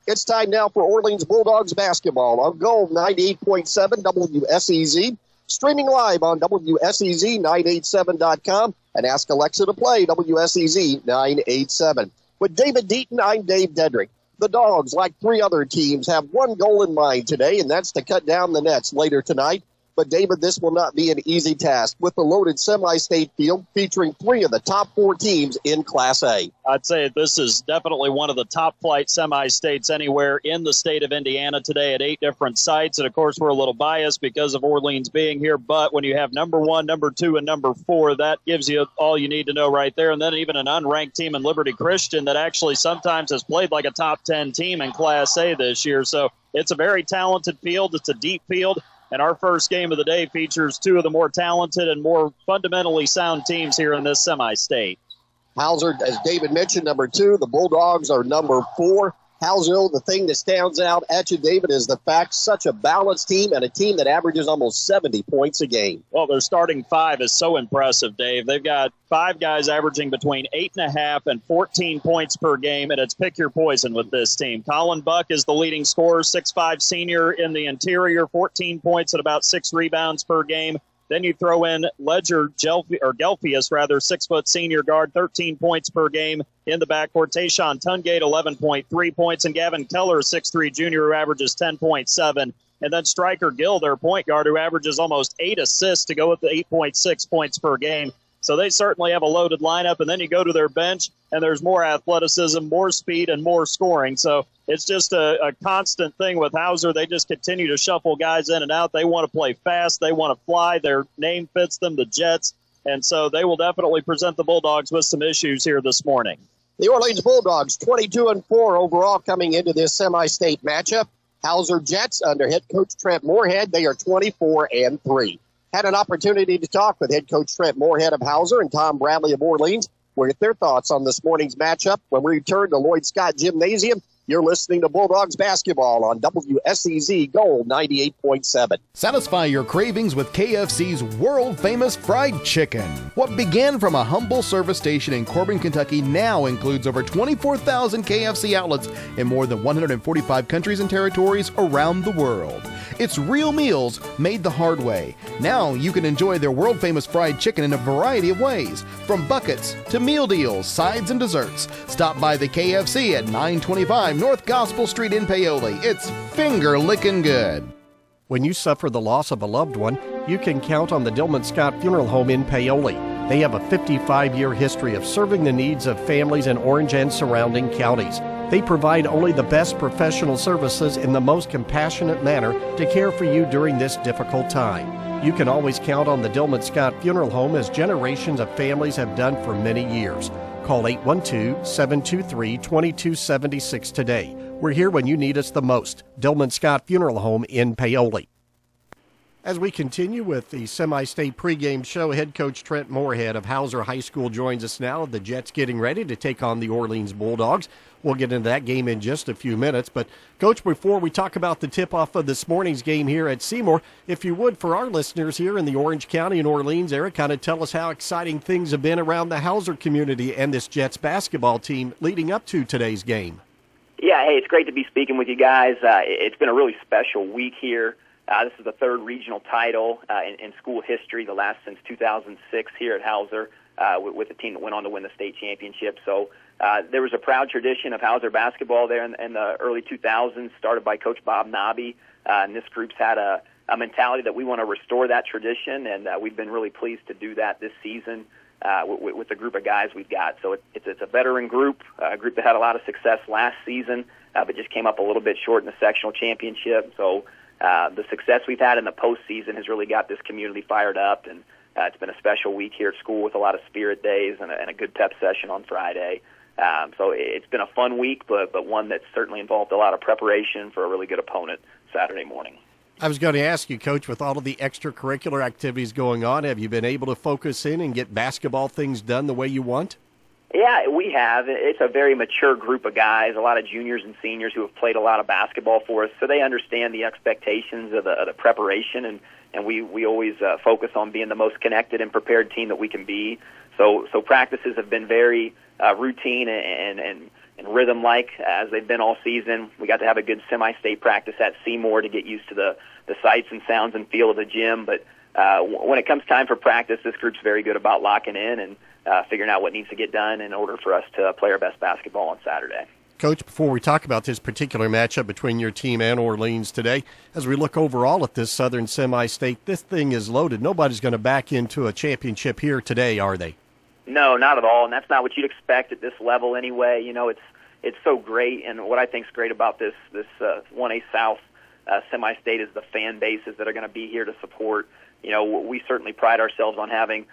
It's time now for Orleans Bulldogs basketball on Gold 98.7 WSEZ. Streaming live on WSEZ987.com and ask Alexa to play WSEZ 987. With David Deaton, I'm Dave Dedrick. The Dogs, like three other teams, have one goal in mind today, and that's to cut down the nets later tonight. But, David, this will not be an easy task with the loaded semi-state field featuring three of the top four teams in Class A. I'd say this is definitely one of the top-flight semi-states anywhere in the state of Indiana today at 8 different sites. And, of course, we're a little biased because of Orleans being here. But when you have number 1, number 2, and number 4, that gives you all you need to know right there. And then even an unranked team in Liberty Christian that actually sometimes has played like a top 10 team in Class A this year. So it's a very talented field. It's a deep field. And our first game of the day features two of the more talented and more fundamentally sound teams here in this semi-state. Hauser, as David mentioned, number 2. The Bulldogs are number 4. Hauser, the thing that stands out at you, David, is the fact such a balanced team and a team that averages almost 70 points a game. Well, their starting 5 is so impressive, Dave. They've got 5 guys averaging between 8.5 and 14 points per game, and it's pick your poison with this team. Colin Buck is the leading scorer, 6'5" senior in the interior, 14 points and about 6 rebounds per game. Then you throw in Gelfius, 6-foot senior guard, 13 points per game in the backcourt. Tayshawn Tungate, 11.3 points, and Gavin Keller, 6'3" junior, who averages 10.7. And then Stryker Gill, their point guard, who averages almost 8 assists to go with the 8.6 points per game. So they certainly have a loaded lineup. And then you go to their bench, and there's more athleticism, more speed, and more scoring. So it's just a constant thing with Hauser. They just continue to shuffle guys in and out. They want to play fast. They want to fly. Their name fits them, the Jets. And so they will definitely present the Bulldogs with some issues here this morning. The Orleans Bulldogs, 22-4 overall coming into this semi-state matchup. Hauser Jets under head coach Trent Moorhead, they are 24-3. Had an opportunity to talk with head coach Trent Moorhead of Hauser and Tom Bradley of Orleans. We'll get their thoughts on this morning's matchup when we return to Lloyd Scott Gymnasium. You're listening to Bulldogs basketball on WSEZ Gold 98.7. Satisfy your cravings with KFC's world-famous fried chicken. What began from a humble service station in Corbin, Kentucky now includes over 24,000 KFC outlets in more than 145 countries and territories around the world. It's real meals made the hard way. Now you can enjoy their world-famous fried chicken in a variety of ways, from buckets to meal deals, sides, and desserts. Stop by the KFC at 925 North Gospel Street in Paoli. It's finger-licking good. When you suffer the loss of a loved one, you can count on the Dillman Scott Funeral Home in Paoli. They have a 55-year history of serving the needs of families in Orange and surrounding counties. They provide only the best professional services in the most compassionate manner to care for you during this difficult time. You can always count on the Dillman Scott Funeral Home, as generations of families have done for many years. Call 812-723-2276 today. We're here when you need us the most. Dillman Scott Funeral Home in Paoli. As we continue with the semi-state pregame show, head coach Trent Moorhead of Hauser High School joins us now. The Jets getting ready to take on the Orleans Bulldogs. We'll get into that game in just a few minutes. But, Coach, before we talk about the tip-off of this morning's game here at Seymour, if you would, for our listeners here in the Orange County and Orleans area, kind of tell us how exciting things have been around the Hauser community and this Jets basketball team leading up to today's game. Yeah, hey, it's great to be speaking with you guys. It's been a really special week here. This is the third regional title in school history, the last since 2006 here at Hauser, with the team that went on to win the state championship. So there was a proud tradition of Hauser basketball there in the early 2000s, started by Coach Bob Nobby. And this group's had a mentality that we want to restore that tradition, and we've been really pleased to do that this season with the group of guys we've got. So it's a veteran group, a group that had a lot of success last season, but just came up a little bit short in the sectional championship. So the success we've had in the postseason has really got this community fired up, and it's been a special week here at school with a lot of spirit days and a good pep session on Friday. So it's been a fun week, but one that's certainly involved a lot of preparation for a really good opponent Saturday morning. I was going to ask you, Coach, with all of the extracurricular activities going on, have you been able to focus in and get basketball things done the way you want? Yeah, we have. It's a very mature group of guys, a lot of juniors and seniors who have played a lot of basketball for us, so they understand the expectations of the preparation, and we always focus on being the most connected and prepared team that we can be. So practices have been very routine and rhythm-like as they've been all season. We got to have a good semi-state practice at Seymour to get used to the sights and sounds and feel of the gym. But when it comes time for practice, this group's very good about locking in and figuring out what needs to get done in order for us to play our best basketball on Saturday. Coach, before we talk about this particular matchup between your team and Orleans today, as we look overall at this Southern Semi-State, this thing is loaded. Nobody's going to back into a championship here today, are they? No, not at all, and that's not what you'd expect at this level anyway. You know, it's so great, and what I think is great about this 1A South Semi-State is the fan bases that are going to be here to support. You know, we certainly pride ourselves on having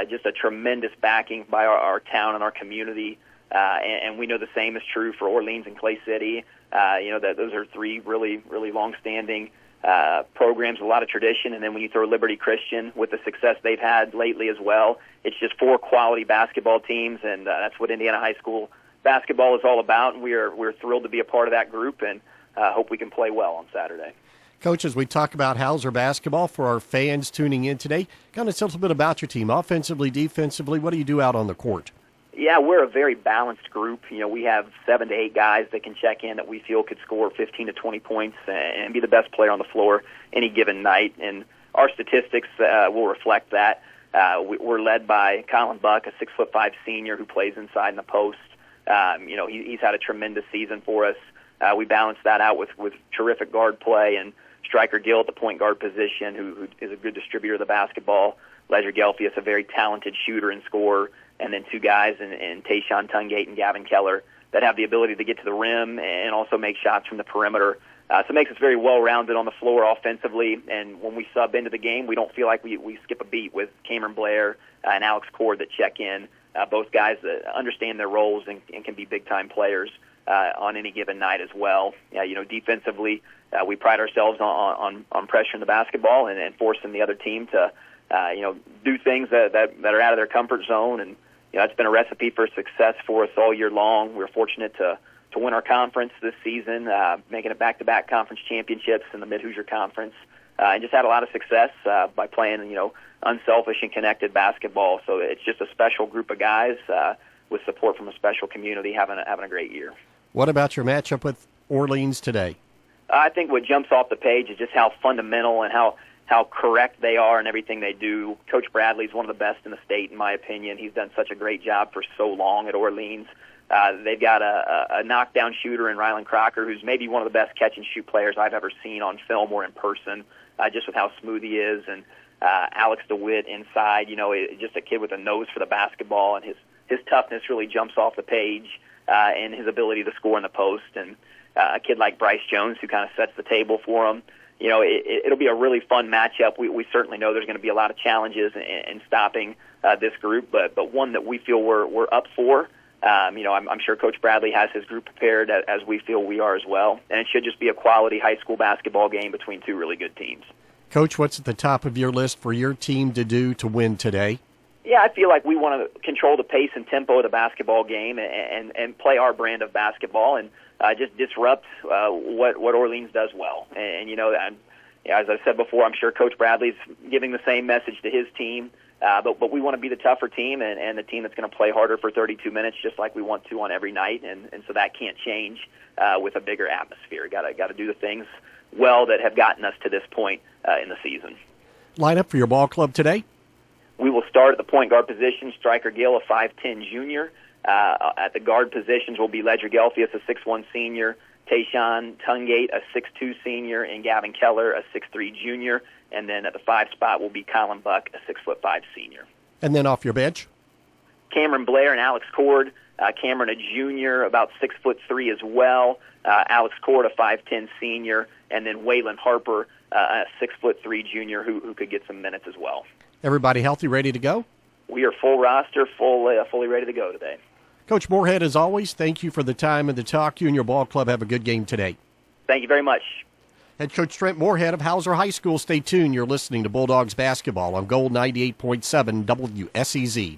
just a tremendous backing by our town and our community. And we know the same is true for Orleans and Clay City. You know, that those are three really, really long-standing programs, a lot of tradition. And then when you throw Liberty Christian with the success they've had lately as well, it's just four quality basketball teams, and that's what Indiana High School basketball is all about. And we're thrilled to be a part of that group, and hope we can play well on Saturday. Coach, as we talk about Hauser basketball for our fans tuning in today, kind of tell us a bit about your team, offensively, defensively. What do you do out on the court? Yeah, we're a very balanced group. You know, we have 7 to 8 guys that can check in that we feel could score 15 to 20 points and be the best player on the floor any given night. And our statistics will reflect that. We're led by Colin Buck, a 6'5" senior who plays inside in the post. You know, he's had a tremendous season for us. We balance that out with terrific guard play and Striker Gill at the point guard position, who is a good distributor of the basketball. Ledger Gelfius, a very talented shooter and scorer. And then 2 guys in Tayshawn Tungate and Gavin Keller that have the ability to get to the rim and also make shots from the perimeter. So it makes us very well-rounded on the floor offensively. And when we sub into the game, we don't feel like we skip a beat with Cameron Blair and Alex Cord that check in. Both guys that understand their roles and can be big-time players on any given night as well. You know, defensively, we pride ourselves on pressuring the basketball and forcing the other team to you know, do things that are out of their comfort zone. And you know, it's been a recipe for success for us all year long. We're fortunate to win our conference this season, making it back-to-back conference championships in the Mid-Hoosier Conference, and just had a lot of success by playing, you know, unselfish and connected basketball. So it's just a special group of guys with support from a special community having a great year. What about your matchup with Orleans today? I think what jumps off the page is just how fundamental and how correct they are in everything they do. Coach Bradley's one of the best in the state, in my opinion. He's done such a great job for so long at Orleans. They've got a knockdown shooter in Rylan Crocker, who's maybe one of the best catch-and-shoot players I've ever seen on film or in person, just with how smooth he is. And Alex DeWitt inside, you know, just a kid with a nose for the basketball, and his toughness really jumps off the page, and his ability to score in the post. And a kid like Bryce Jones, who kind of sets the table for him. You know, it'll be a really fun matchup. We certainly know there's going to be a lot of challenges in stopping this group, but one that we feel we're up for. You know, I'm sure Coach Bradley has his group prepared as we feel we are as well. And it should just be a quality high school basketball game between 2 really good teams. Coach, what's at the top of your list for your team to do to win today? Yeah, I feel like we want to control the pace and tempo of the basketball game and play our brand of basketball and just disrupt what Orleans does well. And you know, as I said before, I'm sure Coach Bradley's giving the same message to his team. But we want to be the tougher team and the team that's going to play harder for 32 minutes, just like we want to on every night. And so that can't change with a bigger atmosphere. Got to do the things well that have gotten us to this point in the season. Line up for your ball club today. We will start at the point guard position. Striker Gill, a 5'10" junior. At the guard positions will be Ledger Gelfius, a 6'1" senior, Tayshawn Tungate, a 6'2" senior, and Gavin Keller, a 6'3" junior. And then at the 5 spot will be Colin Buck, a 6'5" senior. And then off your bench? Cameron Blair and Alex Cord. Cameron, a junior, about 6'3" as well. Alex Cord, a 5'10" senior. And then Waylon Harper, a 6'3" junior who could get some minutes as well. Everybody healthy, ready to go? We are full roster, fully ready to go today. Coach Moorhead, as always, thank you for the time and the talk. You and your ball club have a good game today. Thank you very much. Head Coach Trent Moorhead of Hauser High School. Stay tuned. You're listening to Bulldogs Basketball on Gold 98.7 WSEZ.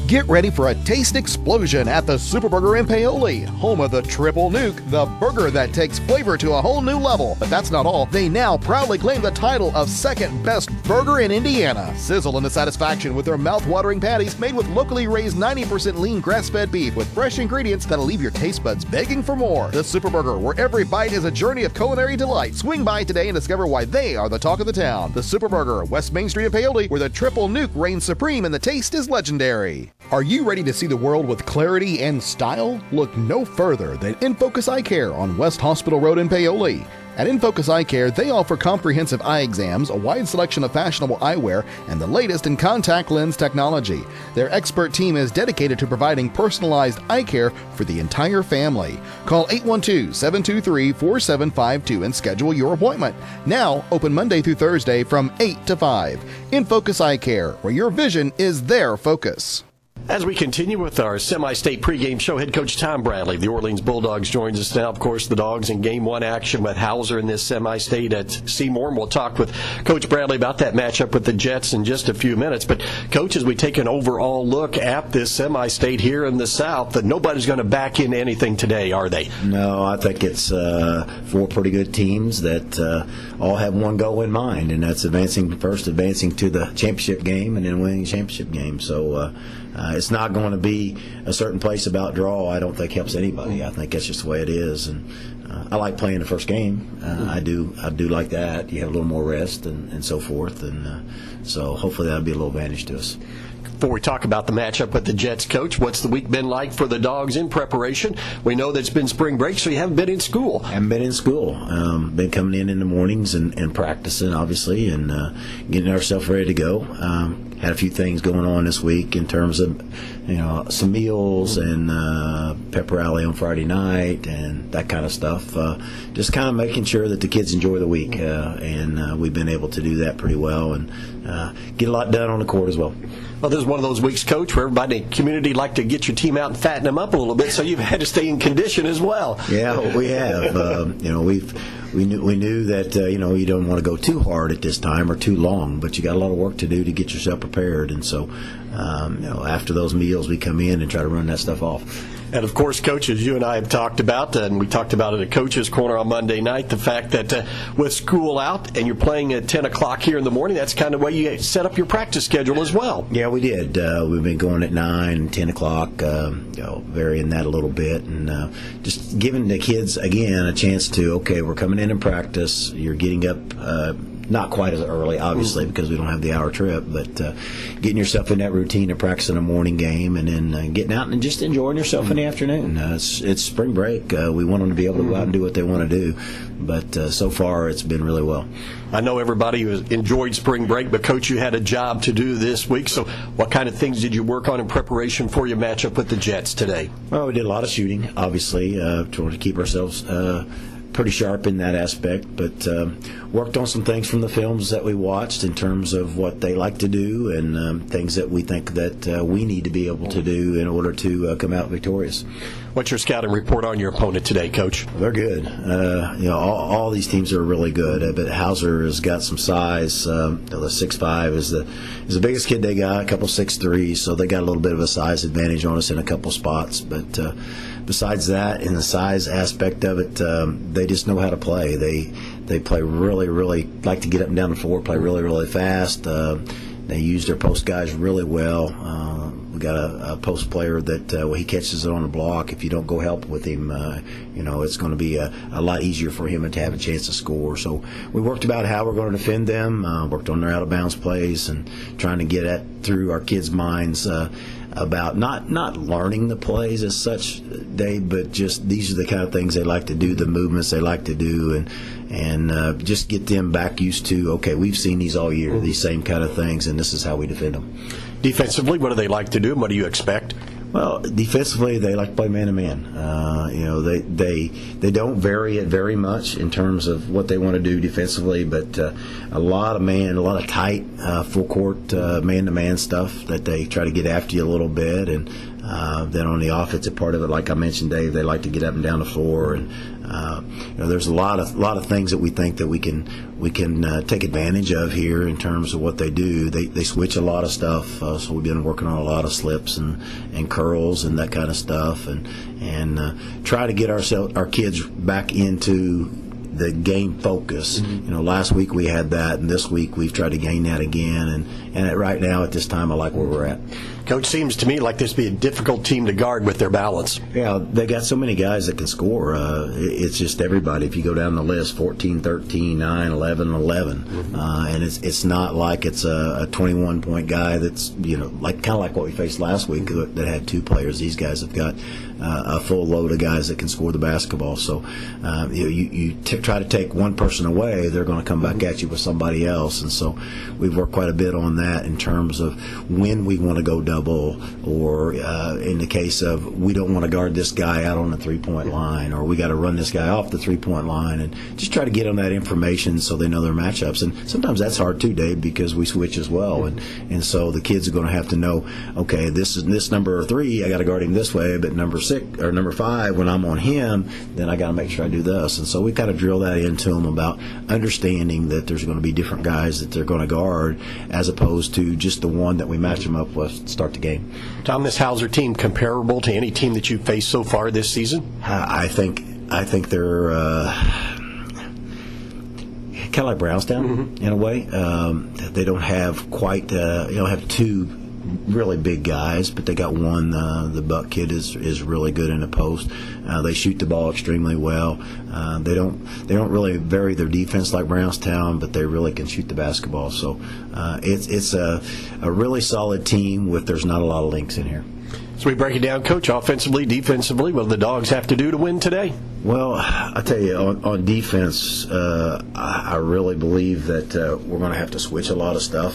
Get ready for a taste explosion at the Superburger in Paoli, home of the Triple Nuke, the burger that takes flavor to a whole new level. But that's not all. They now proudly claim the title of second best burger in Indiana. Sizzle into satisfaction with their mouth-watering patties made with locally raised 90% lean grass-fed beef with fresh ingredients that'll leave your taste buds begging for more. The Superburger, where every bite is a journey of culinary delight. Swing by today and discover why they are the talk of the town. The Superburger, West Main Street in Paoli, where the Triple Nuke reigns supreme and the taste is legendary. Are you ready to see the world with clarity and style? Look no further than InFocus Eye Care on West Hospital Road in Paoli. At InFocus Eye Care, they offer comprehensive eye exams, a wide selection of fashionable eyewear, and the latest in contact lens technology. Their expert team is dedicated to providing personalized eye care for the entire family. Call 812-723-4752 and schedule your appointment. Now, open Monday through Thursday from 8 to 5. InFocus Eye Care, where your vision is their focus. As we continue with our semi-state pregame show, head coach Tom Bradley, the Orleans Bulldogs, joins us now. Of course, the Dogs in Game 1 action with Hauser in this semi-state at Seymour. And we'll talk with Coach Bradley about that matchup with the Jets in just a few minutes. But, Coach, as we take an overall look at this semi-state here in the South, that nobody's going to back into anything today, are they? No, I think it's four pretty good teams that all have one goal in mind, and that's advancing to the championship game and then winning the championship game. So it's not going to be a certain place about draw. I don't think helps anybody. I think that's just the way it is, and I like playing the first game. I do like that. You have a little more rest and so forth, and so hopefully that'll be a little advantage to us. Before we talk about the matchup with the Jets, Coach, what's the week been like for the Dogs in preparation? We know that it's been spring break, so you haven't been in school. Haven't been in school. Been coming in the mornings and practicing, obviously, and getting ourselves ready to go. Had a few things going on this week in terms of, some meals and pep rally on Friday night and that kind of stuff. Just kind of making sure that the kids enjoy the week, and we've been able to do that pretty well and get a lot done on the court as well. Well, this is one of those weeks, Coach, where everybody in the community like to get your team out and fatten them up a little bit, so you've had to stay in condition as well. Yeah, we have. We knew that you don't want to go too hard at this time or too long, but you got a lot of work to do to get yourself prepared, and so after those meals we come in and try to run that stuff off. And, of course, Coach, as you and I have talked about, and we talked about it at Coach's Corner on Monday night, the fact that with school out and you're playing at 10 o'clock here in the morning, that's kind of the way you set up your practice schedule as well. Yeah, we did. We've been going at 9 and 10 o'clock, varying that a little bit, and just giving the kids, again, a chance to, okay, we're coming in practice. You're getting up not quite as early, obviously, because we don't have the hour trip, but getting yourself in that routine of practicing a morning game and then getting out and just enjoying yourself in the afternoon. It's spring break. We want them to be able to go out and do what they want to do, but so far it's been really well. I know everybody who enjoyed spring break, but, Coach, you had a job to do this week, so what kind of things did you work on in preparation for your matchup with the Jets today? Well, we did a lot of shooting, obviously, to keep ourselves pretty sharp in that aspect, but worked on some things from the films that we watched in terms of what they like to do and things that we think that we need to be able to do in order to come out victorious. What's your scouting report on your opponent today, Coach? They're good. All these teams are really good. But Hauser has got some size. The 6'5" is the biggest kid they got. A couple 6'3", so they got a little bit of a size advantage on us in a couple spots. But besides that, in the size aspect of it, they just know how to play. They play really, really like to get up and down the floor, play really, really fast. They use their post guys really well. We got a post player that when he catches it on the block, if you don't go help with him, it's going to be a lot easier for him to have a chance to score. So we worked about how we're going to defend them, worked on their out-of-bounds plays, and trying to get through our kids' minds about not learning the plays as such, Dave, but just these are the kind of things they like to do, the movements they like to do, and just get them back used to, okay, we've seen these all year, these same kind of things, and this is how we defend them. Defensively, what do they like to do, and what do you expect? Well, defensively, they like to play man-to-man. They don't vary it very much in terms of what they want to do defensively, but a lot of tight full-court man-to-man stuff that they try to get after you a little bit. And then on the offensive part of it, like I mentioned, Dave, they like to get up and down the floor and There's a lot of things that we think that we can take advantage of here in terms of what they do. They switch a lot of stuff, so we've been working on a lot of slips and curls and that kind of stuff, and try to get our kids back into the game focus. Last week we had that, and this week we've tried to gain that again. And right now at this time, I like where we're at. Coach, seems to me like this would be a difficult team to guard with their balance. Yeah, they got so many guys that can score. It's just everybody. If you go down the list, 14, 13, 9, 11, 11. And it's not like it's a 21-point guy that's, kind of like what we faced last week that had 2 players. These guys have got a full load of guys that can score the basketball. So you try to take one person away, they're going to come back at you with somebody else. And so we've worked quite a bit on that in terms of when we want to go double, or in the case of we don't want to guard this guy out on the 3-point line, or we got to run this guy off the 3-point line, and just try to get them that information so they know their matchups. And sometimes that's hard too, Dave, because we switch as well, and so the kids are going to have to know, okay, this number 3, I got to guard him this way, but number 6 or number 5, when I'm on him, then I got to make sure I do this. And so we kind of drill that into them about understanding that there's going to be different guys that they're going to guard, as opposed to just the one that we match them up with to start the game. Tom, this Hauser team comparable to any team that you've faced so far this season? I think they're kind of like Brownstown in a way. They don't have quite have 2 really big guys, but they got one. The Buck kid is really good in the post. They shoot the ball extremely well. They don't really vary their defense like Brownstown, but they really can shoot the basketball. So it's a really solid team with there's not a lot of links in here. So we break it down, Coach, offensively, defensively, what do the Dogs have to do to win today? Well, I tell you, on defense, I really believe that we're going to have to switch a lot of stuff.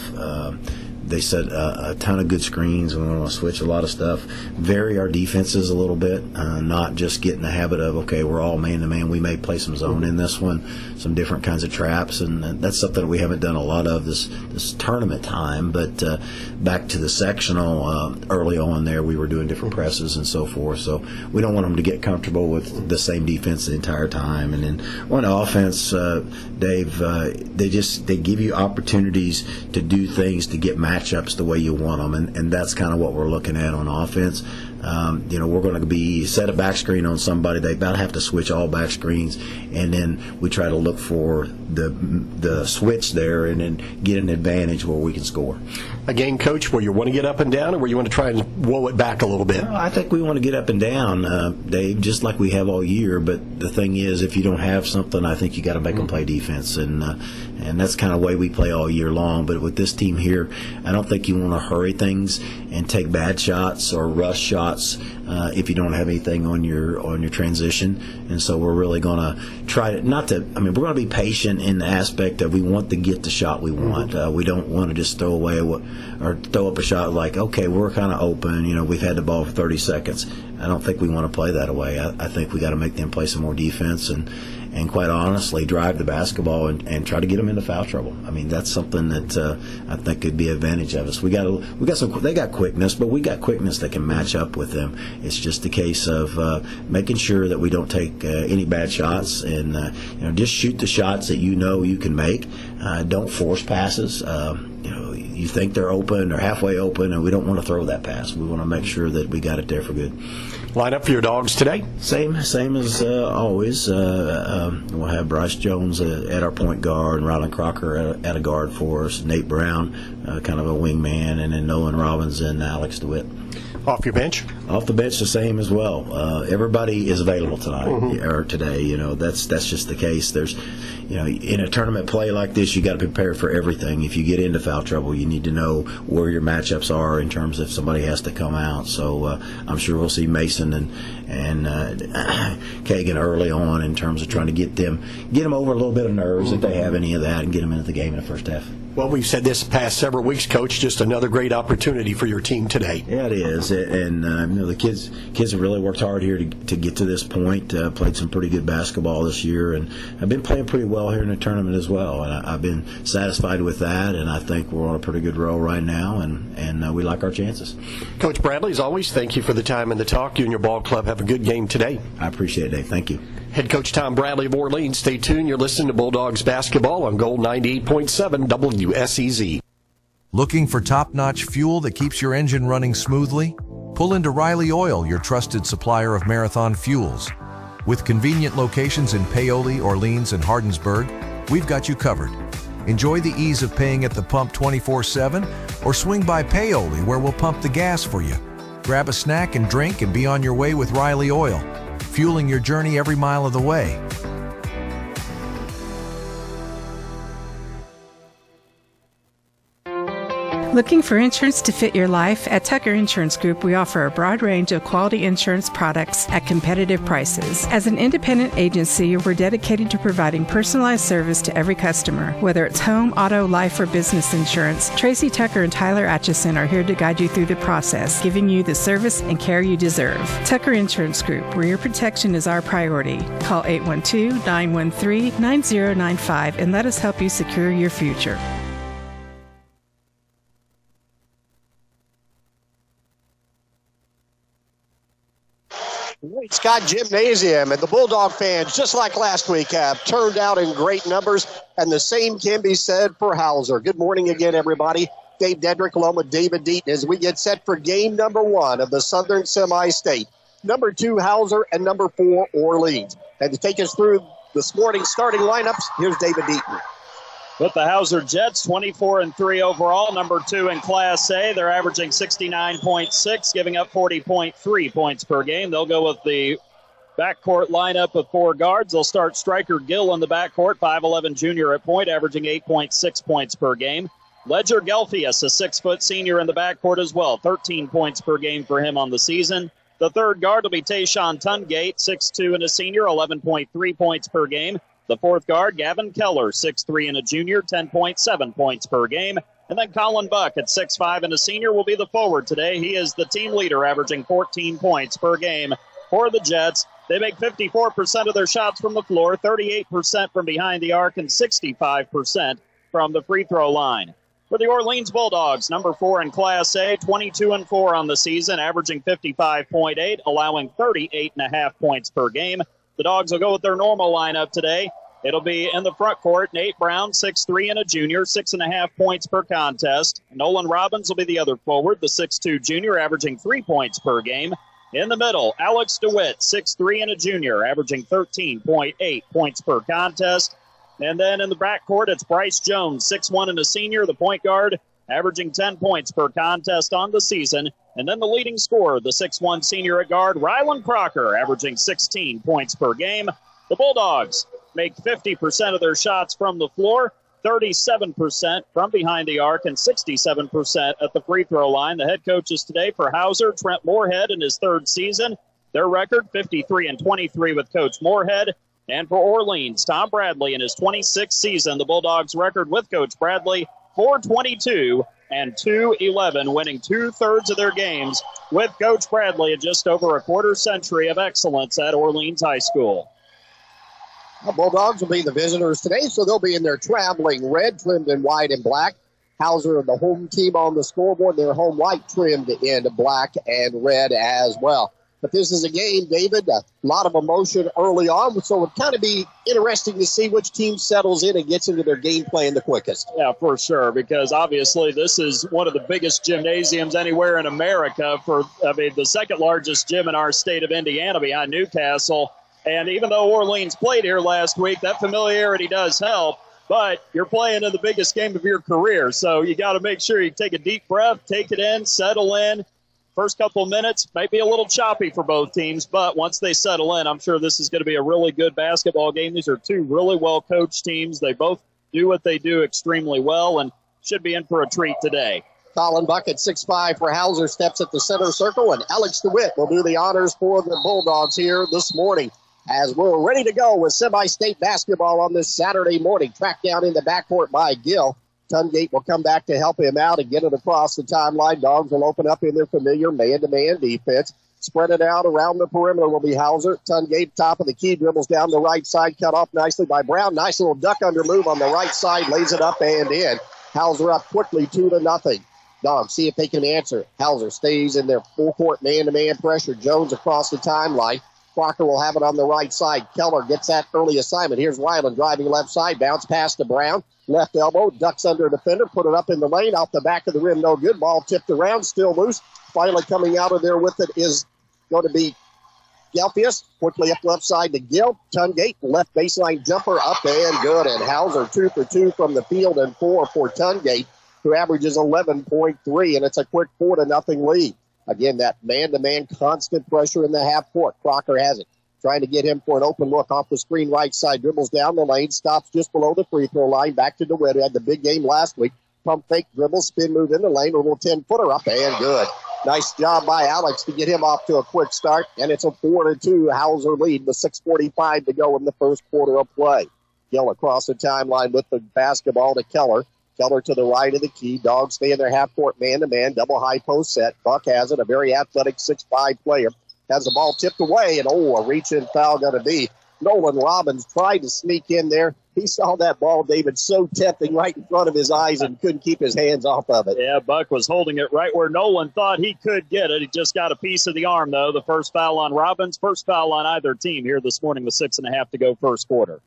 They set a ton of good screens, and we want to switch a lot of stuff, vary our defenses a little bit, not just get in the habit of, okay, we're all man-to-man. We may play some zone in this one, some different kinds of traps, and that's something that we haven't done a lot of this tournament time. But back to the sectional, early on there, we were doing different presses and so forth. So we don't want them to get comfortable with the same defense the entire time. And then on offense, Dave, they give you opportunities to do things to get matchups the way you want them, and that's kind of what we're looking at on offense. We're going to be set a back screen on somebody. They about have to switch all back screens, and then we try to look for the switch there and then get an advantage where we can score. A game, Coach, where you want to get up and down, or where you want to try and woe it back a little bit? I think we want to get up and down, Dave, just like we have all year. But the thing is, if you don't have something, I think you got to make them play defense, and that's kind of the way we play all year long. But with this team here, I don't think you want to hurry things and take bad shots or rush shots if you don't have anything on your transition. And so we're really going to try to we're going to be patient in the aspect of we want to get the shot we want. We don't want to just throw away or throw up a shot like, okay, we're kind of open. We've had the ball for 30 seconds. I don't think we want to play that away. I think we got to make them play some more defense and quite honestly drive the basketball and try to get them into foul trouble. I mean, that's something that I think could be an advantage of us. They got quickness, but we got quickness that can match up with them. It's just a case of making sure that we don't take any bad shots and just shoot the shots that you can make. Don't force passes. You think they're open or halfway open, and we don't want to throw that pass. We want to make sure that we got it there for good. Line up for your Dogs today? Same as always. We'll have Bryce Jones at our point guard, and Rylan Crocker at a guard for us, Nate Brown, kind of a wingman, and then Nolan Robbins and Alex DeWitt. Off your bench? Off the bench, the same as well. Everybody is available tonight or today. That's just the case. There's, in a tournament play like this, you got to prepare for everything. If you get into foul trouble, you need to know where your matchups are in terms of if somebody has to come out. So I'm sure we'll see Mason and Kagan early on in terms of trying to get them over a little bit of nerves if they have any of that, and get them into the game in the first half. Well, we've said this past several weeks, Coach, just another great opportunity for your team today. Yeah, it is. And the kids have really worked hard here to get to this point, played some pretty good basketball this year, and have been playing pretty well here in the tournament as well. And I've been satisfied with that, and I think we're on a pretty good roll right now, and we like our chances. Coach Bradley, as always, thank you for the time and the talk. You and your ball club have a good game today. I appreciate it, Dave. Thank you. Head coach Tom Bradley of Orleans. Stay tuned. You're listening to Bulldogs basketball on Gold 98.7 WSEZ. Looking for top-notch fuel that keeps your engine running smoothly? Pull into Riley Oil, your trusted supplier of marathon fuels. With convenient locations in Paoli, Orleans, and Hardinsburg, we've got you covered. Enjoy the ease of paying at the pump 24/7, or swing by Paoli where we'll pump the gas for you. Grab a snack and drink and be on your way with Riley Oil, fueling your journey every mile of the way. Looking for insurance to fit your life? At Tucker Insurance Group, we offer a broad range of quality insurance products at competitive prices. As an independent agency, we're dedicated to providing personalized service to every customer. Whether it's home, auto, life, or business insurance, Tracy Tucker and Tyler Atchison are here to guide you through the process, giving you the service and care you deserve. Tucker Insurance Group, where your protection is our priority. Call 812-913-9095 and let us help you secure your future. Wayne Scott Gymnasium, and the Bulldog fans, just like last week, have turned out in great numbers, and the same can be said for Hauser. Good morning again, everybody. Dave Dedrick along with David Deaton as we get set for game number 1 of the Southern Semi-State. Number 2, Hauser, and number 4, Orleans. And to take us through this morning's starting lineups, here's David Deaton. With the Hauser Jets, 24-3 overall, number 2 in Class A. They're averaging 69.6, giving up 40.3 points per game. They'll go with the backcourt lineup of 4 guards. They'll start striker Gill in the backcourt, 5'11 junior at point, averaging 8.6 points per game. Ledger Gelfius, a 6-foot senior in the backcourt as well, 13 points per game for him on the season. The third guard will be Tayshawn Tungate, 6'2 and a senior, 11.3 points per game. The fourth guard, Gavin Keller, 6'3 and a junior, 10.7 points per game. And then Colin Buck at 6'5 and a senior will be the forward today. He is the team leader, averaging 14 points per game for the Jets. They make 54% of their shots from the floor, 38% from behind the arc, and 65% from the free throw line. For the Orleans Bulldogs, number 4 in Class A, 22-4 on the season, averaging 55.8, allowing 38.5 points per game. The Dogs will go with their normal lineup today. It'll be in the front court, Nate Brown, 6'3 and a junior, 6.5 points per contest. Nolan Robbins will be the other forward, the 6'2 junior, averaging 3 points per game. In the middle, Alex DeWitt, 6'3 and a junior, averaging 13.8 points per contest. And then in the backcourt, it's Bryce Jones, 6'1 and a senior, the point guard, averaging 10 points per contest on the season. And then the leading scorer, the 6'1 senior at guard, Rylan Crocker, averaging 16 points per game. The Bulldogs make 50% of their shots from the floor, 37% from behind the arc, and 67% at the free throw line. The head coaches today for Hauser, Trent Moorhead in his 3rd season. Their record, 53-23 with Coach Moorhead. And for Orleans, Tom Bradley in his 26th season. The Bulldogs' record with Coach Bradley, 4-22 and 2-11, winning 2/3 of their games with Coach Bradley in just over a quarter century of excellence at Orleans High School. The Bulldogs will be the visitors today, so they'll be in their traveling red, trimmed in white and black. Hauser, the home team on the scoreboard, their home white trimmed in black and red as well. But this is a game, David, a lot of emotion early on, so it would kind of be interesting to see which team settles in and gets into their game plan the quickest. Yeah, for sure, because obviously this is one of the biggest gymnasiums anywhere in America, the second largest gym in our state of Indiana behind Newcastle. And even though Orleans played here last week, that familiarity does help, but you're playing in the biggest game of your career, so you got to make sure you take a deep breath, take it in, settle in. First couple minutes might be a little choppy for both teams, but once they settle in, I'm sure this is going to be a really good basketball game. These are two really well-coached teams. They both do what they do extremely well and should be in for a treat today. Colin Buck at 6'5 for Hauser steps at the center circle, and Alex DeWitt will do the honors for the Bulldogs here this morning as we're ready to go with semi-state basketball on this Saturday morning. Tracked down in the backcourt by Gill. Tungate will come back to help him out and get it across the timeline. Dogs will open up in their familiar man-to-man defense. Spread it out around the perimeter will be Hauser. Tungate, top of the key, dribbles down the right side, cut off nicely by Brown. Nice little duck under move on the right side, lays it up and in. Hauser up quickly, 2-0. Dogs see if they can answer. Hauser stays in their full-court man-to-man pressure. Jones across the timeline. Crocker will have it on the right side. Keller gets that early assignment. Here's Ryland driving left side. Bounce pass to Brown. Left elbow. Ducks under a defender. Put it up in the lane. Off the back of the rim. No good. Ball tipped around. Still loose. Finally coming out of there with it is going to be Gelfius. Quickly up left side to Gill. Tungate. Left baseline jumper. Up and good. And Hauser 2 for 2 from the field and 4 for Tungate, who averages 11.3. And it's a quick 4-0 lead. Again, that man-to-man constant pressure in the half court. Crocker has it. Trying to get him for an open look off the screen right side. Dribbles down the lane. Stops just below the free throw line. Back to DeWitt, who had the big game last week. Pump fake, dribble, spin move in the lane. A little 10-footer up and good. Nice job by Alex to get him off to a quick start. And it's a 4-2 Hauser lead with 6:45 to go in the first quarter of play. Gill across the timeline with the basketball to Keller. Keller to the right of the key. Dogs stay in their half-court man-to-man. Double high post set. Buck has it. A very athletic 6'5" player. Has the ball tipped away. And, a reach-in foul going to be. Nolan Robbins tried to sneak in there. He saw that ball, David, so tempting right in front of his eyes and couldn't keep his hands off of it. Yeah, Buck was holding it right where Nolan thought he could get it. He just got a piece of the arm, though. The first foul on Robbins. First foul on either team here this morning with 6.5 to go first quarter.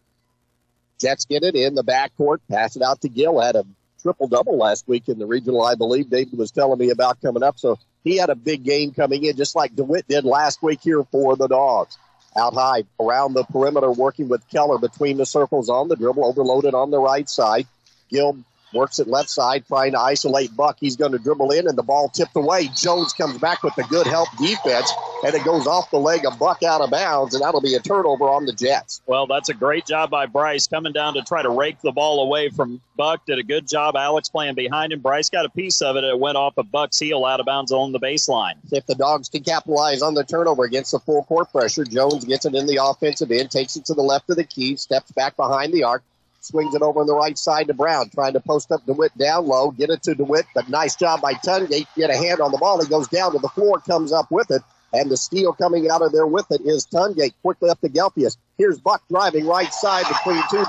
Jets get it in the backcourt. Pass it out to Gill. Had a triple-double last week in the regional, I believe. David was telling me about coming up. So he had a big game coming in, just like DeWitt did last week here for the Dogs. Out high, around the perimeter, working with Keller between the circles on the dribble, overloaded on the right side. Gill works it left side, trying to isolate Buck. He's going to dribble in, and the ball tipped away. Jones comes back with the good help defense, and it goes off the leg of Buck out of bounds, and that'll be a turnover on the Jets. Well, that's a great job by Bryce coming down to try to rake the ball away from Buck. Did a good job. Alex playing behind him. Bryce got a piece of it. It went off of Buck's heel out of bounds on the baseline. If the Dogs can capitalize on the turnover against the full court pressure, Jones gets it in the offensive end, takes it to the left of the key, steps back behind the arc, swings it over on the right side to Brown, trying to post up DeWitt down low, get it to DeWitt, but nice job by Tungate, get a hand on the ball. He goes down to the floor, comes up with it, and the steal coming out of there with it is Tungate. Quickly up to Gelfius. Here's Buck driving right side between two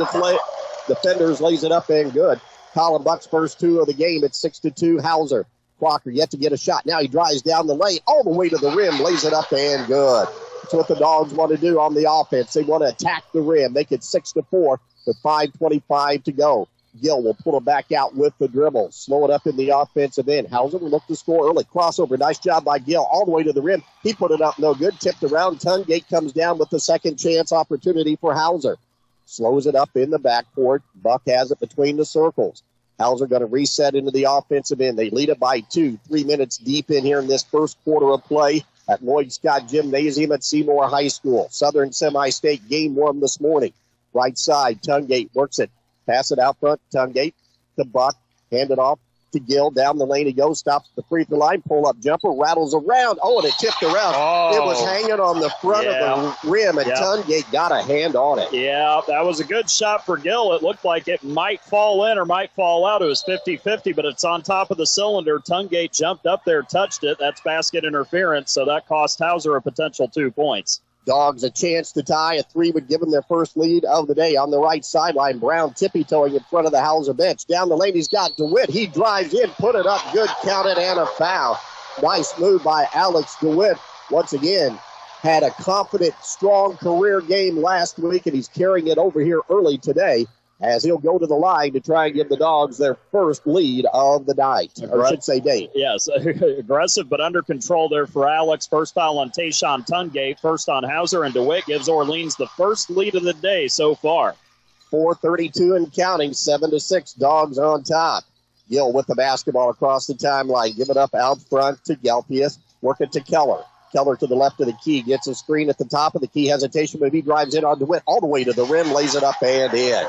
defenders, lays it up and good. Colin Buck's first two of the game. It's 6-2 Hauser. Crocker yet to get a shot. Now he drives down the lane all the way to the rim, lays it up and good. That's what the Dogs want to do on the offense. They want to attack the rim, make it 6-4 with 5:25 to go. Gill will pull it back out with the dribble. Slow it up in the offensive end. Hauser will look to score early. Crossover. Nice job by Gill all the way to the rim. He put it up no good. Tipped around. Tungate comes down with the second chance opportunity for Hauser. Slows it up in the backcourt. Buck has it between the circles. Hauser going to reset into the offensive end. They lead it by 2. 3 minutes deep in here in this first quarter of play at Lloyd Scott Gymnasium at Seymour High School. Southern Semi-State game 1 this morning. Right side, Tungate works it. Pass it out front, Tungate to Buck. Hand it off to Gill. Down the lane he goes, stops at the free throw line. Pull-up jumper, rattles around. Oh, and it tipped around. It was hanging on the front of the rim, and Tungate got a hand on it. Yeah, that was a good shot for Gill. It looked like it might fall in or might fall out. It was 50-50, but it's on top of the cylinder. Tungate jumped up there, touched it. That's basket interference, so that cost Hauser a potential 2 points. Dogs a chance to tie. A 3 would give them their first lead of the day on the right sideline. Brown tippy-toeing in front of the Hauser bench. Down the lane, he's got DeWitt. He drives in, put it up, good, counted, and a foul. Nice move by Alex DeWitt. Once again, had a confident, strong career game last week, and he's carrying it over here early today as he'll go to the line to try and give the Dogs their first lead of the night, or I should say day. Yes, aggressive but under control there for Alex. First foul on Tayshawn Tungate, first on Hauser, and DeWitt gives Orleans the first lead of the day so far. 4:32 and counting, 7-6, Dogs on top. Gill with the basketball across the timeline. Give it up out front to Gelfius. Work it to Keller. Keller to the left of the key. Gets a screen at the top of the key. Hesitation, but he drives in on DeWitt all the way to the rim. Lays it up and in.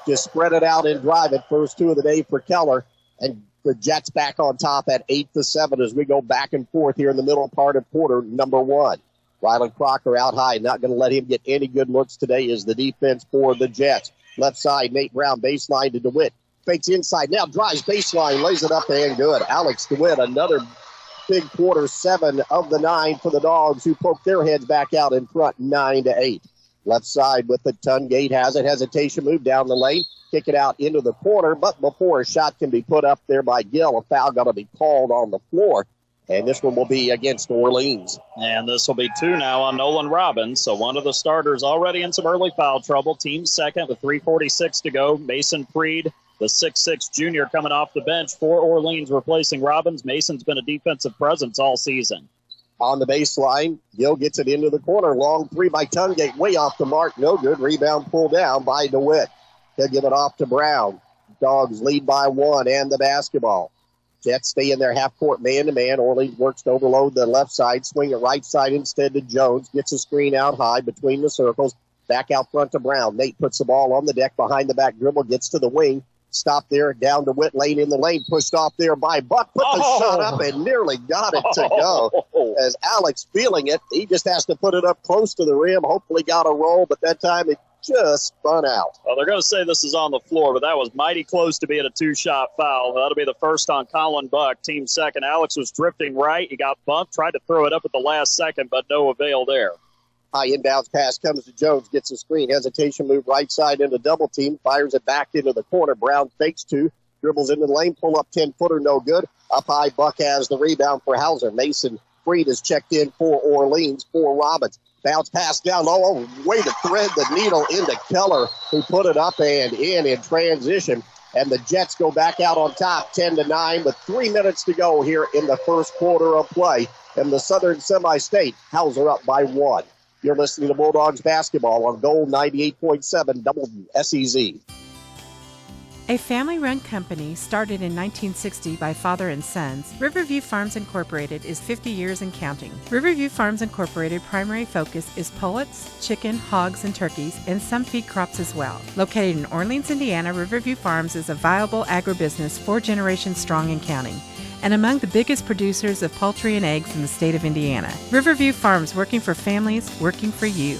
Just spread it out and drive it. First 2 of the day for Keller. And the Jets back on top at 8-7 as we go back and forth here in the middle part of quarter number 1. Ryland Crocker out high. Not going to let him get any good looks today is the defense for the Jets. Left side, Nate Brown, baseline to DeWitt. Fakes inside, now drives baseline, lays it up and good. Alex DeWitt, another big quarter, 7 of the 9 for the Dogs, who poke their heads back out in front, 9-8. Left side with the Tungate has it. Hesitation move down the lane. Kick it out into the corner, but before a shot can be put up there by Gill, a foul going to be called on the floor. And this one will be against Orleans. And this will be 2 now on Nolan Robbins. So one of the starters already in some early foul trouble. Team second with 3:46 to go. Mason Freed, the 6'6 junior, coming off the bench for Orleans, replacing Robbins. Mason's been a defensive presence all season. On the baseline, Gill gets it into the corner. Long three by Tungate, way off the mark. No good. Rebound pulled down by DeWitt. He'll give it off to Brown. Dogs lead by 1 and the basketball. Jets stay in their half-court man-to-man. Orleans works to overload the left side, swing it right side instead to Jones. Gets a screen out high between the circles. Back out front to Brown. Nate puts the ball on the deck behind the back dribble, gets to the wing. Stop there, down to Whit Lane in the lane, pushed off there by Buck. Put the shot up and nearly got it to go. As Alex feeling it, he just has to put it up close to the rim. Hopefully got a roll, but that time it just spun out. Well, they're going to say this is on the floor, but that was mighty close to being a 2-shot foul. That'll be the first on Colin Buck, team second. Alex was drifting right. He got bumped, tried to throw it up at the last second, but no avail there. High inbounds pass comes to Jones, gets a screen. Hesitation move right side into double team. Fires it back into the corner. Brown fakes 2. Dribbles into the lane. Pull up 10-footer, no good. Up high, Buck has the rebound for Hauser. Mason Freed is checked in for Orleans, for Robbins. Bounce pass down low. Way to thread the needle into Keller, who put it up and in transition. And the Jets go back out on top, 10-9, with 3 minutes to go here in the first quarter of play. And the Southern Semi-State, Hauser up by 1. You're listening to Bulldogs basketball on Gold 98.7 WSEZ. A family-run company started in 1960 by father and sons, Riverview Farms Incorporated is 50 years and counting. Riverview Farms Incorporated primary focus is pullets, chicken, hogs, and turkeys, and some feed crops as well. Located in Orleans, Indiana, Riverview Farms is a viable agribusiness 4 generations strong and counting, and among the biggest producers of poultry and eggs in the state of Indiana. Riverview Farms, working for families, working for you.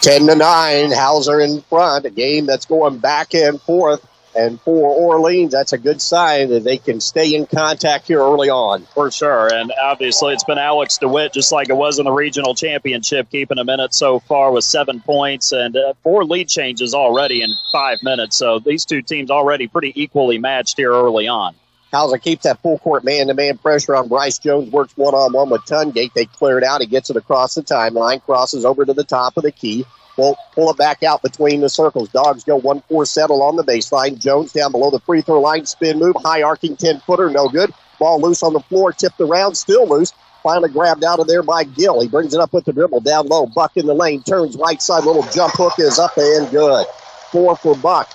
10-9, Hauser in front. A game that's going back and forth. And for Orleans, that's a good sign that they can stay in contact here early on. For sure. And obviously it's been Alex DeWitt, just like it was in the regional championship, keeping them in it so far with 7 points and 4 lead changes already in 5 minutes. So these two teams already pretty equally matched here early on. Hauser keeps that full court man-to-man pressure on Bryce Jones, works one-on-one with Tungate. They clear it out. He gets it across the timeline, crosses over to the top of the key. Will pull it back out between the circles. Dogs go 1-4 settle on the baseline. Jones down below the free throw line. Spin move. High arcing 10-footer. No good. Ball loose on the floor. Tipped around. Still loose. Finally grabbed out of there by Gill. He brings it up with the dribble. Down low. Buck in the lane. Turns right side. Little jump hook is up and good. 4 for Buck.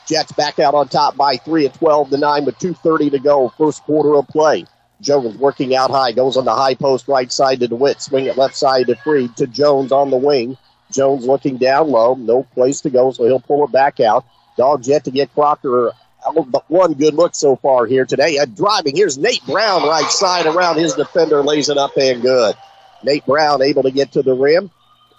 Jets back out on top by 3 at 12-9 with 2:30 to go. First quarter of play. Jones working out high. Goes on the high post right side to DeWitt. Swing it left side to Freed. To Jones on the wing. Jones looking down low. No place to go, so he'll pull it back out. Dogs yet to get Crocker but one good look so far here today. Driving. Here's Nate Brown right side around his defender. Lays it up and good. Nate Brown able to get to the rim.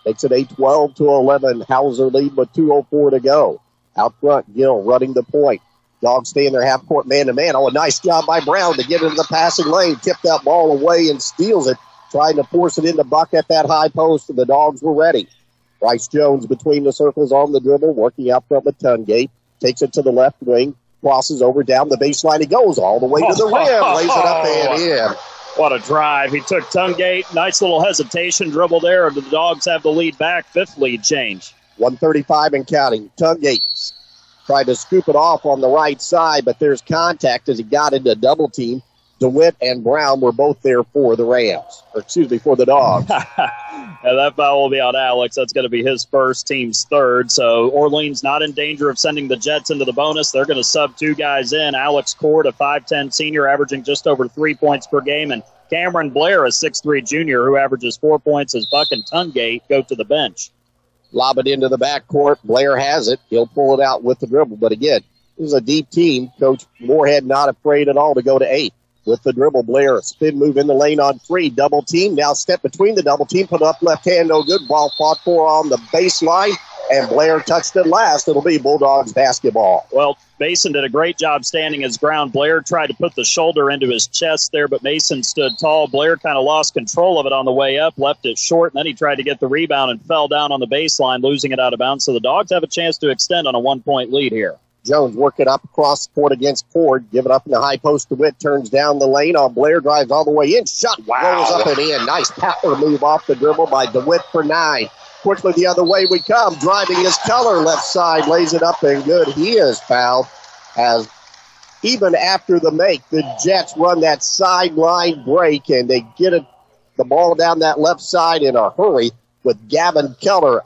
Makes it a 12-11 Hauser lead with 2:04 to go. Out front, Gill running the point. Dogs stay in their half-court man-to-man. Oh, a nice job by Brown to get into the passing lane. Tipped that ball away and steals it. Trying to force it into Buck at that high post, and the Dogs were ready. Bryce Jones between the circles on the dribble, working out front with Tungate. Takes it to the left wing. Crosses over down the baseline. He goes all the way to the rim. Lays it up and in. What a drive. He took Tungate. Nice little hesitation dribble there. The Dogs have the lead back. 5th lead change. 1:35 and counting. Tungate tried to scoop it off on the right side, but there's contact as he got into a double team. DeWitt and Brown were both there for the Rams. For the Dogs. And that foul will be on Alex. That's going to be his first, team's third. So Orleans not in danger of sending the Jets into the bonus. They're going to sub 2 guys in. Alex Cord, a 5'10 senior, averaging just over 3 points per game. And Cameron Blair, a 6'3 junior, who averages 4 points as Buck and Tungate go to the bench. Lob it into the backcourt. Blair has it. He'll pull it out with the dribble. But again, this is a deep team. Coach Moorhead not afraid at all to go to 8. With the dribble, Blair, spin move in the lane on 3. Double team. Now step between the double team. Put up left hand. No good. Ball fought for on the baseline. And Blair touched it last. It'll be Bulldogs basketball. Well, Mason did a great job standing his ground. Blair tried to put the shoulder into his chest there, but Mason stood tall. Blair kind of lost control of it on the way up, left it short, and then he tried to get the rebound and fell down on the baseline, losing it out of bounds. So the Dogs have a chance to extend on a 1-point lead here. Jones work it up across the court against Ford. Give it up in the high post to Witt. Turns down the lane. Blair drives all the way in. Shot rolls up and in. Nice power move off the dribble by DeWitt for 9. Quickly the other way we come. Driving his Keller left side. Lays it up and good. He is fouled. As even after the make, the Jets run that sideline break and they get the ball down that left side in a hurry with Gavin Keller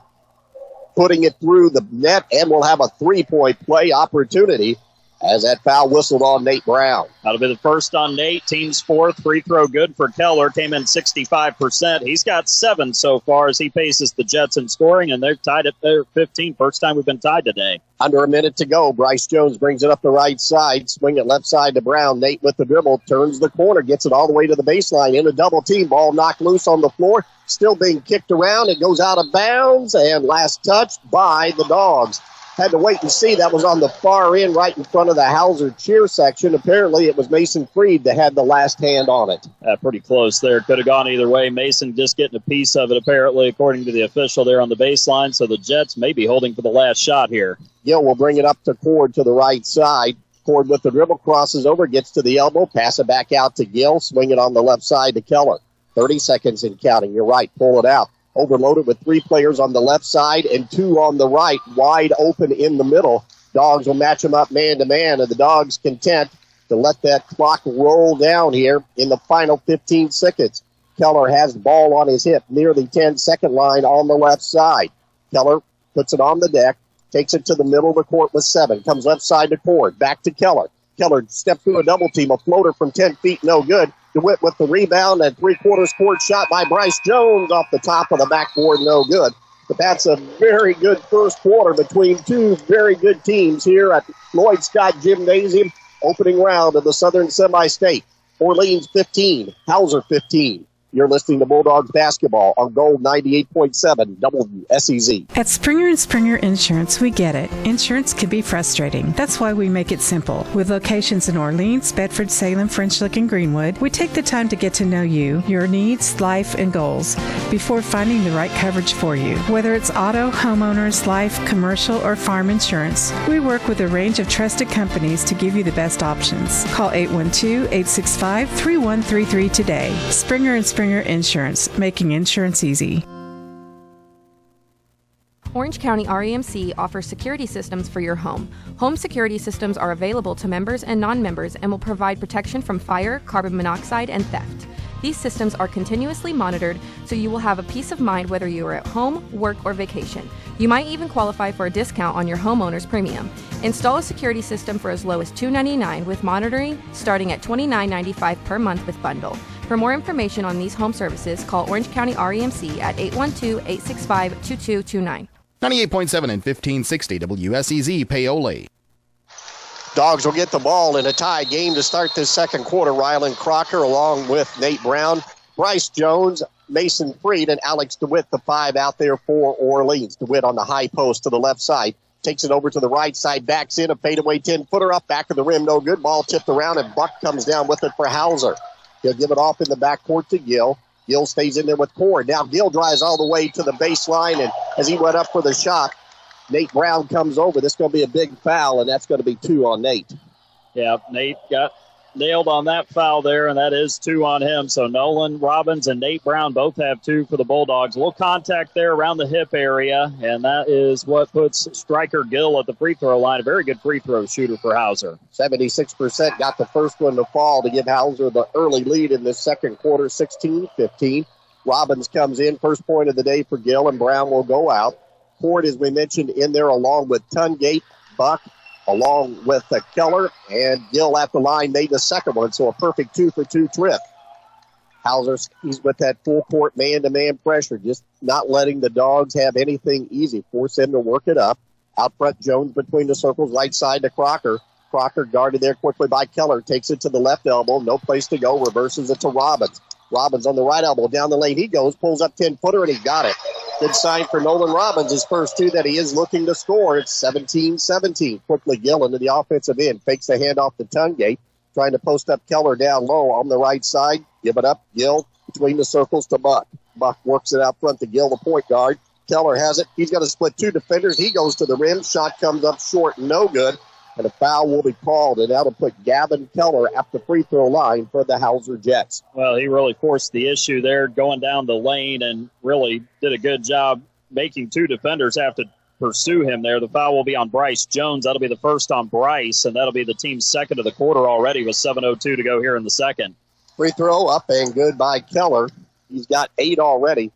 putting it through the net, and we'll have a 3-point play opportunity as that foul whistled on Nate Brown. That'll be the first on Nate. Team's fourth. Free throw good for Keller. Came in 65%. He's got 7 so far as he paces the Jets in scoring, and they're tied at 15. First time we've been tied today. Under a minute to go. Bryce Jones brings it up the right side. Swing it left side to Brown. Nate with the dribble. Turns the corner. Gets it all the way to the baseline. In a double team. Ball knocked loose on the floor. Still being kicked around. It goes out of bounds. And last touched by the Dogs. Had to wait and see. That was on the far end right in front of the Hauser cheer section. Apparently it was Mason Freed that had the last hand on it. Pretty close there. Could have gone either way. Mason just getting a piece of it, apparently, according to the official there on the baseline. So the Jets may be holding for the last shot here. Gill will bring it up to Cord to the right side. Cord with the dribble, crosses over, gets to the elbow, pass it back out to Gill, swing it on the left side to Keller. 30 seconds in counting. You're right. Pull it out. Overloaded with 3 players on the left side and 2 on the right, wide open in the middle. Dogs will match them up man-to-man, and the Dogs content to let that clock roll down here in the final 15 seconds. Keller has the ball on his hip near the 10-second line on the left side. Keller puts it on the deck, takes it to the middle of the court with 7, comes left side to Cord, back to Keller. Keller steps through a double team, a floater from 10 feet, no good. DeWitt with the rebound and 3/4 court shot by Bryce Jones off the top of the backboard, no good. But that's a very good first quarter between 2 very good teams here at Lloyd Scott Gymnasium, opening round of the Southern Semi-State. Orleans 15, Hauser 15. You're listening to Bulldogs basketball on Gold 98.7 WSEZ. At Springer & Springer Insurance, we get it. Insurance can be frustrating. That's why we make it simple. With locations in Orleans, Bedford, Salem, French Lick, and Greenwood, we take the time to get to know you, your needs, life, and goals before finding the right coverage for you. Whether it's auto, homeowners, life, commercial, or farm insurance, we work with a range of trusted companies to give you the best options. Call 812-865-3133 today. Springer & Springer Insurance, making insurance easy. Orange County REMC offers security systems for your home. Home security systems are available to members and non-members and will provide protection from fire, carbon monoxide, and theft. These systems are continuously monitored, so you will have a peace of mind whether you are at home, work, or vacation. You might even qualify for a discount on your homeowner's premium. Install a security system for as low as $299 with monitoring, starting at $29.95 per month with bundle. For more information on these home services, call Orange County REMC at 812-865-2229. 98.7 and 1560 WSEZ Paoli. Dogs will get the ball in a tie game to start this second quarter. Rylan Crocker along with Nate Brown, Bryce Jones, Mason Freed, and Alex DeWitt, the 5 out there for Orleans. DeWitt on the high post to the left side. Takes it over to the right side, backs in a fadeaway 10-footer up, back of the rim, no good. Ball tipped around, and Buck comes down with it for Hauser. He'll give it off in the backcourt to Gill. Gill stays in there with Cord. Now Gill drives all the way to the baseline, and as he went up for the shot, Nate Brown comes over. This is going to be a big foul, and that's going to be 2 on Nate. Yeah, Nate got nailed on that foul there, and that is 2 on him. So Nolan Robbins and Nate Brown both have 2 for the Bulldogs. A little contact there around the hip area, and that is what puts striker Gill at the free throw line. A very good free throw shooter for Hauser. 76% got the first one to fall to give Hauser the early lead in this second quarter, 16-15. Robbins comes in, first point of the day for Gill, and Brown will go out. Ford, as we mentioned, in there along with Tungate, Buck, along with Keller, and Gill at the line made the second one, so a perfect 2-for-2 trip. Hauser, he's with that full court man-to-man pressure, just not letting the Dogs have anything easy. Force him to work it up. Out front, Jones between the circles, right side to Crocker. Crocker guarded there quickly by Keller, takes it to the left elbow, no place to go, reverses it to Robbins. Robbins on the right elbow, down the lane he goes, pulls up 10-footer, and he got it. Good sign for Nolan Robbins, his first 2 that he is looking to score. It's 17-17. Quickly Gill into the offensive end, fakes the handoff to Tungate, trying to post up Keller down low on the right side. Give it up, Gill between the circles to Buck. Buck works it out front to Gill, the point guard. Keller has it. He's got to split 2 defenders. He goes to the rim. Shot comes up short, no good. And a foul will be called, and that'll put Gavin Keller at the free throw line for the Hauser Jets. Well, he really forced the issue there going down the lane and really did a good job making two defenders have to pursue him there. The foul will be on Bryce Jones. That'll be the first on Bryce, and that'll be the team's second of the quarter already with 7:02 to go here in the second. Free throw up and good by Keller. He's got 8 already.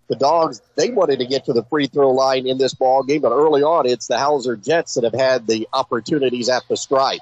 The Dogs, they wanted to get to the free throw line in this ball game, but early on it's the Hauser Jets that have had the opportunities at the stripe.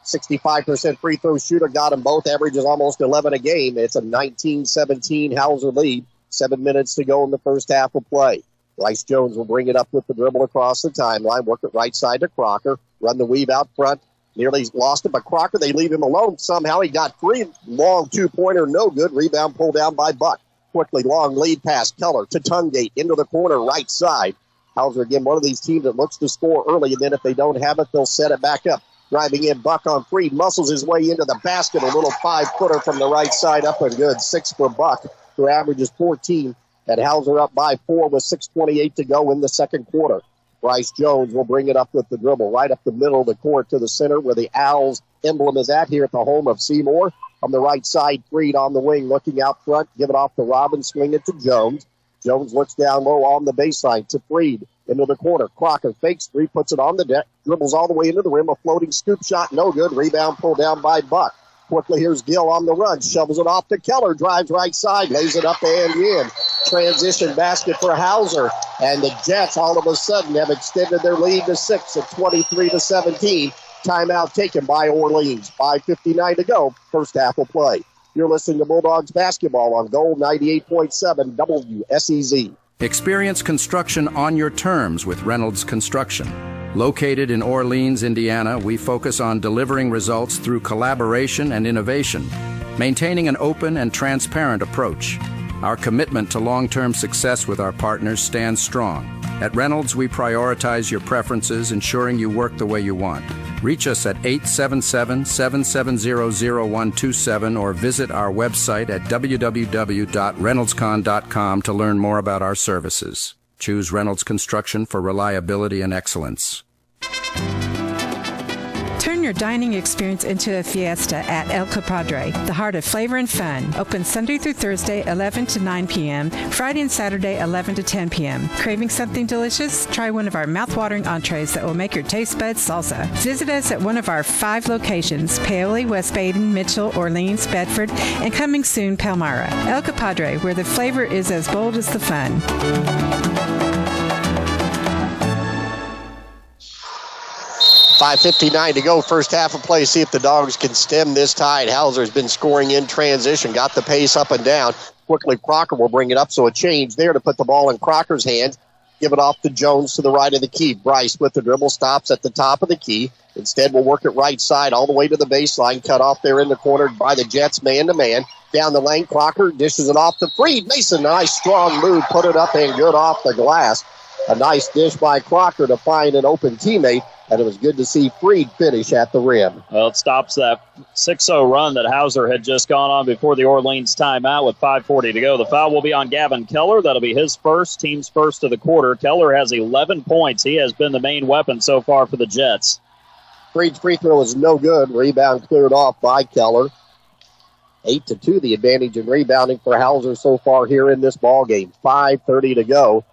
65% free throw shooter, got them both, averages almost 11 a game. It's a 19-17 Hauser lead. 7 minutes to go in the first half of play. Bryce Jones will bring it up with the dribble across the timeline, work it right side to Crocker, run the weave out front. Nearly lost it, but Crocker, they leave him alone. Somehow he got free. Long two-pointer, no good. Rebound pulled down by Buck. Quickly, long lead pass, Keller to Tungate, into the corner, right side. Hauser, again, one of these teams that looks to score early, and then if they don't have it, they'll set it back up. Driving in, Buck on three, muscles his way into the basket. A little 5-footer from the right side, up and good. 6 for Buck, who averages 14. And Hauser up by 4 with 6:28 to go in the second quarter. Bryce Jones will bring it up with the dribble right up the middle of the court to the center where the Owls emblem is at here at the home of Seymour. On the right side, Freed on the wing, looking out front. Give it off to Robbins, swing it to Jones. Jones looks down low on the baseline to Freed. Into the corner. Crocker fakes 3, puts it on the deck. Dribbles all the way into the rim. A floating scoop shot, no good. Rebound pulled down by Buck. Quickly, here's Gill on the run. Shovels it off to Keller. Drives right side. Lays it up and in. Transition basket for Hauser. And the Jets all of a sudden have extended their lead to 6 at 23-17. Timeout taken by Orleans. 5:59 to go. First half of play. You're listening to Bulldogs basketball on Gold 98.7 WSEZ. Experience construction on your terms with Reynolds Construction. Located in Orleans, Indiana, we focus on delivering results through collaboration and innovation, maintaining an open and transparent approach. Our commitment to long-term success with our partners stands strong. At Reynolds, we prioritize your preferences, ensuring you work the way you want. Reach us at 877-770-0127 or visit our website at www.reynoldscon.com to learn more about our services. Choose Reynolds Construction for reliability and excellence. Turn your dining experience into a fiesta at El Compadre, the heart of flavor and fun. Open Sunday through Thursday, 11 to 9 p.m., Friday and Saturday, 11 to 10 p.m. Craving something delicious? Try one of our mouth-watering entrees that will make your taste buds salsa. Visit us at one of our 5 locations, Paoli, West Baden, Mitchell, Orleans, Bedford, and coming soon, Palmyra. El Compadre, where the flavor is as bold as the fun. 5:59 to go, first half of play. See if the Dogs can stem this tide. Hauser's been scoring in transition, got the pace up and down. Quickly, Crocker will bring it up, so a change there to put the ball in Crocker's hands. Give it off to Jones to the right of the key. Bryce with the dribble stops at the top of the key. Instead, we'll work it right side all the way to the baseline. Cut off there in the corner by the Jets, man-to-man. Down the lane, Crocker dishes it off to Freed. Mason, nice strong move, put it up and good off the glass. A nice dish by Crocker to find an open teammate. And it was good to see Freed finish at the rim. Well, it stops that 6-0 run that Hauser had just gone on before the Orleans timeout with 5:40 to go. The foul will be on Gavin Keller. That'll be his first, team's first of the quarter. Keller has 11 points. He has been the main weapon so far for the Jets. Freed's free throw is no good. Rebound cleared off by Keller. 8-2 the advantage in rebounding for Hauser so far here in this ball game. 5:30 to go.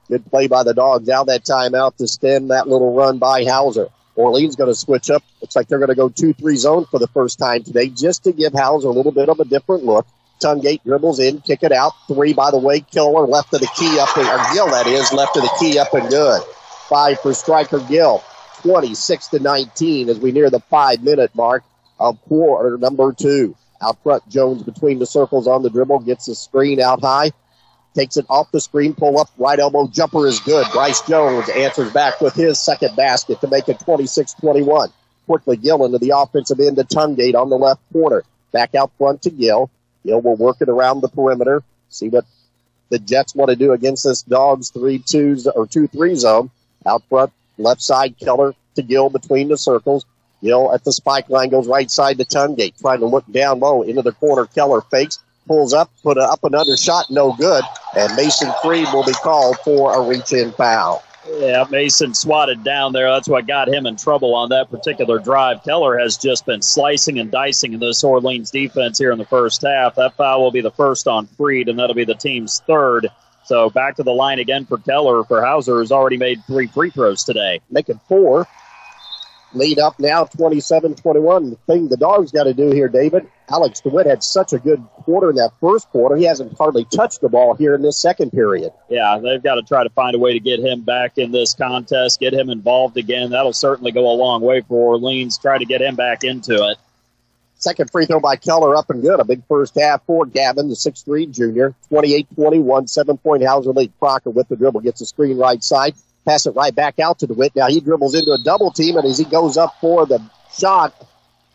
Good play by the Dogs out that timeout to stem that little run by Hauser. Orleans going to switch up. Looks like they're going to go 2-3 zone for the first time today just to give Hauser a little bit of a different look. Tungate dribbles in, kick it out. 3, by the way, Keller left of the key up, or Gill that is, left of the key up and good. 5 for striker Gill. 26-19 as we near the 5-minute mark of quarter number 2. Out front, Jones between the circles on the dribble, gets the screen out high. Takes it off the screen, pull up, right elbow jumper is good. Bryce Jones answers back with his second basket to make it 26-21. Quickly, Gill into the offensive end to Tungate on the left corner. Back out front to Gill. Gill will work it around the perimeter. See what the Jets want to do against this Dogs 2-3 zone. Out front, left side, Keller to Gill between the circles. Gill at the spike line goes right side to Tungate. Trying to look down low into the corner. Keller fakes. Pulls up, put an up and under shot, no good. And Mason Freed will be called for a reach-in foul. Yeah, Mason swatted down there. That's what got him in trouble on that particular drive. Keller has just been slicing and dicing in this Orleans defense here in the first half. That foul will be the first on Freed, and that'll be the team's third. So back to the line again for Keller. For Hauser, who's already made 3 free throws today. Make it 4. Lead up now, 27-21. The thing the Dogs got to do here, David, Alex DeWitt had such a good quarter in that first quarter. He hasn't hardly touched the ball here in this second period. Yeah, they've got to try to find a way to get him back in this contest, get him involved again. That'll certainly go a long way for Orleans. Try to get him back into it. Second free throw by Keller up and good. A big first half for Gavin, the 6'3 junior. 28-21, 7-point Hauser lead. Crocker with the dribble, gets the screen right side. Pass it right back out to DeWitt. Now he dribbles into a double team, and as he goes up for the shot,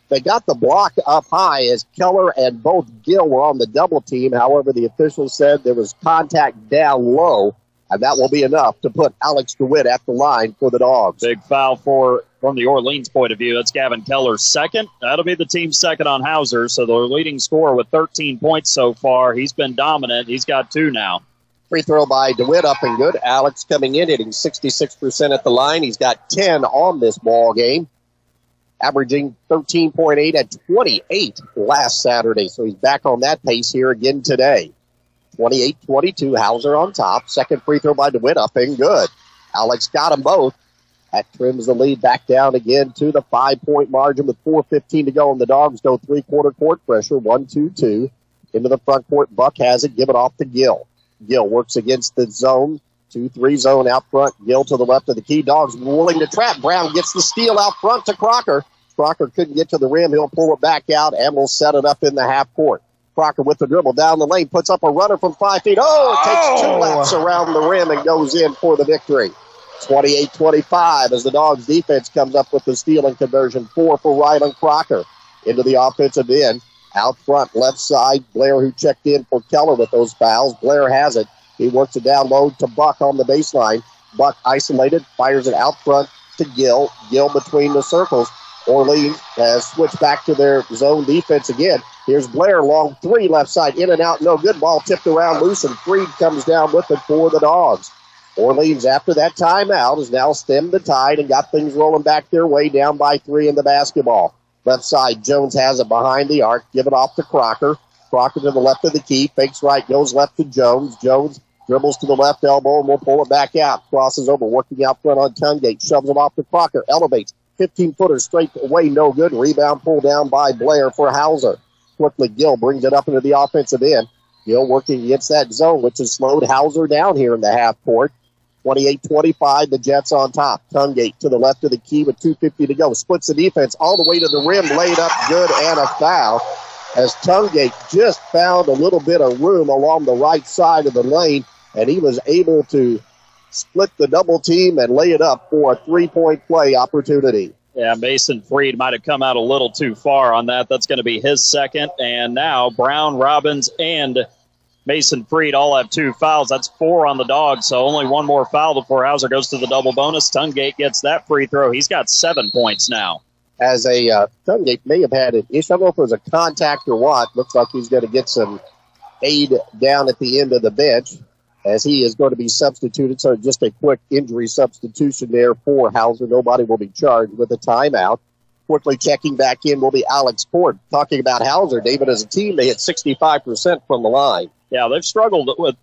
they got the block up high as Keller and both Gill were on the double team. However, the officials said there was contact down low, and that will be enough to put Alex DeWitt at the line for the Dogs. Big foul from the Orleans point of view. That's Gavin Keller's second. That'll be the team's second on Hauser, so the leading scorer with 13 points so far. He's been dominant. He's got 2 now. Free throw by DeWitt up and good. Alex coming in, hitting 66% at the line. He's got 10 on this ball game, averaging 13.8 at 28 last Saturday. So he's back on that pace here again today. 28-22, Hauser on top. Second free throw by DeWitt up and good. Alex got them both. That trims the lead back down again to the 5-point margin with 4:15 to go. And the Dogs go three-quarter court pressure, 1-2-2. Into the front court, Buck has it, give it off to Gill. Gill works against the zone, 2-3 zone out front. Gill to the left of the key. Dogs willing to trap. Brown gets the steal out front to Crocker. Crocker couldn't get to the rim. He'll pull it back out and will set it up in the half court. Crocker with the dribble down the lane, puts up a runner from 5 feet. Oh, it takes 2 laps around the rim and goes in for the victory. 28-25 as the Dogs defense comes up with the stealing conversion. 4 for Rylan Crocker into the offensive end. Out front, left side, Blair, who checked in for Keller with those fouls. Blair has it. He works it down low to Buck on the baseline. Buck isolated, fires it out front to Gill. Gill between the circles. Orleans has switched back to their zone defense again. Here's Blair, long 3 left side, in and out, no good. Ball tipped around loose, and Freed comes down with it for the Dogs. Orleans, after that timeout, has now stemmed the tide and got things rolling back their way, down by 3 in the basketball. Left side, Jones has it behind the arc. Give it off to Crocker. Crocker to the left of the key. Fakes right, goes left to Jones. Jones dribbles to the left elbow and will pull it back out. Crosses over, working out front on Tungate. Shoves it off to Crocker. Elevates. 15-footer straight away, no good. Rebound pulled down by Blair for Hauser. Quickly, Gill brings it up into the offensive end. Gill working against that zone, which has slowed Hauser down here in the half court. 28-25, the Jets on top. Tungate to the left of the key with 2:50 to go. Splits the defense all the way to the rim, laid up good, and a foul. As Tungate just found a little bit of room along the right side of the lane, and he was able to split the double team and lay it up for a 3-point play opportunity. Yeah, Mason Freed might have come out a little too far on that. That's going to be his second. And now Brown, Robbins, and Mason Freed all have 2 fouls. That's 4 on the Dogs, so only 1 more foul before Hauser goes to the double bonus. Tungate gets that free throw. He's got 7 points now. As Tungate may have had an issue. I don't know if it was a contact or what. Looks like he's going to get some aid down at the end of the bench as he is going to be substituted. So just a quick injury substitution there for Hauser. Nobody will be charged with a timeout. Quickly checking back in will be Alex Ford. Talking about Hauser, David, as a team, they hit 65% from the line. Yeah, they've struggled with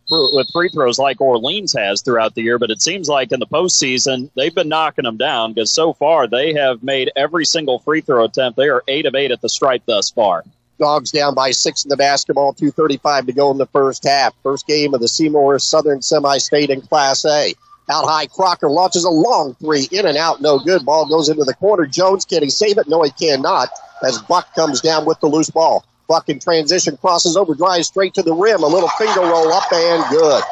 free throws like Orleans has throughout the year, but it seems like in the postseason, they've been knocking them down because so far they have made every single free throw attempt. They are 8 of 8 at the stripe thus far. Dogs down by 6 in the basketball, 2:35 to go in the first half. First game of the Seymour Southern Semi-State in Class A. Out high, Crocker launches a long 3, in and out, no good. Ball goes into the corner. Jones, can he save it? No, he cannot, as Buck comes down with the loose ball. Buck in transition, crosses over, drives straight to the rim. A little finger roll up and good.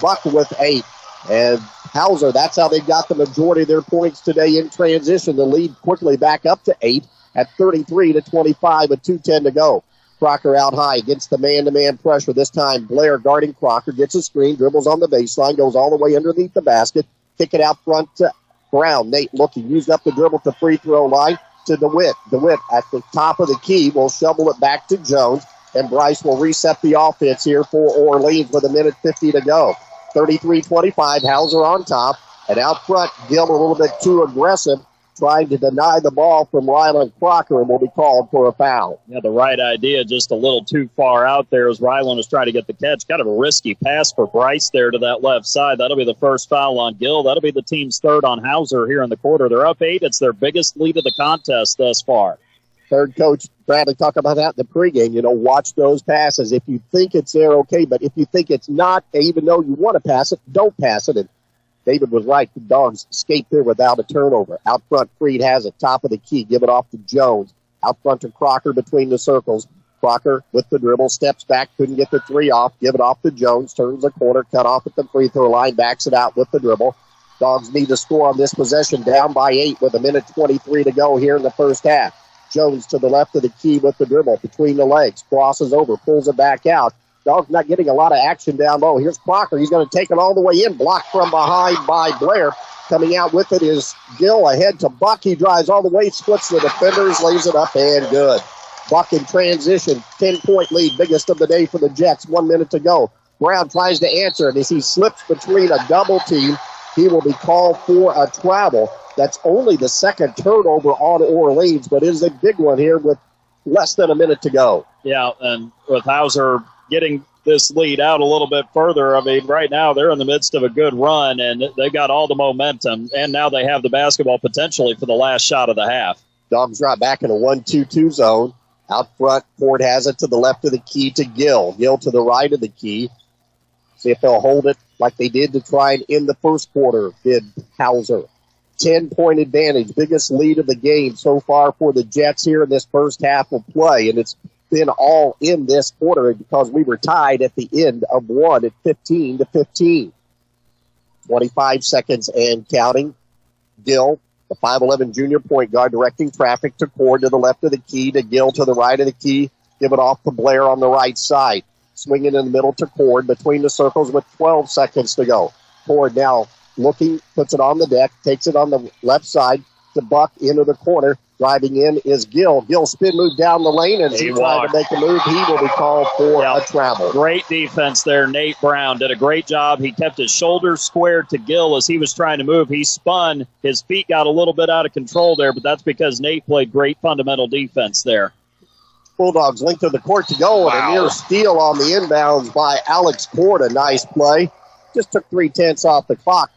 Buck with 8. And Hauser, that's how they got the majority of their points today in transition. The lead quickly back up to 8 at 33-25 with 2:10 to go. Crocker out high against the man-to-man pressure. This time Blair guarding Crocker, gets a screen, dribbles on the baseline, goes all the way underneath the basket. Kick it out front to Brown. Nate looking, used up the dribble to free throw line to DeWitt. DeWitt at the top of the key will shovel it back to Jones, and Bryce will reset the offense here for Orleans with 1:50 to go. 33-25, Hauser on top. And out front, Gill a little bit too aggressive, trying to deny the ball from Ryland Crocker, and will be called for a foul. Yeah, the right idea, just a little too far out there as Ryland was trying to get the catch. Kind of a risky pass for Bryce there to that left side. That'll be the first foul on Gill. That'll be the team's third on Hauser here in the quarter. They're up 8. It's their biggest lead of the contest thus far. Heard Coach Bradley talk about that in the pregame. Watch those passes. If you think it's there, okay, but if you think it's not, even though you want to pass it, don't pass it. And David was right. The Dogs escaped there without a turnover. Out front, Freed has it. Top of the key. Give it off to Jones. Out front to Crocker between the circles. Crocker with the dribble. Steps back. Couldn't get the 3 off. Give it off to Jones. Turns the corner. Cut off at the free throw line. Backs it out with the dribble. Dogs need to score on this possession. Down by 8 with 1:23 to go here in the first half. Jones to the left of the key with the dribble. Between the legs. Crosses over. Pulls it back out. Dogs not getting a lot of action down low. Here's Crocker. He's going to take it all the way in. Blocked from behind by Blair. Coming out with it is Gill ahead to Buck. He drives all the way, splits the defenders, lays it up, and good. Buck in transition. 10-point lead. Biggest of the day for the Jets. 1 minute to go. Brown tries to answer, and as he slips between a double team, he will be called for a travel. That's only the second turnover on Orleans, but it is a big one here with less than a minute to go. Yeah, and with Hauser getting this lead out a little bit further. I mean, right now they're in the midst of a good run, and they've got all the momentum, and now they have the basketball potentially for the last shot of the half. Dogs drop back in a 1-2-2 zone. Out front, Ford has it to the left of the key to Gill. Gill to the right of the key. See if they'll hold it like they did to try and end the first quarter, did Hauser. 10-point advantage, biggest lead of the game so far for the Jets here in this first half of play, and it's been all in this quarter because we were tied at the end of one at 15-15. 25 seconds and counting. Gill, the 5'11 junior point guard, directing traffic to Cord to the left of the key, to Gill to the right of the key. Give it off to Blair on the right side. Swinging in the middle to Cord between the circles with 12 seconds to go. Cord now looking, puts it on the deck, takes it on the left side to Buck into the corner. Driving in is Gill. Gill spin move down the lane, and he tried to make a move. He will be called for a travel. Great defense there. Nate Brown did a great job. He kept his shoulders squared to Gill as he was trying to move. He spun. His feet got a little bit out of control there, but that's because Nate played great fundamental defense there. Bulldogs length of the court to go, and a near steal on the inbounds by Alex Cord. A nice play. Just took 3/10 off the clock.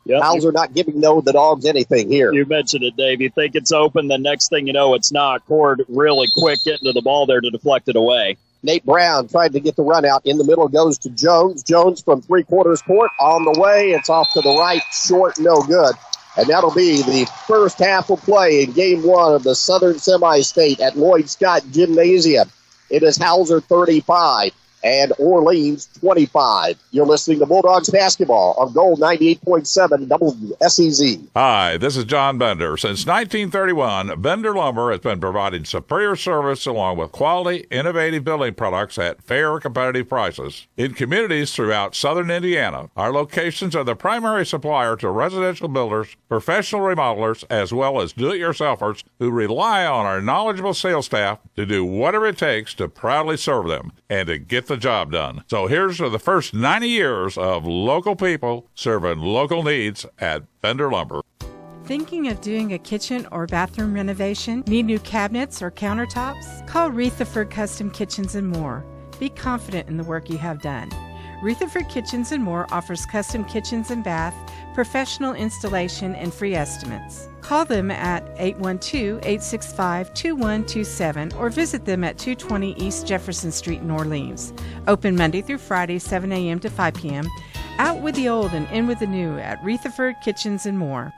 Yep. Hauser not giving the Dogs anything here. You mentioned it, Dave. You think it's open, the next thing you know, it's not. Cord really quick getting to the ball there to deflect it away. Nate Brown tried to get the run out. In the middle goes to Jones. Jones from three-quarters court on the way. It's off to the right, short, no good. And that'll be the first half of play in Game 1 of the Southern Semi-State at Lloyd Scott Gymnasium. It is Hauser 35 and Orleans 25. You're listening to Bulldogs basketball on Gold 98.7 WSEZ. Hi, this is John Bender. Since 1931, Bender Lumber has been providing superior service along with quality, innovative building products at fair, competitive prices. In communities throughout southern Indiana, our locations are the primary supplier to residential builders, professional remodelers, as well as do-it-yourselfers who rely on our knowledgeable sales staff to do whatever it takes to proudly serve them and to get the job done. So here's to the first 90 years of local people serving local needs at Bender Lumber. Thinking of doing a kitchen or bathroom renovation? Need new cabinets or countertops? Call Rutherford Custom Kitchens and More. Be confident in the work you have done. Rutherford Kitchens and More offers custom kitchens and bath, professional installation, and free estimates. Call them at 812-865-2127 or visit them at 220 East Jefferson Street in Orleans. Open Monday through Friday, 7 a.m. to 5 p.m. Out with the old and in with the new at Rutherford Kitchens and More.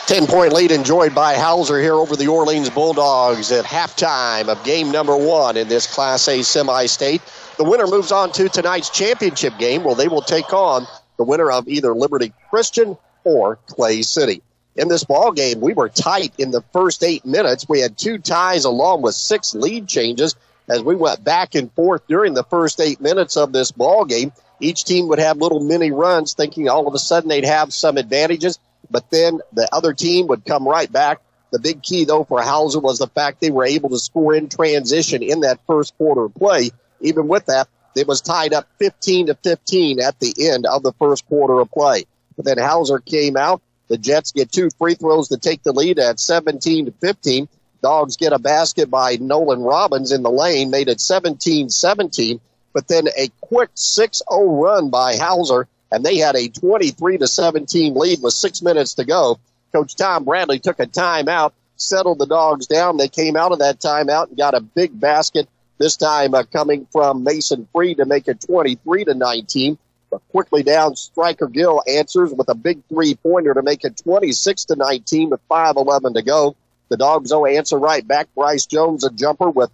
10-point lead enjoyed by Hauser here over the Orleans Bulldogs at halftime of game number 1 in this Class A semi-state. The winner moves on to tonight's championship game, where they will take on the winner of either Liberty Christian or Clay City. In this ball game, we were tight in the first 8 minutes. We had 2 ties along with 6 lead changes as we went back and forth during the first 8 minutes of this ball game. Each team would have little mini runs, thinking all of a sudden they'd have some advantages, but then the other team would come right back. The big key, though, for Hauser was the fact they were able to score in transition in that first quarter of play. Even with that, It was tied up 15-15 at the end of the first quarter of play. But then Hauser came out. The Jets get 2 free throws to take the lead at 17-15. Dogs get a basket by Nolan Robbins in the lane, made it 17-17. But then a quick 6-0 run by Hauser, and they had a 23-17 lead with 6 minutes to go. Coach Tom Bradley took a timeout, settled the Dogs down. They came out of that timeout and got a big basket, this time coming from Mason Freed to make it 23-19. But quickly down, Stryker Gill answers with a big three-pointer to make it 26-19 with 5:11 to go. The Dogs, though, answer right back. Bryce Jones, a jumper with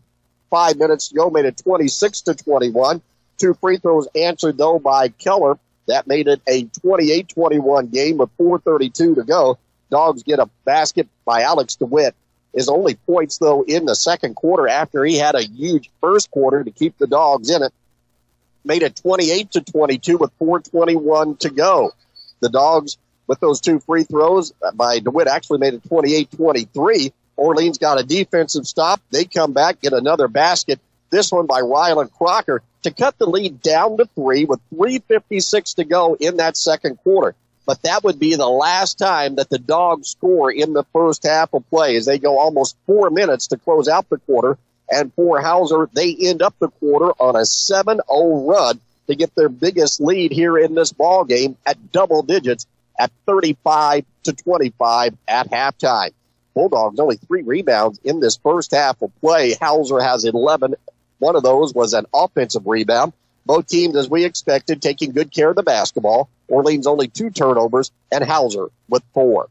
5 minutes to go, made it 26-21. 2 free throws answered, though, by Keller. That made it a 28-21 game with 4:32 to go. Dogs get a basket by Alex DeWitt. His only points, though, in the second quarter after he had a huge first quarter to keep the Dogs in it. Made it 28-22 with 4:21 to go. The Dogs, with those 2 free throws by DeWitt, actually made it 28-23. Orleans got a defensive stop. They come back, get another basket. This one by Rylan Crocker to cut the lead down to 3 with 3:56 to go in that second quarter. But that would be the last time that the Dogs score in the first half of play, as they go almost 4 minutes to close out the quarter. And for Hauser, they end up the quarter on a 7-0 run to get their biggest lead here in this ball game at double digits at 35-25 at halftime. Bulldogs only 3 rebounds in this first half of play. Hauser has 11. One of those was an offensive rebound. Both teams, as we expected, taking good care of the basketball. Orleans only 2 turnovers, and Hauser with 4.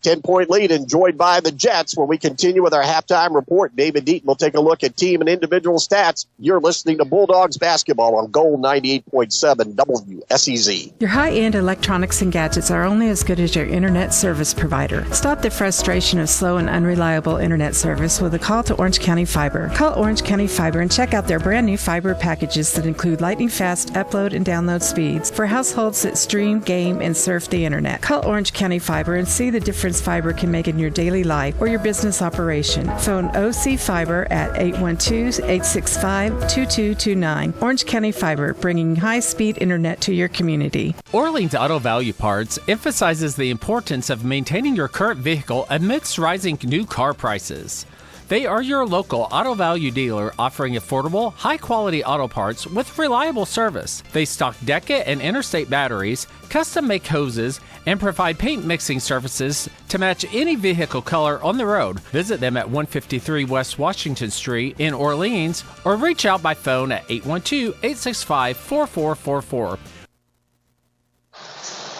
10-point lead enjoyed by the Jets. When we continue with our halftime report, David Deaton will take a look at team and individual stats. You're listening to Bulldogs basketball on Gold 98.7 WSEZ. Your high-end electronics and gadgets are only as good as your internet service provider. Stop the frustration of slow and unreliable internet service with a call to Orange County Fiber. Call Orange County Fiber and check out their brand new fiber packages that include lightning-fast upload and download speeds for households that stream, game, and surf the internet. Call Orange County Fiber and see the difference fiber can make in your daily life or your business operation. Phone OC Fiber at 812-865-2229. Orange County Fiber, bringing high-speed internet to your community. Orleans Auto Value Parts emphasizes the importance of maintaining your current vehicle amidst rising new car prices. They are your local auto value dealer offering affordable, high-quality auto parts with reliable service. They stock Deca and Interstate batteries, custom-make hoses, and provide paint mixing services to match any vehicle color on the road. Visit them at 153 West Washington Street in Orleans or reach out by phone at 812-865-4444.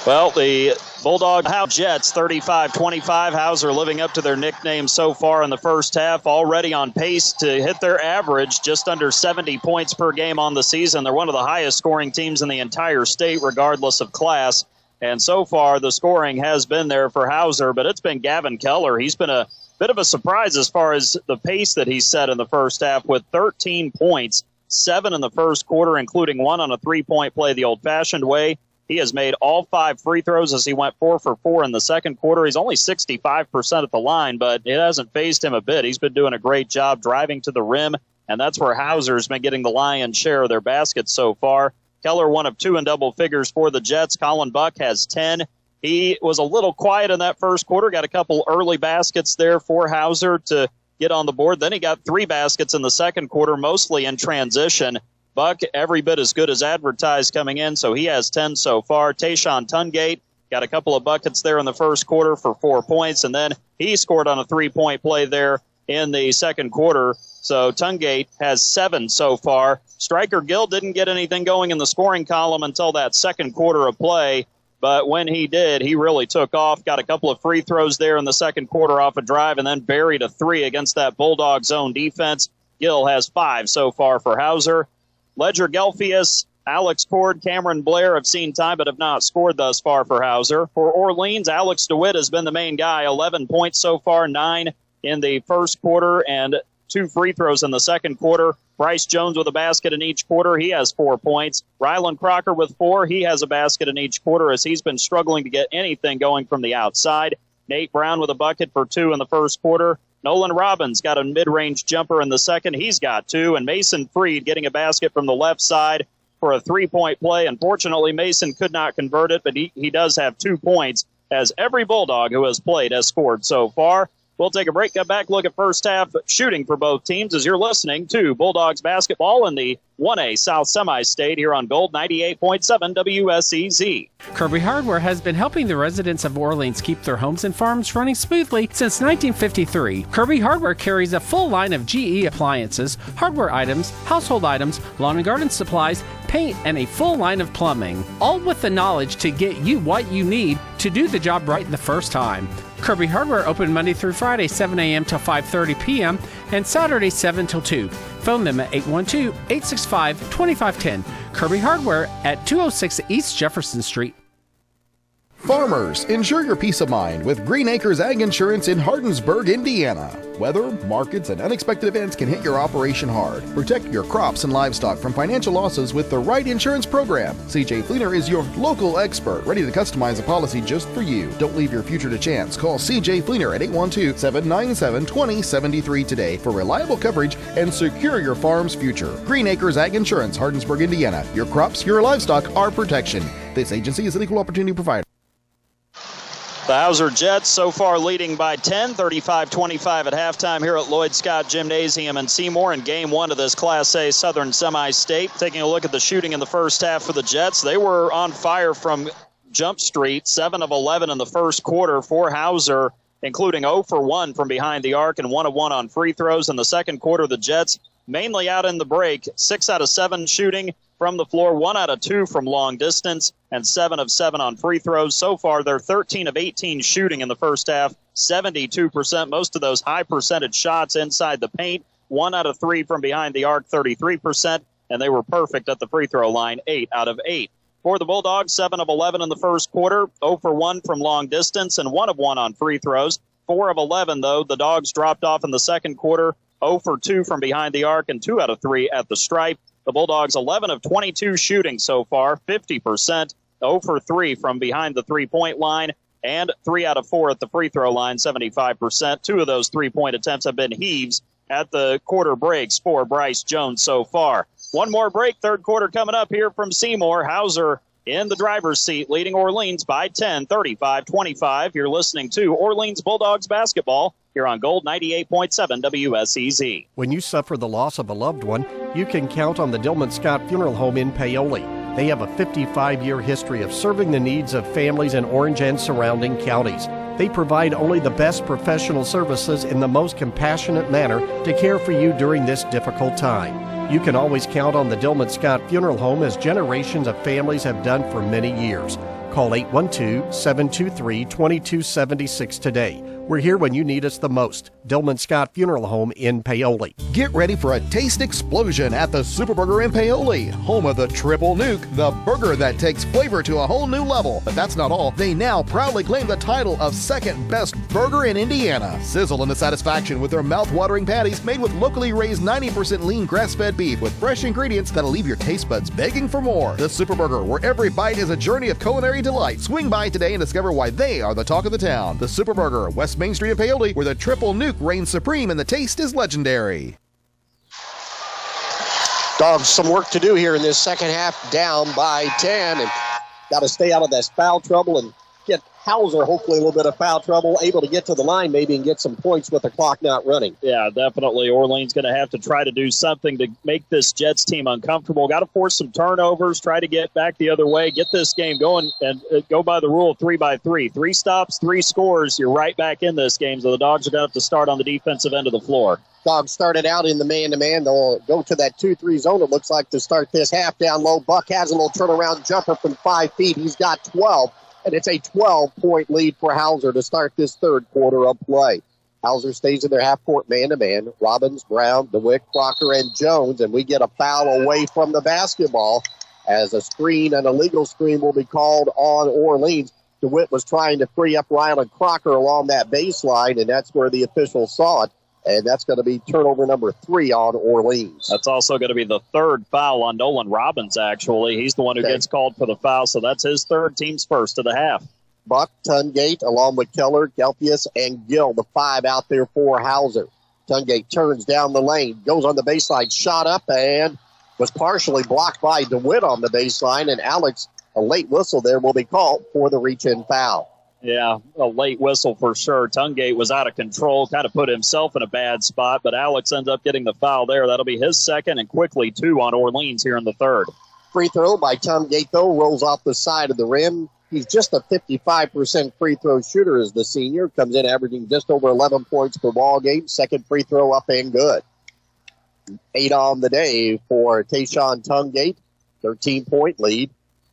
Well, the Bulldog Jets 35-25. Hauser living up to their nickname so far in the first half, already on pace to hit their average just under 70 points per game on the season. They're one of the highest scoring teams in the entire state, regardless of class. And so far, the scoring has been there for Hauser, but it's been Gavin Keller. He's been a bit of a surprise as far as the pace that he set in the first half with 13 points, 7 in the first quarter, including 1 on a three-point play the old-fashioned way. He has made all 5 free throws as he went 4 for 4 in the second quarter. He's only 65% at the line, but it hasn't fazed him a bit. He's been doing a great job driving to the rim, and that's where Hauser's been getting the lion's share of their baskets so far. Keller, 1 of 2 in double figures for the Jets. Colin Buck has 10. He was a little quiet in that first quarter, got a couple early baskets there for Hauser to get on the board. Then he got 3 baskets in the second quarter, mostly in transition. Buck, every bit as good as advertised coming in, so he has 10 so far. Tayshawn Tungate got a couple of buckets there in the first quarter for 4 points, and then he scored on a 3-point play there in the second quarter. So Tungate has 7 so far. Stryker Gill didn't get anything going in the scoring column until that second quarter of play, but when he did, he really took off. Got a couple of free throws there in the second quarter off a drive, and then buried a 3 against that Bulldog zone defense. Gill has 5 so far for Hauser. Ledger Gelfius, Alex Cord, Cameron Blair have seen time but have not scored thus far for Hauser. For Orleans, Alex DeWitt has been the main guy. 11 points so far, 9 in the first quarter, and 2 free throws in the second quarter. Bryce Jones with a basket in each quarter. He has 4 points. Rylan Crocker with 4. He has a basket in each quarter as he's been struggling to get anything going from the outside. Nate Brown with a bucket for 2 in the first quarter. Nolan Robbins got a mid-range jumper in the second. He's got 2. And Mason Freed getting a basket from the left side for a 3-point play. Unfortunately, Mason could not convert it, but he does have 2 points, as every Bulldog who has played has scored so far. We'll take a break, come back, look at first half shooting for both teams as you're listening to Bulldogs basketball in the 1A South Semi-State here on Gold 98.7 WSEZ. Kirby Hardware has been helping the residents of Orleans keep their homes and farms running smoothly since 1953. Kirby Hardware carries a full line of GE appliances, hardware items, household items, lawn and garden supplies, paint, and a full line of plumbing, all with the knowledge to get you what you need to do the job right the first time. Kirby Hardware open Monday through Friday, 7 a.m. till 5:30 p.m. and Saturday, 7 till 2. Phone them at 812-865-2510. Kirby Hardware at 206 East Jefferson Street. Farmers, ensure your peace of mind with Green Acres Ag Insurance in Hardensburg, Indiana. Weather, markets, and unexpected events can hit your operation hard. Protect your crops and livestock from financial losses with the right insurance program. CJ Fleener is your local expert, ready to customize a policy just for you. Don't leave your future to chance. Call CJ Fleener at 812-797-2073 today for reliable coverage and secure your farm's future. Green Acres Ag Insurance, Hardensburg, Indiana. Your crops, your livestock, our protection. This agency is an equal opportunity provider. The Hauser Jets so far leading by 10, 35-25 at halftime here at Lloyd Scott Gymnasium in Seymour in Game 1 of this Class A Southern Semi-State. Taking a look at the shooting in the first half for the Jets, they were on fire from Jump Street, 7 of 11 in the first quarter for Hauser, including 0 for 1 from behind the arc and 1 of 1 on free throws. In the second quarter, the Jets mainly out in the break, 6 out of 7 shooting from the floor, 1 out of 2 from long distance, and 7 of 7 on free throws. So far, they're 13 of 18 shooting in the first half, 72%. Most of those high percentage shots inside the paint, 1 out of 3 from behind the arc, 33%, and they were perfect at the free throw line, 8 out of 8. For the Bulldogs, 7 of 11 in the first quarter, 0 for 1 from long distance, and 1 of 1 on free throws. 4 of 11, though, the Dogs dropped off in the second quarter, 0 for 2 from behind the arc, and 2 out of 3 at the stripe. The Bulldogs 11 of 22 shooting so far, 50%, 0 for 3 from behind the three-point line, and 3 out of 4 at the free throw line, 75%. 2 of those three-point attempts have been heaves at the quarter breaks for Bryce Jones so far. One more break, third quarter coming up here from Seymour. Hauser in the driver's seat, leading Orleans by 10, 35-25. You're listening to Orleans Bulldogs basketball here on Gold 98.7 WSEZ. When you suffer the loss of a loved one, you can count on the Dillman Scott Funeral Home in Paoli. They have a 55-year history of serving the needs of families in Orange and surrounding counties. They provide only the best professional services in the most compassionate manner to care for you during this difficult time. You can always count on the Dillman Scott Funeral Home, as generations of families have done for many years. Call 812-723-2276 today. We're here when you need us the most. Dillman Scott Funeral Home in Paoli. Get ready for a taste explosion at the Super Burger in Paoli, home of the Triple Nuke, the burger that takes flavor to a whole new level. But that's not all. They now proudly claim the title of second best burger in Indiana. Sizzle into satisfaction with their mouth-watering patties made with locally raised 90% lean grass-fed beef with fresh ingredients that'll leave your taste buds begging for more. The Super Burger, where every bite is a journey of culinary delight. Swing by today and discover why they are the talk of the town. The Super Burger, West Main Street in Paoli, where the Triple Nuke reigns supreme and the taste is legendary. Dogs, some work to do here in this second half, down by 10, and got to stay out of that foul trouble and get Hauser hopefully a little bit of foul trouble, able to get to the line maybe and get some points with the clock not running. Yeah, definitely. Orleans going to have to try to do something to make this Jets team uncomfortable. Got to force some turnovers, try to get back the other way, get this game going, and go by the rule of 3-by-3. 3 stops, 3 scores, you're right back in this game, so the Dogs are going to have to start on the defensive end of the floor. Dogs started out in the man-to-man. They'll go to that 2-3 zone, it looks like, to start this half. Down low, Buck has a little turnaround jumper from 5 feet. He's got 12. And it's a 12-point lead for Hauser to start this third quarter of play. Hauser stays in their half-court man-to-man. Robbins, Brown, DeWitt, Crocker, and Jones. And we get a foul away from the basketball as a screen, an illegal screen, will be called on Orleans. DeWitt was trying to free up Ryland Crocker along that baseline, and that's where the officials saw it. And that's going to be turnover number 3 on Orleans. That's also going to be the third foul on Nolan Robbins, actually. He's the one who gets called for the foul, so that's his third, team's first of the half. Buck, Tungate, along with Keller, Gelpius, and Gill, the 5 out there for Hauser. Tungate turns down the lane, goes on the baseline, shot up, and was partially blocked by DeWitt on the baseline, and Alex, a late whistle there will be called for the reach-in foul. Yeah, a late whistle for sure. Tungate was out of control, kind of put himself in a bad spot, but Alex ends up getting the foul there. That'll be his second, and quickly 2 on Orleans here in the third. Free throw by Tungate, though, rolls off the side of the rim. He's just a 55% free throw shooter as the senior. Comes in averaging just over 11 points per ball game. Second free throw up and good. 8 on the day for Tayshaun Tungate. 13-point lead.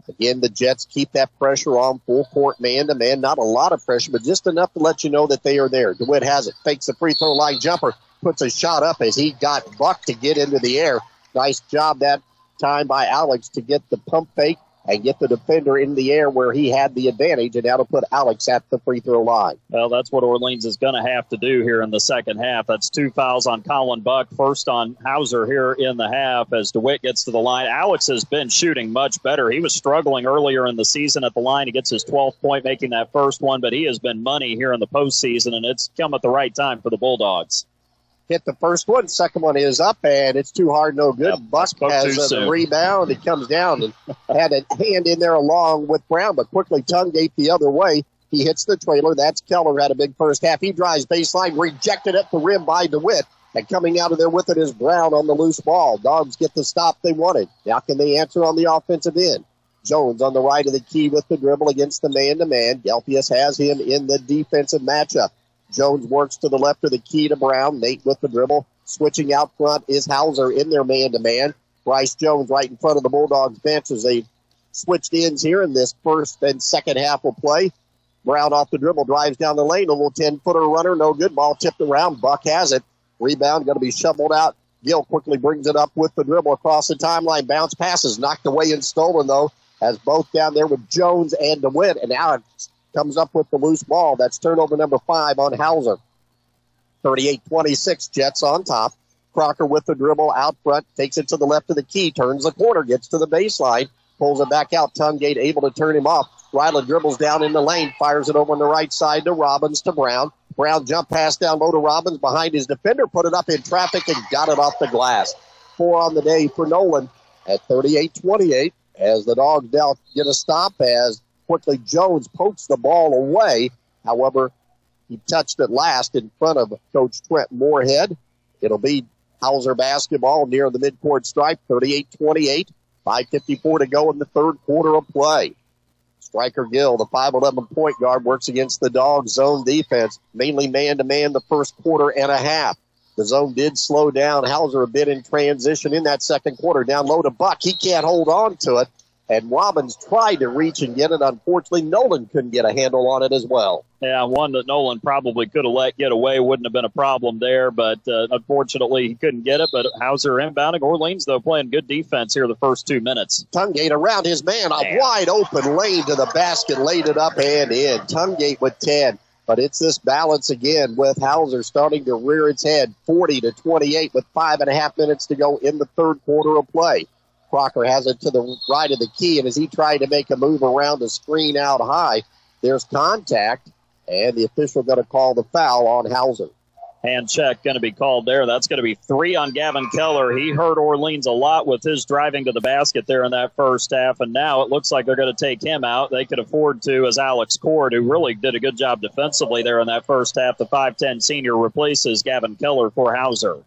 Again, the Jets keep that pressure on, full court man-to-man. Not a lot of pressure, but just enough to let you know that they are there. DeWitt has it. Fakes the free throw line jumper. Puts a shot up as he got Buck to get into the air. Nice job that time by Alex to get the pump fake and get the defender in the air where he had the advantage, and that'll put Alex at the free throw line. Well, that's what Orleans is going to have to do here in the second half. That's 2 fouls on Colin Buck, first on Hauser here in the half as DeWitt gets to the line. Alex has been shooting much better. He was struggling earlier in the season at the line. He gets his 12th point, making that first one, but he has been money here in the postseason, and it's come at the right time for the Bulldogs. Hit the first one. Second one is up, and it's too hard, no good. Yep, Buck has a rebound. It comes down and had a hand in there along with Brown, but quickly Tungate the other way. He hits the trailer. That's Keller. Had a big first half. He drives baseline, rejected at the rim by DeWitt, and coming out of there with it is Brown on the loose ball. Dogs get the stop they wanted. Now can they answer on the offensive end? Jones on the right of the key with the dribble against the man-to-man. Gelpius has him in the defensive matchup. Jones works to the left of the key to Brown. Nate with the dribble. Switching out front is Hauser in their man-to-man. Bryce Jones right in front of the Bulldogs bench as they switched ends here in this first and second half of play. Brown off the dribble, drives down the lane. A little 10-footer runner, no good. Ball tipped around. Buck has it. Rebound going to be shoveled out. Gill quickly brings it up with the dribble across the timeline. Bounce passes knocked away and stolen, though, as both down there with Jones and DeWitt. And now it's comes up with the loose ball. That's turnover number 5 on Hauser. 38-26, Jets on top. Crocker with the dribble out front, takes it to the left of the key, turns the corner, gets to the baseline, pulls it back out. Tungate able to turn him off. Ryland dribbles down in the lane, fires it over on the right side to Robbins to Brown. Brown jump pass down low to Robbins behind his defender, put it up in traffic and got it off the glass. 4 on the day for Nolan at 38-28 as the Dogs now get a stop as quickly Jones pokes the ball away. However, he touched it last in front of Coach Trent Moorhead. It'll be Hauser basketball near the midcourt stripe, 38-28. 5:54 to go in the third quarter of play. Striker Gill, the 5'11 point guard, works against the Dogs' zone defense, mainly man-to-man the first quarter and a half. The zone did slow down Hauser a bit in transition in that second quarter. Down low to Buck. He can't hold on to it. And Robbins tried to reach and get it. Unfortunately, Nolan couldn't get a handle on it as well. Yeah, one that Nolan probably could have let get away. Wouldn't have been a problem there, but unfortunately he couldn't get it. But Hauser inbounding. Orleans, though, playing good defense here the first 2 minutes. Tungate around his man. A wide open lane to the basket. Laid it up and in. Tungate with 10. But it's this balance again with Hauser starting to rear its head. 40-28 with 5.5 minutes to go in the third quarter of play. Crocker has it to the right of the key, and as he tried to make a move around the screen out high, there's contact, and the official going to call the foul on Hauser. Hand check going to be called there. That's going to be 3 on Gavin Keller. He hurt Orleans a lot with his driving to the basket there in that first half, and now it looks like they're going to take him out. They could afford to, as Alex Cord, who really did a good job defensively there in that first half. The 5'10 senior replaces Gavin Keller for Hauser.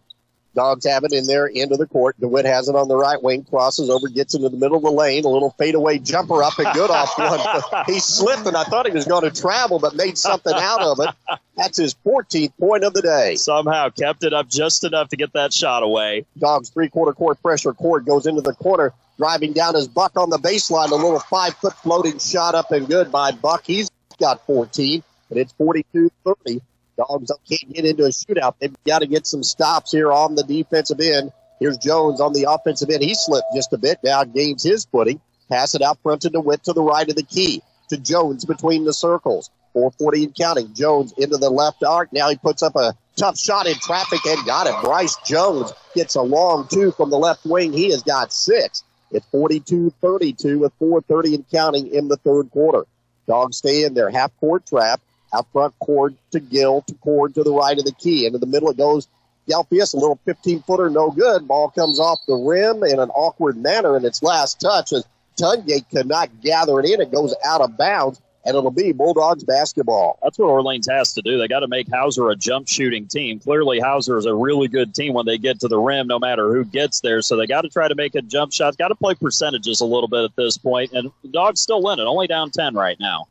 Dogs have it in their end of the court. DeWitt has it on the right wing, crosses over, gets into the middle of the lane. A little fadeaway jumper up and good off one. He slipped, and I thought he was going to travel, but made something out of it. That's his 14th point of the day. Somehow kept it up just enough to get that shot away. Dogs three-quarter court pressure. Cord goes into the corner, driving down his Buck on the baseline. A little 5-foot floating shot up and good by Buck. He's got 14, but it's 42-30. Dogs can't get into a shootout. They've got to get some stops here on the defensive end. Here's Jones on the offensive end. He slipped just a bit. Now gains his footing. Pass it out front to DeWitt to the right of the key. To Jones between the circles. 4:40 and counting. Jones into the left arc. Now he puts up a tough shot in traffic and got it. Bryce Jones gets a long 2 from the left wing. He has got 6. It's 42-32 with 4:30 and counting in the third quarter. Dogs stay in their half-court trap. Out front, Cord to Gill, to Cord to the right of the key. Into the middle it goes. Galpius, a little 15-footer, no good. Ball comes off the rim in an awkward manner in its last touch as Tungate could not gather it in. It goes out of bounds, and it'll be Bulldogs basketball. That's what Orleans has to do. They got to make Hauser a jump-shooting team. Clearly, Hauser is a really good team when they get to the rim, no matter who gets there. So they got to try to make a jump shot. Got to play percentages a little bit at this point, and the Dogs still win it, only down 10 right now.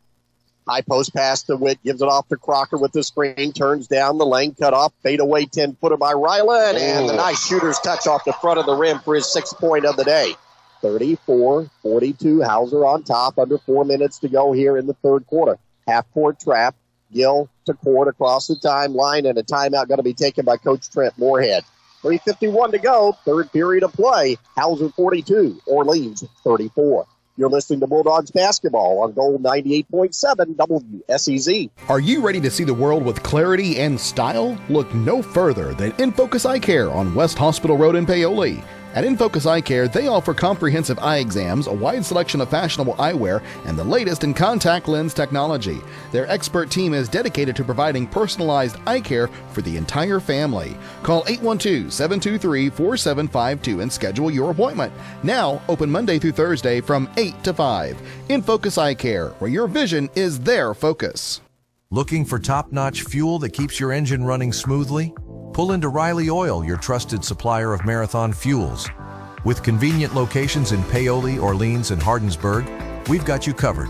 High post pass to Witt, gives it off to Crocker with the screen, turns down the lane, cut off, fade away 10-footer by Ryland, and the nice shooter's touch off the front of the rim for his 6th point of the day. 34-42, Hauser on top, under 4 minutes to go here in the third quarter. Half-court trap, Gill to Cord across the timeline, and a timeout going to be taken by Coach Trent Moorhead. 3:51 to go, third period of play. Hauser 42, Orleans 34. You're listening to Bulldogs basketball on Gold 98.7 WSEZ. Are you ready to see the world with clarity and style? Look no further than InFocus Eye Care on West Hospital Road in Paoli. At InFocus Eye Care, they offer comprehensive eye exams, a wide selection of fashionable eyewear, and the latest in contact lens technology. Their expert team is dedicated to providing personalized eye care for the entire family. Call 812-723-4752 and schedule your appointment. Now, open Monday through Thursday from 8 to 5. InFocus Eye Care, where your vision is their focus. Looking for top-notch fuel that keeps your engine running smoothly? Pull into Riley Oil, your trusted supplier of marathon fuels. With convenient locations in Paoli, Orleans, and Hardinsburg, we've got you covered.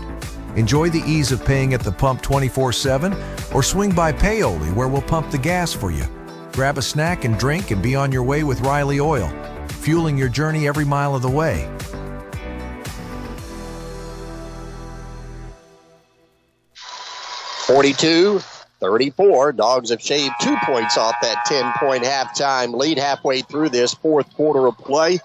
Enjoy the ease of paying at the pump 24/7 or swing by Paoli where we'll pump the gas for you. Grab a snack and drink and be on your way with Riley Oil, fueling your journey every mile of the way. (42-34). Dogs have shaved 2 points off that 10-point halftime lead halfway through this fourth quarter of play.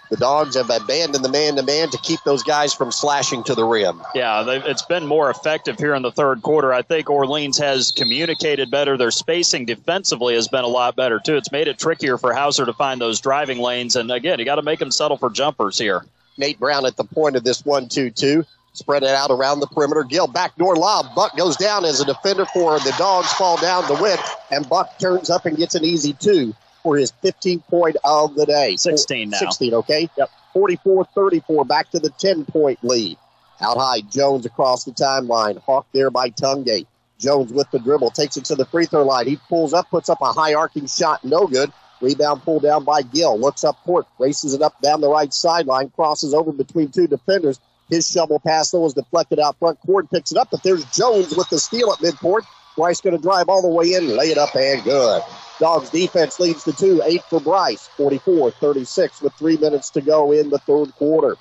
The Dogs have abandoned the man-to-man to keep those guys from slashing to the rim. Yeah, it's been more effective here in the third quarter. I think Orleans has communicated better. Their spacing defensively has been a lot better, too. It's made it trickier for Hauser to find those driving lanes. And, again, you got to make them settle for jumpers here. Nate Brown at the point of this 1-2-2. Spread it out around the perimeter. Gill, backdoor lob. Buck goes down as a defender for the Dogs. Fall down to Witt, and Buck turns up and gets an easy 2 for his 15th point of the day. 16 now. 16, okay? Yep. 44-34, back to the 10-point lead. Out high, Jones across the timeline. Hawked there by Tungate. Jones with the dribble, takes it to the free throw line. He pulls up, puts up a high arcing shot, no good. Rebound pulled down by Gill. Looks up court, races it up down the right sideline, crosses over between two defenders. His shovel pass, though, was deflected out front. Cord picks it up, but there's Jones with the steal at midcourt. Bryce going to drive all the way in, lay it up, and good. Dogs defense leads to 2, 8 for Bryce. 44-36 with 3 minutes to go in the third quarter.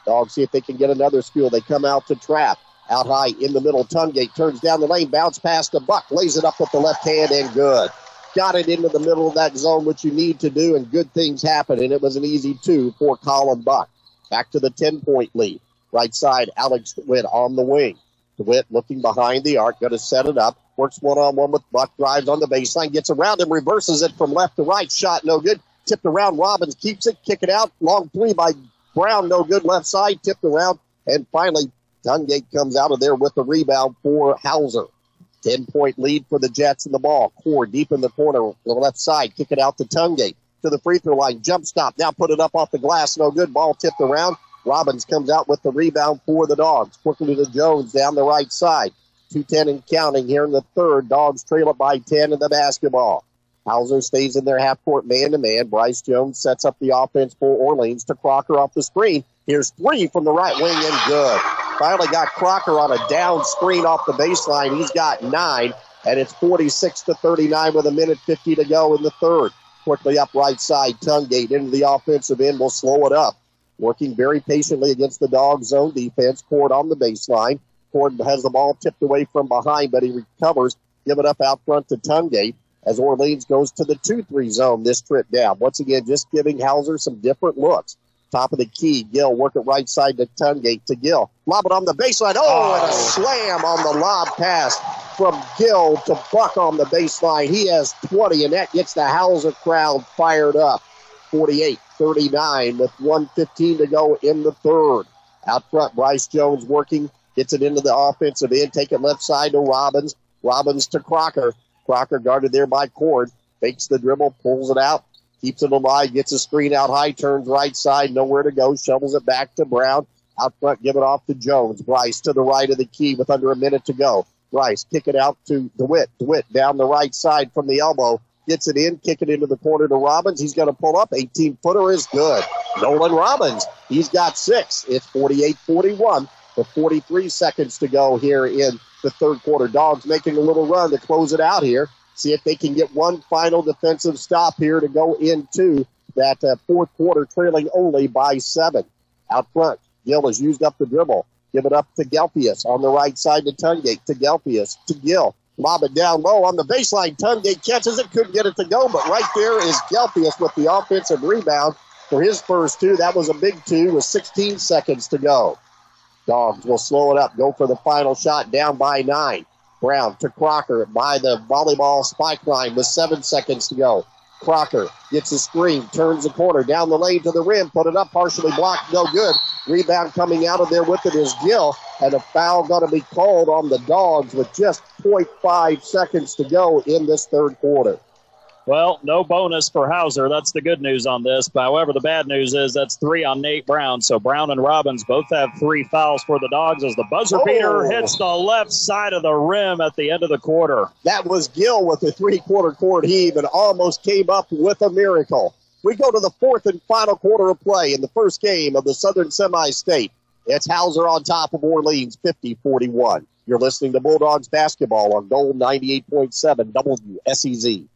Dogs see if they can get another steal. They come out to trap. Out high in the middle, Tungate turns down the lane, bounce past the Buck, lays it up with the left hand, and good. Got it into the middle of that zone, which you need to do, and good things happen, and it was an easy 2 for Colin Buck. Back to the 10-point lead. Right side, Alex DeWitt on the wing. DeWitt looking behind the arc, going to set it up. Works one-on-one with Buck, drives on the baseline, gets around him, reverses it from left to right. Shot no good. Tipped around, Robbins keeps it, kick it out. Long 3 by Brown, no good. Left side, tipped around. And finally, Tungate comes out of there with the rebound for Hauser. 10-point lead for the Jets in the ball. Core deep in the corner, on the left side, kick it out to Tungate. To the free throw line, jump stop. Now put it up off the glass, no good. Ball tipped around. Robbins comes out with the rebound for the Dogs. Quickly to Jones down the right side. 2:10 and counting here in the third. Dogs trail it by 10 in the basketball. Hauser stays in their half-court man-to-man. Bryce Jones sets up the offense for Orleans to Crocker off the screen. Here's 3 from the right wing and good. Finally got Crocker on a down screen off the baseline. He's got 9, and it's 46-39 with 1:50 to go in the third. Quickly up right side, Tungate into the offensive end will slow it up. Working very patiently against the Dogs' zone defense. Cord on the baseline. Cord has the ball tipped away from behind, but he recovers. Give it up out front to Tungate as Orleans goes to the 2-3 zone this trip down. Once again, just giving Hauser some different looks. Top of the key, Gill work it right side to Tungate to Gill. Lob it on the baseline. Oh, and a slam on the lob pass from Gill to Buck on the baseline. He has 20, and that gets the Hauser crowd fired up. 48-39 with 1:15 to go in the third. Out front, Bryce Jones working Gets it into the offensive end. Take it left side to Robbins. Robbins to Crocker. Crocker guarded there by Cord. Fakes the dribble, pulls it out. Keeps it alive, gets a screen out high, turns right side, nowhere to go, shovels it back to Brown. Out front, give it off to Jones. Bryce to the right of the key with under a minute to go. Bryce, kick it out to DeWitt. DeWitt down the right side from the elbow. Gets it in, kick it into the corner to Robbins. He's going to pull up. 18-footer is good. Nolan Robbins, he's got 6. It's 48-41 with 43 seconds to go here in the third quarter. Dogs making a little run to close it out here. See if they can get one final defensive stop here to go into that fourth quarter, trailing only by 7. Out front, Gill has used up the dribble. Give it up to Gelfius on the right side to Tungate, to Gelfius, to Gill. Lob it down low on the baseline. Tungate catches it, couldn't get it to go, but right there is Gelfius with the offensive rebound for his first 2. That was a big 2 with 16 seconds to go. Dogs will slow it up, go for the final shot, down by 9. Brown to Crocker by the volleyball spike line with 7 seconds to go. Crocker gets a screen, turns the corner, down the lane to the rim, put it up, partially blocked, no good. Rebound coming out of there with it is Gill, and a foul going to be called on the Dogs with just 0.5 seconds to go in this third quarter. Well, no bonus for Hauser. That's the good news on this. However, the bad news is that's 3 on Nate Brown. So Brown and Robbins both have 3 fouls for the Dogs as the buzzer beater hits the left side of the rim at the end of the quarter. That was Gill with a three-quarter court heave and almost came up with a miracle. We go to the fourth and final quarter of play in the first game of the Southern Semi-State. It's Hauser on top of Orleans, 50-41. You're listening to Bulldogs basketball on Gold 98.7 WSEZ.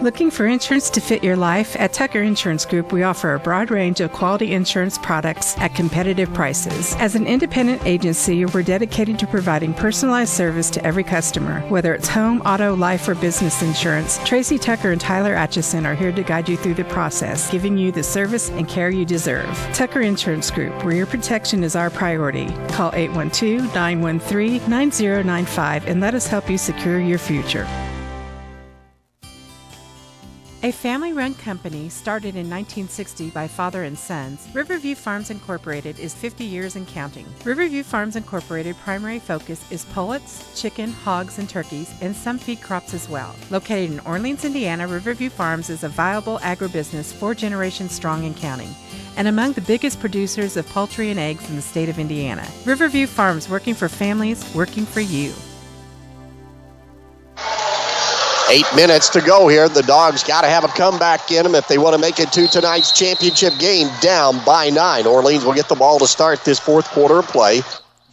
Looking for insurance to fit your life? At Tucker Insurance Group, we offer a broad range of quality insurance products at competitive prices. As an independent agency, we're dedicated to providing personalized service to every customer. Whether it's home, auto, life, or business insurance, Tracy Tucker and Tyler Atchison are here to guide you through the process, giving you the service and care you deserve. Tucker Insurance Group, where your protection is our priority. Call 812-913-9095 and let us help you secure your future. A family-run company started in 1960 by father and sons, Riverview Farms Incorporated is 50 years and counting. Riverview Farms Incorporated primary focus is pullets, chicken, hogs, and turkeys, and some feed crops as well. Located in Orleans, Indiana, Riverview Farms is a viable agribusiness 4 generations strong and counting, and among the biggest producers of poultry and eggs in the state of Indiana. Riverview Farms, working for families, working for you. 8 minutes to go here. The Dogs got to have a comeback in them if they want to make it to tonight's championship game, down by 9. Orleans will get the ball to start this fourth quarter of play.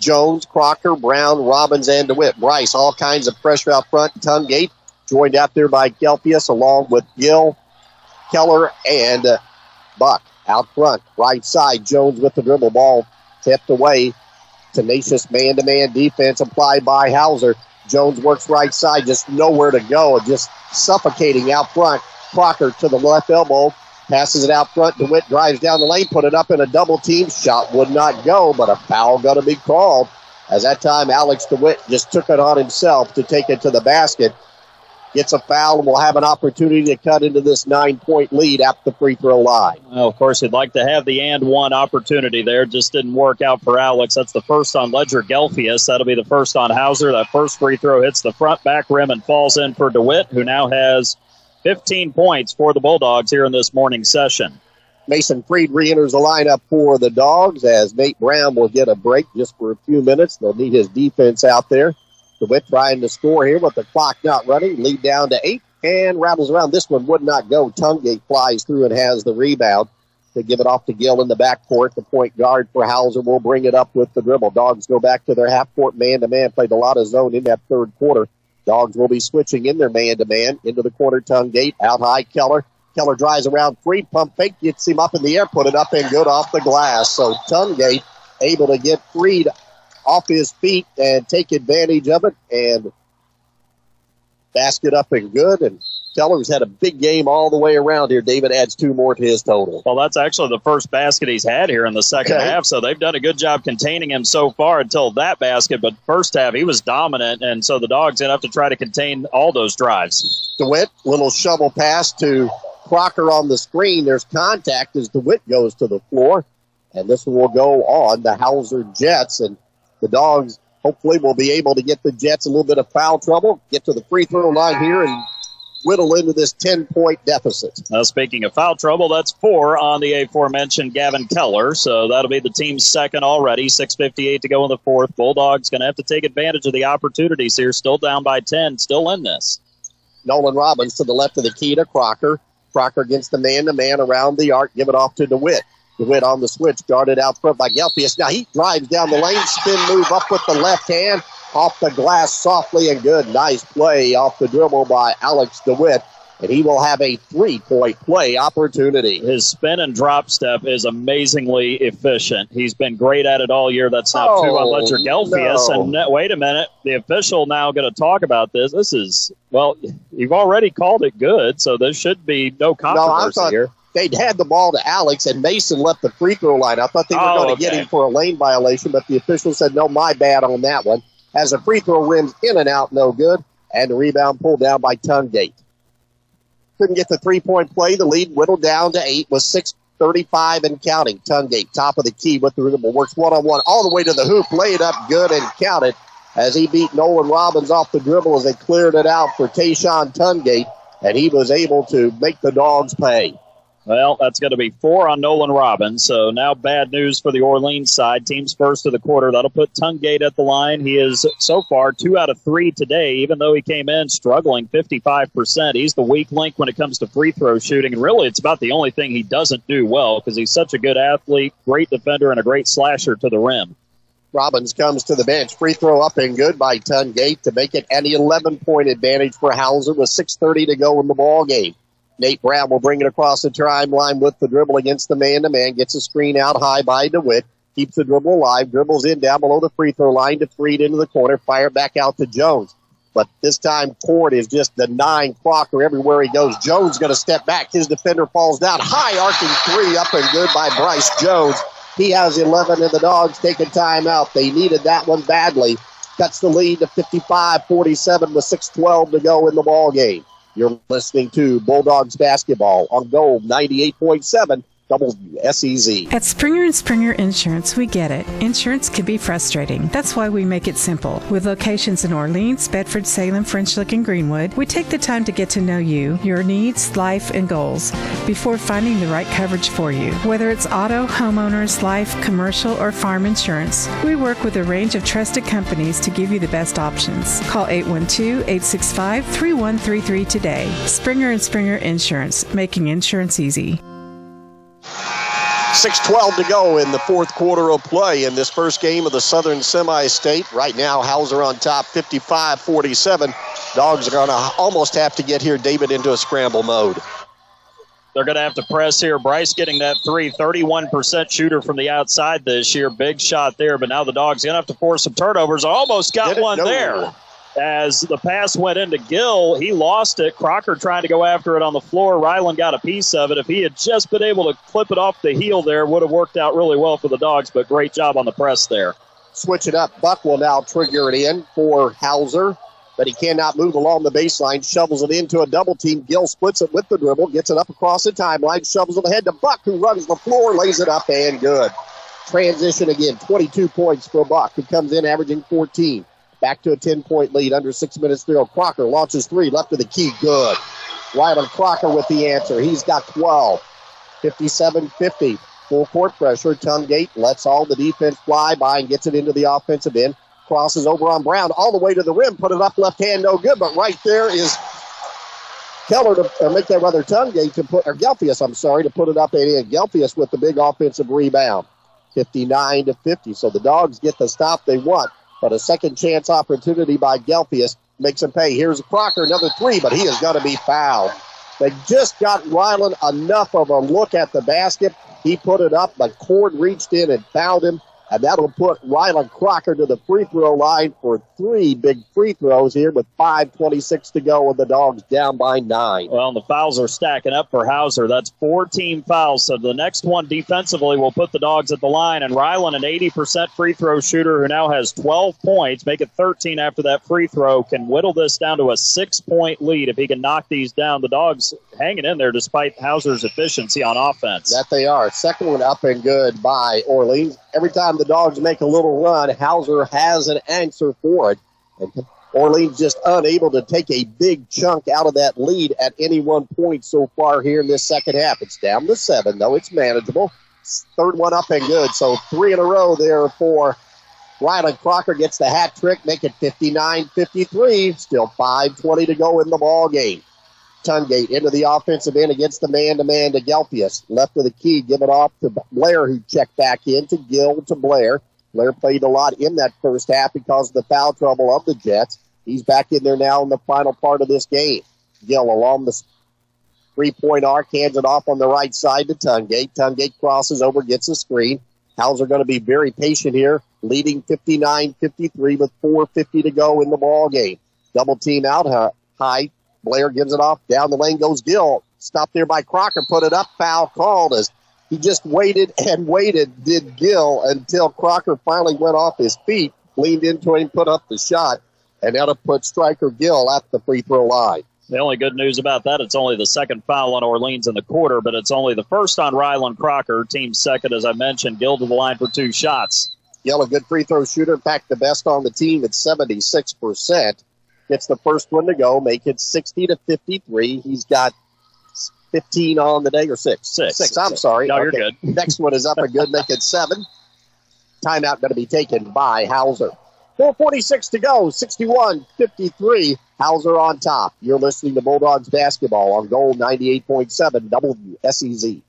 Jones, Crocker, Brown, Robbins, and DeWitt. Bryce, all kinds of pressure out front. Tungate joined out there by Gelfius along with Gill, Keller, and Buck. Out front, right side, Jones with the dribble, ball tipped away. Tenacious man-to-man defense applied by Hauser. Jones works right side, just nowhere to go, just suffocating out front. Crocker to the left elbow, passes it out front. DeWitt drives down the lane, put it up in a double team. Shot would not go, but a foul going to be called. As that time, Alex DeWitt just took it on himself to take it to the basket. Gets a foul and will have an opportunity to cut into this 9-point lead at the free throw line. Well, of course, he'd like to have the and one opportunity there. Just didn't work out for Alex. That's the first on Ledger Gelfius. That'll be the first on Hauser. That first free throw hits the front back rim and falls in for DeWitt, who now has 15 points for the Bulldogs here in this morning session. Mason Freed re-enters the lineup for the Dogs as Nate Brown will get a break just for a few minutes. They'll need his defense out there. DeWitt trying to score here with the clock not running. Lead down to 8 and rattles around. This one would not go. Tungate flies through and has the rebound. They give it off to Gill in the backcourt. The point guard for Hauser will bring it up with the dribble. Dogs go back to their half-court man-to-man. Played a lot of zone in that third quarter. Dogs will be switching in their man-to-man. Into the corner, Tungate. Out high, Keller. Keller drives around Freed. Pump fake. Gets him up in the air. Put it up and good off the glass. So Tungate able to get Freed off his feet and take advantage of it and basket up and good. And Keller's had a big game all the way around here. David adds 2 more to his total. Well, that's actually the first basket he's had here in the second half, so they've done a good job containing him so far until that basket. But first half, he was dominant, and so the Dogs end up to try to contain all those drives. DeWitt, little shovel pass to Crocker on the screen. There's contact as DeWitt goes to the floor, and this one will go on the Hauser Jets. And The Dogs hopefully will be able to get the Jets a little bit of foul trouble, get to the free throw line here, and whittle into this 10-point deficit. Speaking of foul trouble, that's 4 on the aforementioned Gavin Keller, so that'll be the team's second already. 6:58 to go in the fourth. Bulldogs going to have to take advantage of the opportunities here. Still down by 10, still in this. Nolan Robbins to the left of the key to Crocker. Crocker against the man-to-man around the arc. Give it off to DeWitt. DeWitt on the switch, guarded out front by Gelfius. Now he drives down the lane, spin move up with the left hand. Off the glass softly and good. Nice play off the dribble by Alex DeWitt. And he will have a 3-point play opportunity. His spin and drop step is amazingly efficient. He's been great at it all year. That's now 2 on Ledger Gelfius. No. And wait a minute. The official now going to talk about this. This is, well, you've already called it good, so there should be no controversy here. They'd had the ball to Alex, and Mason left the free throw line. I thought they were going to get him for a lane violation, but the official said, no, my bad on that one. As a free throw rims in and out, no good. And the rebound pulled down by Tungate. Couldn't get the 3-point play. The lead whittled down to 8 with 6:35 and counting. Tungate, top of the key with the dribble. Works one-on-one all the way to the hoop. Laid up good and counted as he beat Nolan Robbins off the dribble as they cleared it out for Tayshawn Tungate. And he was able to make the Dogs pay. Well, that's going to be 4 on Nolan Robbins. So now bad news for the Orleans side. Team's first of the quarter. That'll put Tungate at the line. He is so far 2 out of 3 today, even though he came in struggling 55%. He's the weak link when it comes to free throw shooting. And really, it's about the only thing he doesn't do well because he's such a good athlete, great defender, and a great slasher to the rim. Robbins comes to the bench. Free throw up and good by Tungate to make it an 11-point advantage for Hauser with 6:30 to go in the ball game. Nate Brown will bring it across the timeline with the dribble against the man-to-man. Gets a screen out high by DeWitt. Keeps the dribble alive. Dribbles in down below the free throw line to Freed into the corner. Fire back out to Jones. But this time, Cord is just denying Crocker everywhere he goes. Jones going to step back. His defender falls down. High arcing 3 up and good by Bryce Jones. He has 11, and the Dogs take a timeout. They needed that one badly. Cuts the lead to 55-47 with 6:12 to go in the ball game. You're listening to Bulldogs basketball on Gold 98.7 WSEZ. At Springer & Springer Insurance, we get it. Insurance can be frustrating. That's why we make it simple. With locations in Orleans, Bedford, Salem, French Lick, and Greenwood, we take the time to get to know you, your needs, life, and goals before finding the right coverage for you. Whether it's auto, homeowners, life, commercial, or farm insurance, we work with a range of trusted companies to give you the best options. Call 812-865-3133 today. Springer & Springer Insurance, making insurance easy. 6:12 to go in the fourth quarter of play in this first game of the Southern Semi-State. Right now, Hauser on top, 55-47. Dogs are going to almost have to get here, David, into a scramble mode. They're going to have to press here. Bryce getting that 3, 31% shooter from the outside this year. Big shot there, but now the Dogs are going to have to force some turnovers. Almost got one there. As the pass went into Gill, he lost it. Crocker trying to go after it on the floor. Ryland got a piece of it. If he had just been able to clip it off the heel there, would have worked out really well for the Dogs, but great job on the press there. Switch it up. Buck will now trigger it in for Hauser, but he cannot move along the baseline. Shovels it into a double team. Gill splits it with the dribble, gets it up across the timeline, shovels it ahead to Buck, who runs the floor, lays it up, and good. Transition again, 22 points for Buck, who comes in averaging 14. Back to a 10-point lead, under 6 minutes to go. Crocker launches 3, left of the key, good. Ryland Crocker with the answer. He's got 12. 57-50. Full court pressure. Tungate lets all the defense fly by and gets it into the offensive end. Crosses over on Brown all the way to the rim. Put it up left hand, no good. But right there is Keller to make that rather Tungate to put, or Gelfius, to put it up and Gelfius with the big offensive rebound. 59-50. So the Dogs get the stop they want. But a second chance opportunity by Gelfius makes him pay. Here's Crocker, another 3, but he is going to be fouled. They just got Ryland enough of a look at the basket. He put it up, but Cord reached in and fouled him. And that'll put Ryland Crocker to the free throw line for 3 big free throws here with 5:26 to go and the Dogs down by 9. Well, the fouls are stacking up for Hauser. That's 4 team fouls. So the next one defensively will put the Dogs at the line. And Ryland, an 80% free throw shooter who now has 12 points, make it 13 after that free throw, can whittle this down to a 6-point lead. If he can knock these down, the Dogs hanging in there despite Hauser's efficiency on offense. That they are. Second one up and good by Orleans. every time the Dogs make a little run, Hauser has an answer for it. And Orleans just unable to take a big chunk out of that lead at any one point so far here in this second half. It's down to 7, though. It's manageable. Third one up and good. So 3 in a row there for Ryland Crocker. Gets the hat trick, make it 59-53. Still 5:20 to go in the ball game. Tungate into the offensive end against the man-to-man to Gelfius. Left of the key, give it off to Blair, who checked back in to Gill to Blair. Blair played a lot in that first half because of the foul trouble of the Jets. He's back in there now in the final part of this game. Gill along the 3-point arc, hands it off on the right side to Tungate. Tungate crosses over, gets a screen. Hauser going to be very patient here, leading 59-53 with 4:50 to go in the ball game. Double team out high. Blair gives it off. Down the lane goes Gill. Stopped there by Crocker. Put it up. Foul called as he just waited and waited, did Gill, until Crocker finally went off his feet, leaned into him, put up the shot, and that'll put striker Gill at the free throw line. The only good news about that, it's only the second foul on Orleans in the quarter, but it's only the first on Ryland Crocker, team second, as I mentioned. Gill to the line for 2 shots. Gill, a good free throw shooter. In fact, the best on the team at 76%. Gets the first one to go, make it 60-53. He's got 15 on the day, or 6? 6, I'm sorry. No, you're good. Next one is up and good, make it 7. Timeout going to be taken by Hauser. 4:46 to go, 61-53. Hauser on top. You're listening to Bulldogs basketball on Gold 98.7 WSEZ.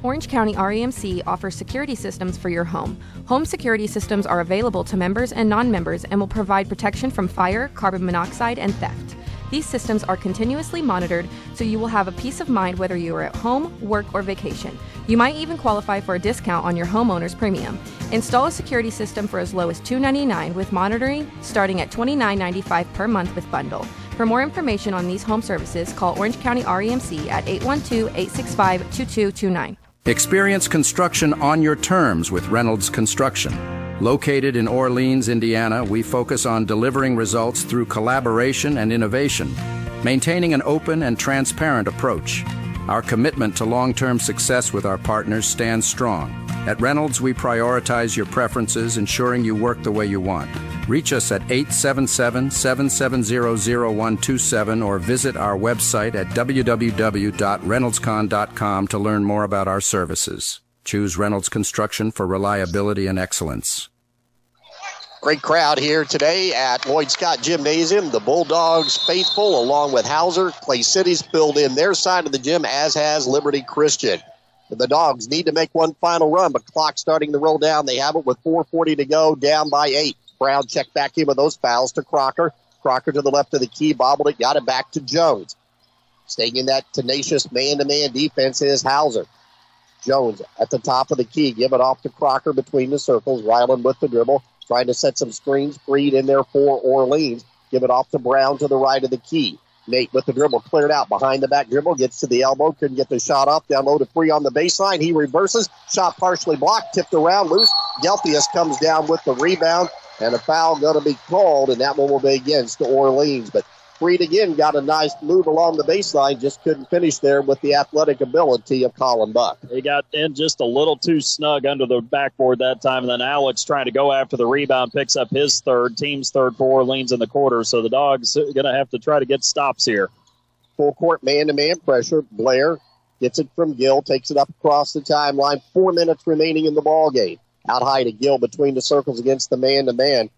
Orange County REMC offers security systems for your home. Home security systems are available to members and non-members and will provide protection from fire, carbon monoxide, and theft. These systems are continuously monitored, so you will have a peace of mind whether you are at home, work, or vacation. You might even qualify for a discount on your homeowner's premium. Install a security system for as low as $299 with monitoring, starting at $29.95 per month with bundle. For more information on these home services, call Orange County REMC at 812-865-2229. Experience construction on your terms with Reynolds Construction. Located in Orleans, Indiana, we focus on delivering results through collaboration and innovation, maintaining an open and transparent approach. Our commitment to long-term success with our partners stands strong. At Reynolds, we prioritize your preferences, ensuring you work the way you want. Reach us at 877-770-0127 or visit our website at www.reynoldscon.com to learn more about our services. Choose Reynolds Construction for reliability and excellence. Great crowd here today at Lloyd Scott Gymnasium. The Bulldogs faithful, along with Hauser. Clay City's filled in their side of the gym, as has Liberty Christian. The Dogs need to make one final run, but clock starting to roll down. They have it with 4:40 to go, down by 8. Brown checked back in with those fouls to Crocker. Crocker to the left of the key, bobbled it, got it back to Jones. Staying in that tenacious man-to-man defense is Hauser. Jones at the top of the key, give it off to Crocker between the circles. Ryland with the dribble, trying to set some screens. Freed in there for Orleans. Give it off to Brown to the right of the key. Nate with the dribble, cleared out. Behind the back dribble, gets to the elbow, couldn't get the shot off. Down low to Free on the baseline. He reverses. Shot partially blocked, tipped around, loose. Gelfius comes down with the rebound, and a foul going to be called, and that one will be against Orleans. But Freed again got a nice move along the baseline, just couldn't finish there with the athletic ability of Colin Buck. He got in just a little too snug under the backboard that time, and then Alex trying to go after the rebound, picks up his third, team's third for Orleans in the quarter, so the Dogs are going to have to try to get stops here. Full court man-to-man pressure. Blair gets it from Gill, takes it up across the timeline. 4 minutes remaining in the ball game. Out high to Gill between the circles against the man-to-man.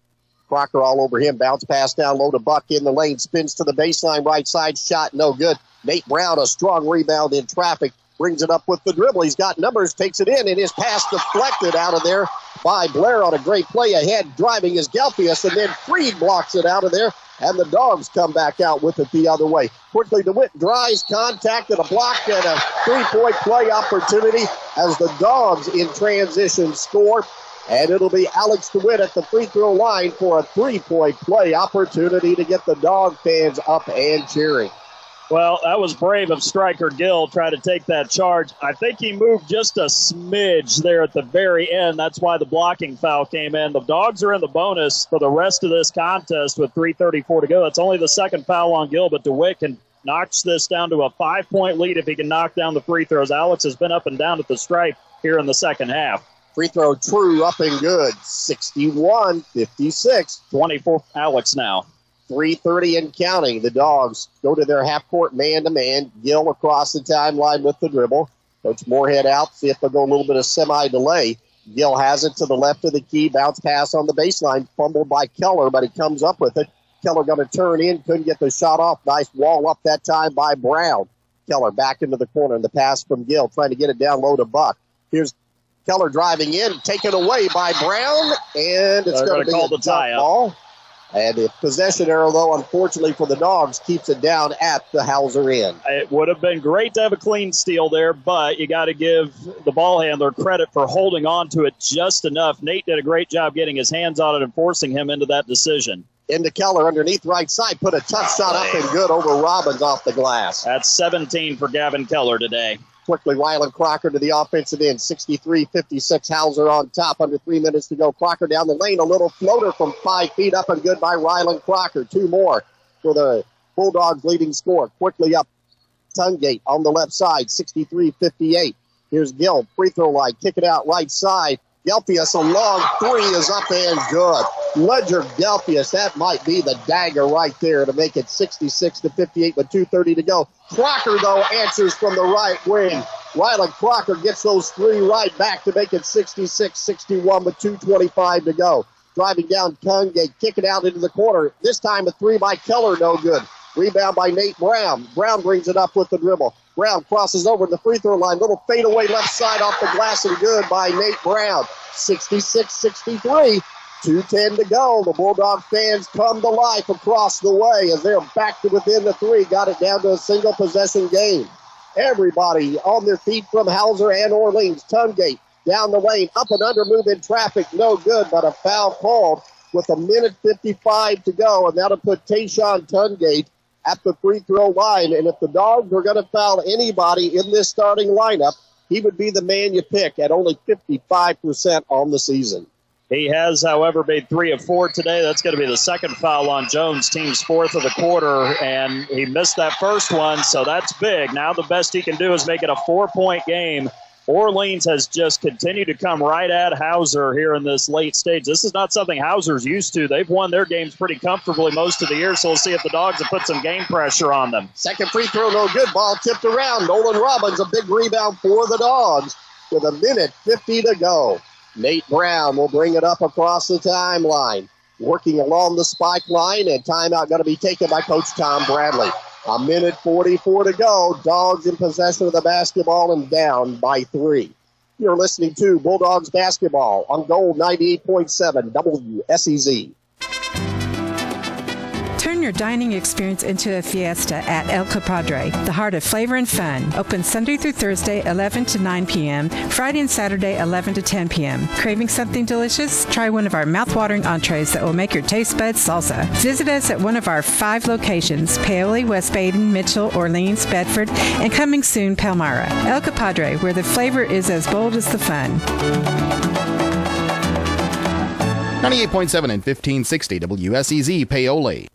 Crocker all over him. Bounce pass down low to Buck in the lane. Spins to the baseline. Right side shot. No good. Nate Brown, a strong rebound in traffic. Brings it up with the dribble. He's got numbers. Takes it in. And his pass deflected out of there by Blair on a great play ahead. Driving is Gelfius. And then Freed blocks it out of there. And the Dogs come back out with it the other way. Quickly DeWitt dries contact and a block and a three-point play opportunity as the Dogs in transition score. And it'll be Alex DeWitt at the free throw line for a three-point play opportunity to get the Dog fans up and cheering. Well, that was brave of striker Gill trying to take that charge. I think he moved just a smidge there at the very end. That's why the blocking foul came in. The Dogs are in the bonus for the rest of this contest with 3:34 to go. That's only the second foul on Gill, but DeWitt can knock this down to a 5-point lead if he can knock down the free throws. Alex has been up and down at the stripe here in the second half. Free throw true, up and good. 61-56. 24 Alex now. 3:30 and counting. The Dogs go to their half-court man-to-man. Gill across the timeline with the dribble. Coach Moorhead out. See if they'll go a little bit of semi-delay. Gill has it to the left of the key. Bounce pass on the baseline. Fumbled by Keller, but he comes up with it. Keller going to turn in. Couldn't get the shot off. Nice wall up that time by Brown. Keller back into the corner. And the pass from Gill, trying to get it down low to Buck. Here's Keller driving in. Taken away by Brown. And it's going to be call the tie ball. And the possession arrow, though, unfortunately for the Dogs, keeps it down at the Hauser end. It would have been great to have a clean steal there, but you got to give the ball handler credit for holding on to it just enough. Nate did a great job getting his hands on it and forcing him into that decision. Into Keller underneath right side. Put a tough shot up and good over Robbins off the glass. That's 17 for Gavin Keller today. Quickly, Ryland Crocker to the offensive end. 63-56, Hauser on top. Under 3 minutes to go. Crocker down the lane. A little floater from 5 feet up and good by Ryland Crocker. 2 more for the Bulldogs leading score. Quickly up, Tungate on the left side. 63-58. Here's Gill. Free throw line. Kick it out right side. Gelfius, a long three is up and good. Ledger Gelfius, that might be the dagger right there to make it 66-58 with 2:30 to go. Crocker, though, answers from the right wing. Ryland Crocker gets those 3 right back to make it 66-61 with 2:25 to go. Driving down Tungate, kick it out into the corner. This time a 3 by Keller, no good. Rebound by Nate Brown. Brown brings it up with the dribble. Brown crosses over the free throw line. Little fadeaway left side off the glass and good by Nate Brown. 66-63. 2:10 to go. The Bulldog fans come to life across the way as they're back to within the 3. Got it down to a single possession game. Everybody on their feet from Hauser and Orleans. Tungate down the lane. Up and under move in traffic. No good, but a foul called with 1:55 to go. And that'll put Tayshawn Tungate at the free throw line. And if the Dogs are going to foul anybody in this starting lineup, he would be the man you pick at only 55% on the season. He has, however, made 3 of 4 today. That's going to be the second foul on Jones, team's 4th of the quarter, and he missed that first one, so that's big. Now the best he can do is make it a 4-point game. Orleans has just continued to come right at Hauser here in this late stage. This is not something Hauser's used to. They've won their games pretty comfortably most of the year, so we'll see if the Dogs have put some game pressure on them. Second free throw, no good. Ball tipped around. Nolan Robbins, a big rebound for the Dogs with 1:50 to go. Nate Brown will bring it up across the timeline. Working along the spike line, and timeout going to be taken by Coach Tom Bradley. 1:44 to go. Dogs in possession of the basketball and down by 3. You're listening to Bulldogs basketball on Gold 98.7 WSEZ. Turn your dining experience into a fiesta at El Capadre, the heart of flavor and fun. Open Sunday through Thursday, 11 to 9 p.m., Friday and Saturday, 11 to 10 p.m. Craving something delicious? Try one of our mouth-watering entrees that will make your taste buds salsa. Visit us at one of our 5 locations, Paoli, West Baden, Mitchell, Orleans, Bedford, and coming soon, Palmyra. El Capadre, where the flavor is as bold as the fun. 98.7 and 1560 WSEZ Paoli.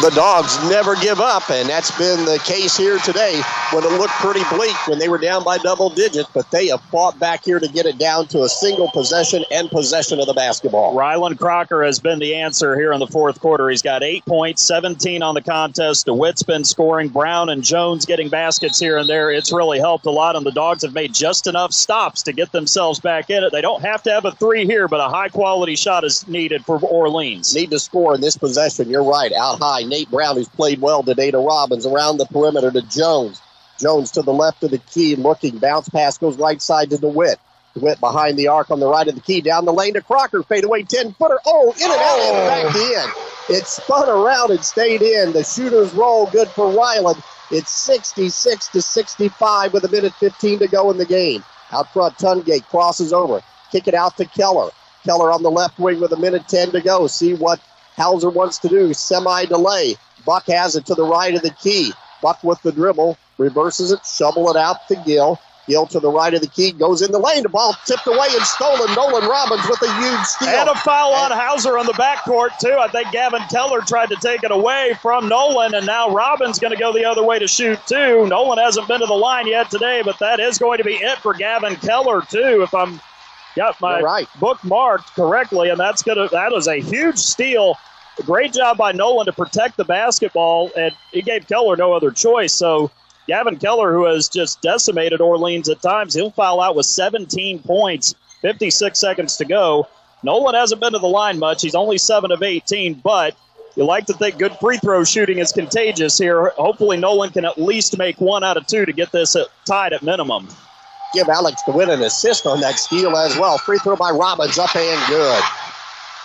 The Dogs never give up, and that's been the case here today when it looked pretty bleak when they were down by double digits, but they have fought back here to get it down to a single possession and possession of the basketball. Ryland Crocker has been the answer here in the fourth quarter. He's got 8 points, 17 on the contest. DeWitt's been scoring. Brown and Jones getting baskets here and there. It's really helped a lot, and the Dogs have made just enough stops to get themselves back in it. They don't have to have a 3 here, but a high-quality shot is needed for Orleans. Need to score in this possession. You're right. Out high. Nate Brown, who's played well today, to Robbins. Around the perimeter to Jones. Jones to the left of the key, looking. Bounce pass goes right side to DeWitt. DeWitt behind the arc on the right of the key. Down the lane to Crocker. Fadeaway 10-footer. Oh, in and out and back in. It spun around and stayed in. The shooter's roll good for Ryland. It's 66-65 with 1:15 to go in the game. Out front, Tungate crosses over. Kick it out to Keller. Keller on the left wing with 1:10 to go. See what Hauser wants to do. Semi-delay. Buck has it to the right of the key. Buck with the dribble. Reverses it. Shovel it out to Gill. Gill to the right of the key. Goes in the lane. The ball tipped away and stolen. Nolan Robbins with a huge steal. And a foul on Hauser on the backcourt, too. I think Gavin Keller tried to take it away from Nolan, and now Robbins going to go the other way to shoot, too. Nolan hasn't been to the line yet today, but that is going to be it for Gavin Keller, too. If I'm got my book marked correctly, and that is a huge steal. Great job by Nolan to protect the basketball, and he gave Keller no other choice. So Gavin Keller, who has just decimated Orleans at times, he'll foul out with 17 points, 56 seconds to go. Nolan hasn't been to the line much. He's only 7 of 18, but you like to think good free throw shooting is contagious here. Hopefully Nolan can at least make 1 out of 2 to get this tied at minimum. Give Alex the win an assist on that steal as well. Free throw by Robbins, up and good.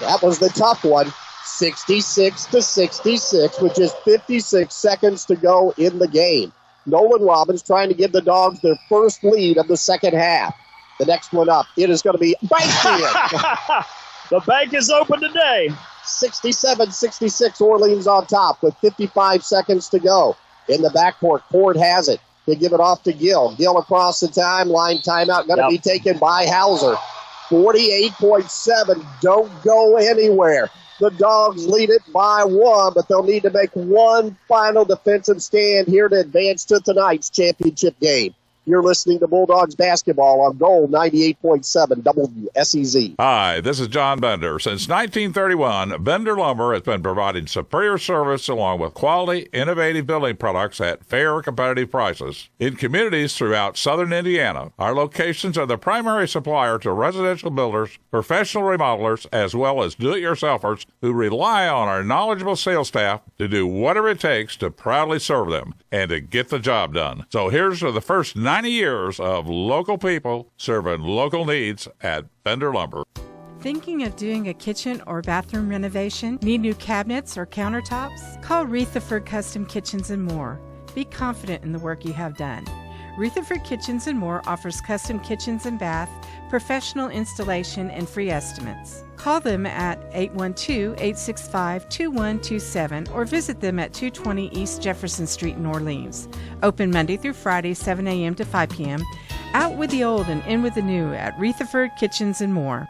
That was the tough one. 66-66, which is 56 seconds to go in the game. Nolan Robbins trying to give the Dogs their first lead of the second half. The next one up, it is going to be banked in. The bank is open today. 67-66, Orleans on top with 55 seconds to go. In the backcourt, Ford has it. They give it off to Gill. Gill across the timeline. Timeout going to be taken by Hauser. 48.7. Don't go anywhere. The Dogs lead it by 1, but they'll need to make one final defensive stand here to advance to tonight's championship game. You're listening to Bulldogs basketball on Gold 98.7 WSEZ. Hi, this is John Bender. Since 1931, Bender Lumber has been providing superior service along with quality, innovative building products at fair, competitive prices. In communities throughout southern Indiana, our locations are the primary supplier to residential builders, professional remodelers, as well as do-it-yourselfers who rely on our knowledgeable sales staff to do whatever it takes to proudly serve them and to get the job done. So here's to the first 90 years of local people serving local needs at Bender Lumber. Thinking of doing a kitchen or bathroom renovation? Need new cabinets or countertops? Call Rutherford Custom Kitchens and More. Be confident in the work you have done. Rutherford Kitchens and More offers custom kitchens and bath, professional installation, and free estimates. Call them at 812-865-2127 or visit them at 220 East Jefferson Street in Orleans. Open Monday through Friday, 7 a.m. to 5 p.m. Out with the old and in with the new at Rutherford Kitchens and More.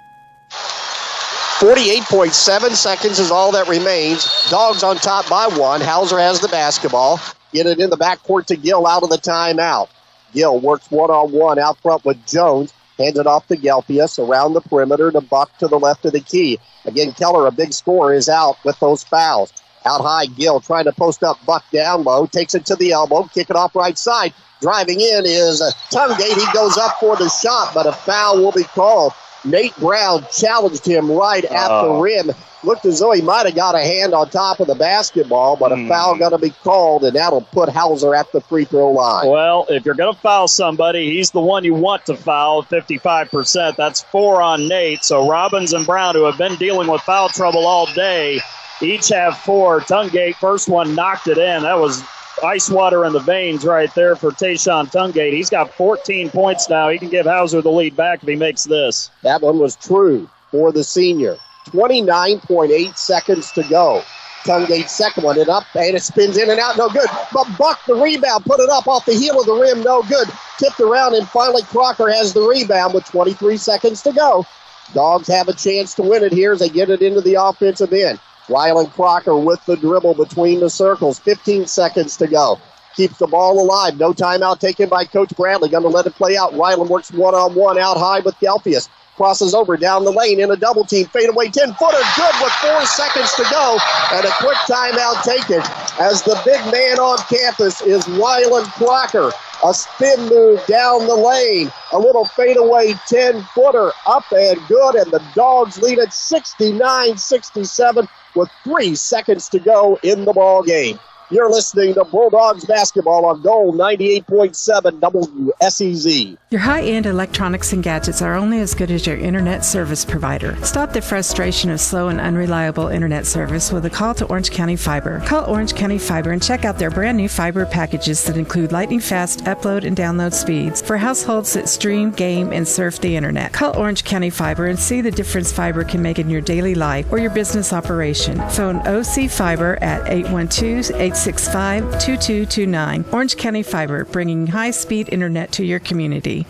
48.7 seconds is all that remains. Dogs on top by 1. Hauser has the basketball. Get it in the backcourt to Gill out of the timeout. Gill works one-on-one out front with Jones. Hands it off to Gelfius around the perimeter to Buck to the left of the key. Again, Keller, a big scorer, is out with those fouls. Out high, Gill trying to post up Buck down low. Takes it to the elbow. Kick it off right side. Driving in is Tungate. He goes up for the shot, but a foul will be called. Nate Brown challenged him right at the rim. Looked as though he might have got a hand on top of the basketball, but a foul going to be called, and that'll put Hauser at the free throw line. Well, if you're going to foul somebody, he's the one you want to foul, 55%. That's 4 on Nate. So Robbins and Brown, who have been dealing with foul trouble all day, each have 4. Tungate, first one, knocked it in. That was ice water in the veins right there for Tayshaun Tungate. He's got 14 points now. He can give Hauser the lead back if he makes this. That one was true for the senior. 29.8 seconds to go. Tungate's second one, it up, and it spins in and out, no good. But Buck, the rebound, put it up off the heel of the rim, no good. Tipped around, and finally Crocker has the rebound with 23 seconds to go. Dogs have a chance to win it here as they get it into the offensive end. Rylan Crocker with the dribble between the circles. 15 seconds to go. Keeps the ball alive. No timeout taken by Coach Bradley. Going to let it play out. Rylan works one-on-one out high with Gelfius. Crosses over down the lane in a double team. Fadeaway 10-footer. Good with 4 seconds to go. And a quick timeout taken as the big man on campus is Rylan Crocker. A spin move down the lane. A little fadeaway 10-footer up and good. And the Dogs lead at 69-67 with 3 seconds to go in the ball game. You're listening to Bulldogs basketball on Gold 98.7 WSEZ. Your high-end electronics and gadgets are only as good as your internet service provider. Stop the frustration of slow and unreliable internet service with a call to Orange County Fiber. Call Orange County Fiber and check out their brand new fiber packages that include lightning-fast upload and download speeds for households that stream, game, and surf the internet. Call Orange County Fiber and see the difference fiber can make in your daily life or your business operation. Phone OC Fiber at 812-865-2229. Orange County Fiber, bringing high-speed internet to your community.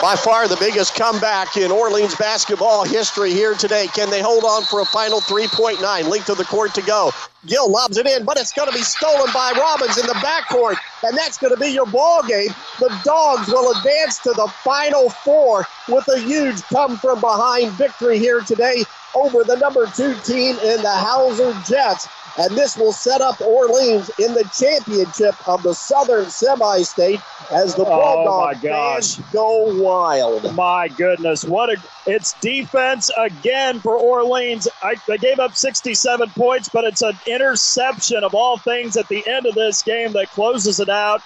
By far the biggest comeback in Orleans basketball history here today. Can they hold on for a final 3.9? Length of the court to go. Gill lobs it in, but it's going to be stolen by Robbins in the backcourt, and that's going to be your ball game. The Dogs will advance to the Final Four with a huge come-from-behind victory here today over the number 2 team in the Hauser Jets. And this will set up Orleans in the championship of the Southern Semi-State as the Bulldog fans go wild. My goodness, it's defense again for Orleans. They gave up 67 points, but it's an interception of all things at the end of this game that closes it out.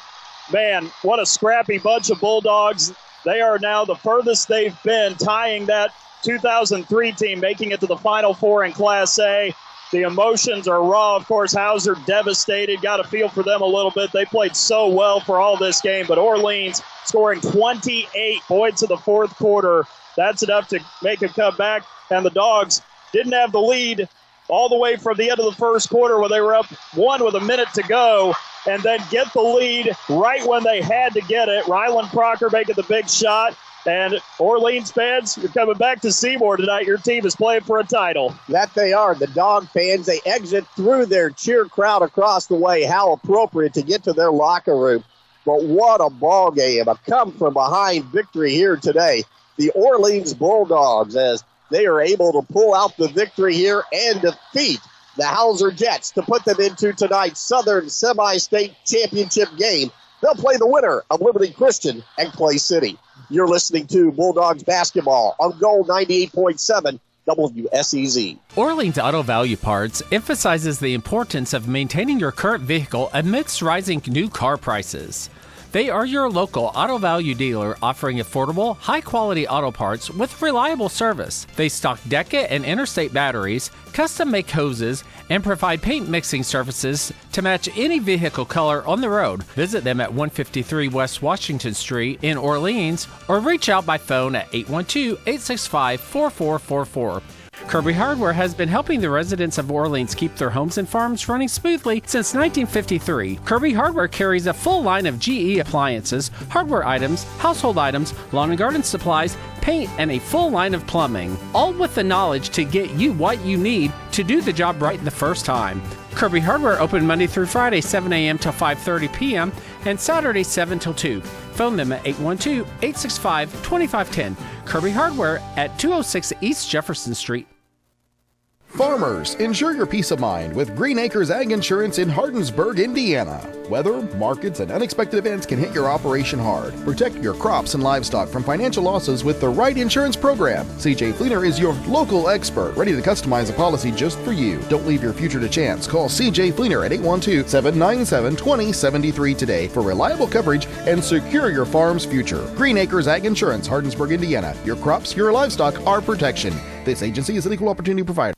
Man, what a scrappy bunch of Bulldogs. They are now the furthest they've been, tying that 2003 team, making it to the Final Four in Class A. The emotions are raw. Of course, Hauser devastated. Got a feel for them a little bit. They played so well for all this game. But Orleans scoring 28 points in the fourth quarter. That's enough to make a comeback. And the Dogs didn't have the lead all the way from the end of the first quarter where they were up 1 with a minute to go. And then get the lead right when they had to get it. Ryland Crocker making the big shot. And Orleans fans, you're coming back to Seymour tonight. Your team is playing for a title. That they are. The Dog fans, they exit through their cheer crowd across the way. How appropriate to get to their locker room. But what a ball game. A come-from-behind victory here today. The Orleans Bulldogs, as they are able to pull out the victory here and defeat the Hauser Jets to put them into tonight's Southern Semi-State Championship game. They'll play the winner of Liberty Christian and Clay City. You're listening to Bulldogs basketball on Gold 98.7 WSEZ. Orleans Auto Value Parts emphasizes the importance of maintaining your current vehicle amidst rising new car prices. They are your local auto value dealer offering affordable, high-quality auto parts with reliable service. They stock Deca and Interstate batteries, custom-make hoses, and provide paint mixing services to match any vehicle color on the road. Visit them at 153 West Washington Street in Orleans or reach out by phone at 812-865-4444. Kirby Hardware has been helping the residents of Orleans keep their homes and farms running smoothly since 1953. Kirby Hardware carries a full line of GE appliances, hardware items, household items, lawn and garden supplies, paint, and a full line of plumbing, all with the knowledge to get you what you need to do the job right the first time. Kirby Hardware open Monday through Friday, 7 a.m. till 5:30 p.m. and Saturday, 7 till 2. Phone them at 812-865-2510. Kirby Hardware at 206 East Jefferson Street. Farmers, ensure your peace of mind with Green Acres Ag Insurance in Hardensburg, Indiana. Weather, markets, and unexpected events can hit your operation hard. Protect your crops and livestock from financial losses with the right insurance program. CJ Fleener is your local expert, ready to customize a policy just for you. Don't leave your future to chance. Call CJ Fleener at 812-797-2073 today for reliable coverage and secure your farm's future. Green Acres Ag Insurance, Hardensburg, Indiana. Your crops, your livestock, our protection. This agency is an equal opportunity provider.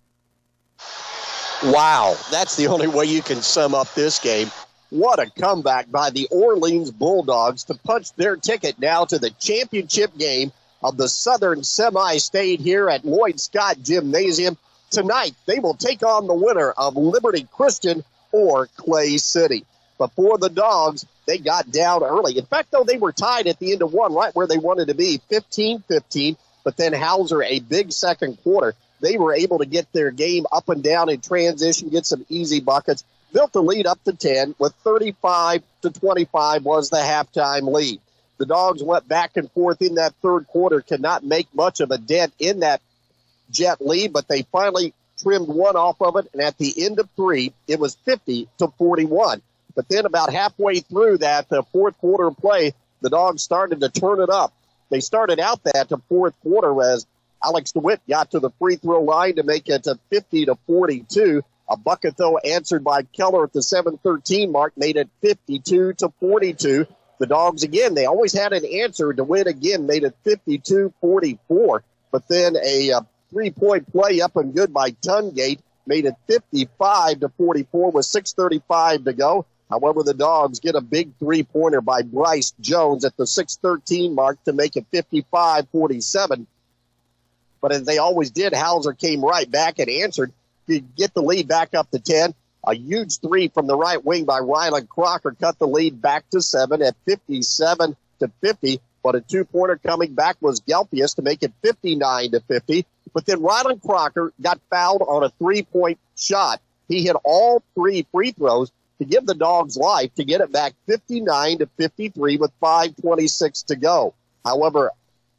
Wow, that's the only way you can sum up this game. What a comeback by the Orleans Bulldogs to punch their ticket now to the championship game of the Southern Semi-State here at Lloyd Scott Gymnasium. Tonight, they will take on the winner of Liberty Christian or Clay City. Before the Dogs, they got down early. In fact, though, they were tied at the end of one, right where they wanted to be, 15-15, but then Hauser, a big second quarter. They were able to get their game up and down in transition, get some easy buckets, built the lead up to 10 with 35-25 was the halftime lead. The Dogs went back and forth in that third quarter, could not make much of a dent in that Jet lead, but they finally trimmed one off of it, and at the end of three, it was 50-41. But then about halfway through that fourth quarter play, the Dogs started to turn it up. They started out that fourth quarter as Alex DeWitt got to the free throw line to make it 50-42. A bucket, though, answered by Keller at the 7:13 mark, made it 52-42. The Dogs, again, they always had an answer. DeWitt, again, made it 52-44. But then a three-point play up and good by Tungate made it 55-44 with 6:35 to go. However, the Dogs get a big three-pointer by Bryce Jones at the 6:13 mark to make it 55-47. But as they always did, Hauser came right back and answered to get the lead back up to 10. A huge three from the right wing by Ryland Crocker cut the lead back to 7 at 57-50. but a two-pointer coming back was Gelpius to make it 59-50. But then Ryland Crocker got fouled on a three-point shot. He hit all three free throws to give the Dogs life to get it back 59-53 with 5:26 to go. However,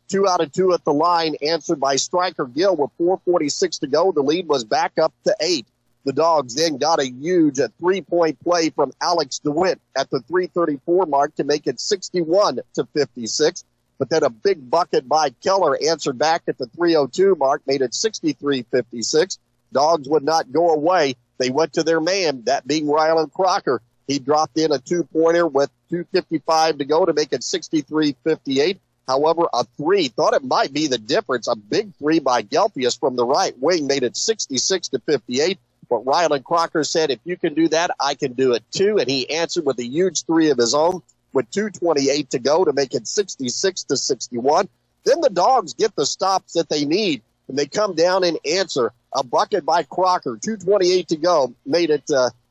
2 out of 2 at the line answered by Striker Gill with 4:46 to go. The lead was back up to 8. The Dogs then got a huge three-point play from Alex DeWitt at the 3:34 mark to make it 61-56. But then a big bucket by Keller answered back at the 3:02 mark, made it 63-56. Dogs would not go away. They went to their man, that being Ryland Crocker. He dropped in a two-pointer with 2:55 to go to make it 63-58. However, a three, thought it might be the difference. A big three by Gelpius from the right wing made it 66-58. But Ryland Crocker said, if you can do that, I can do it too. And he answered with a huge three of his own with 2:28 to go to make it 66-61. Then the Dogs get the stops that they need, and they come down and answer. A bucket by Crocker, 2:28 to go, made it,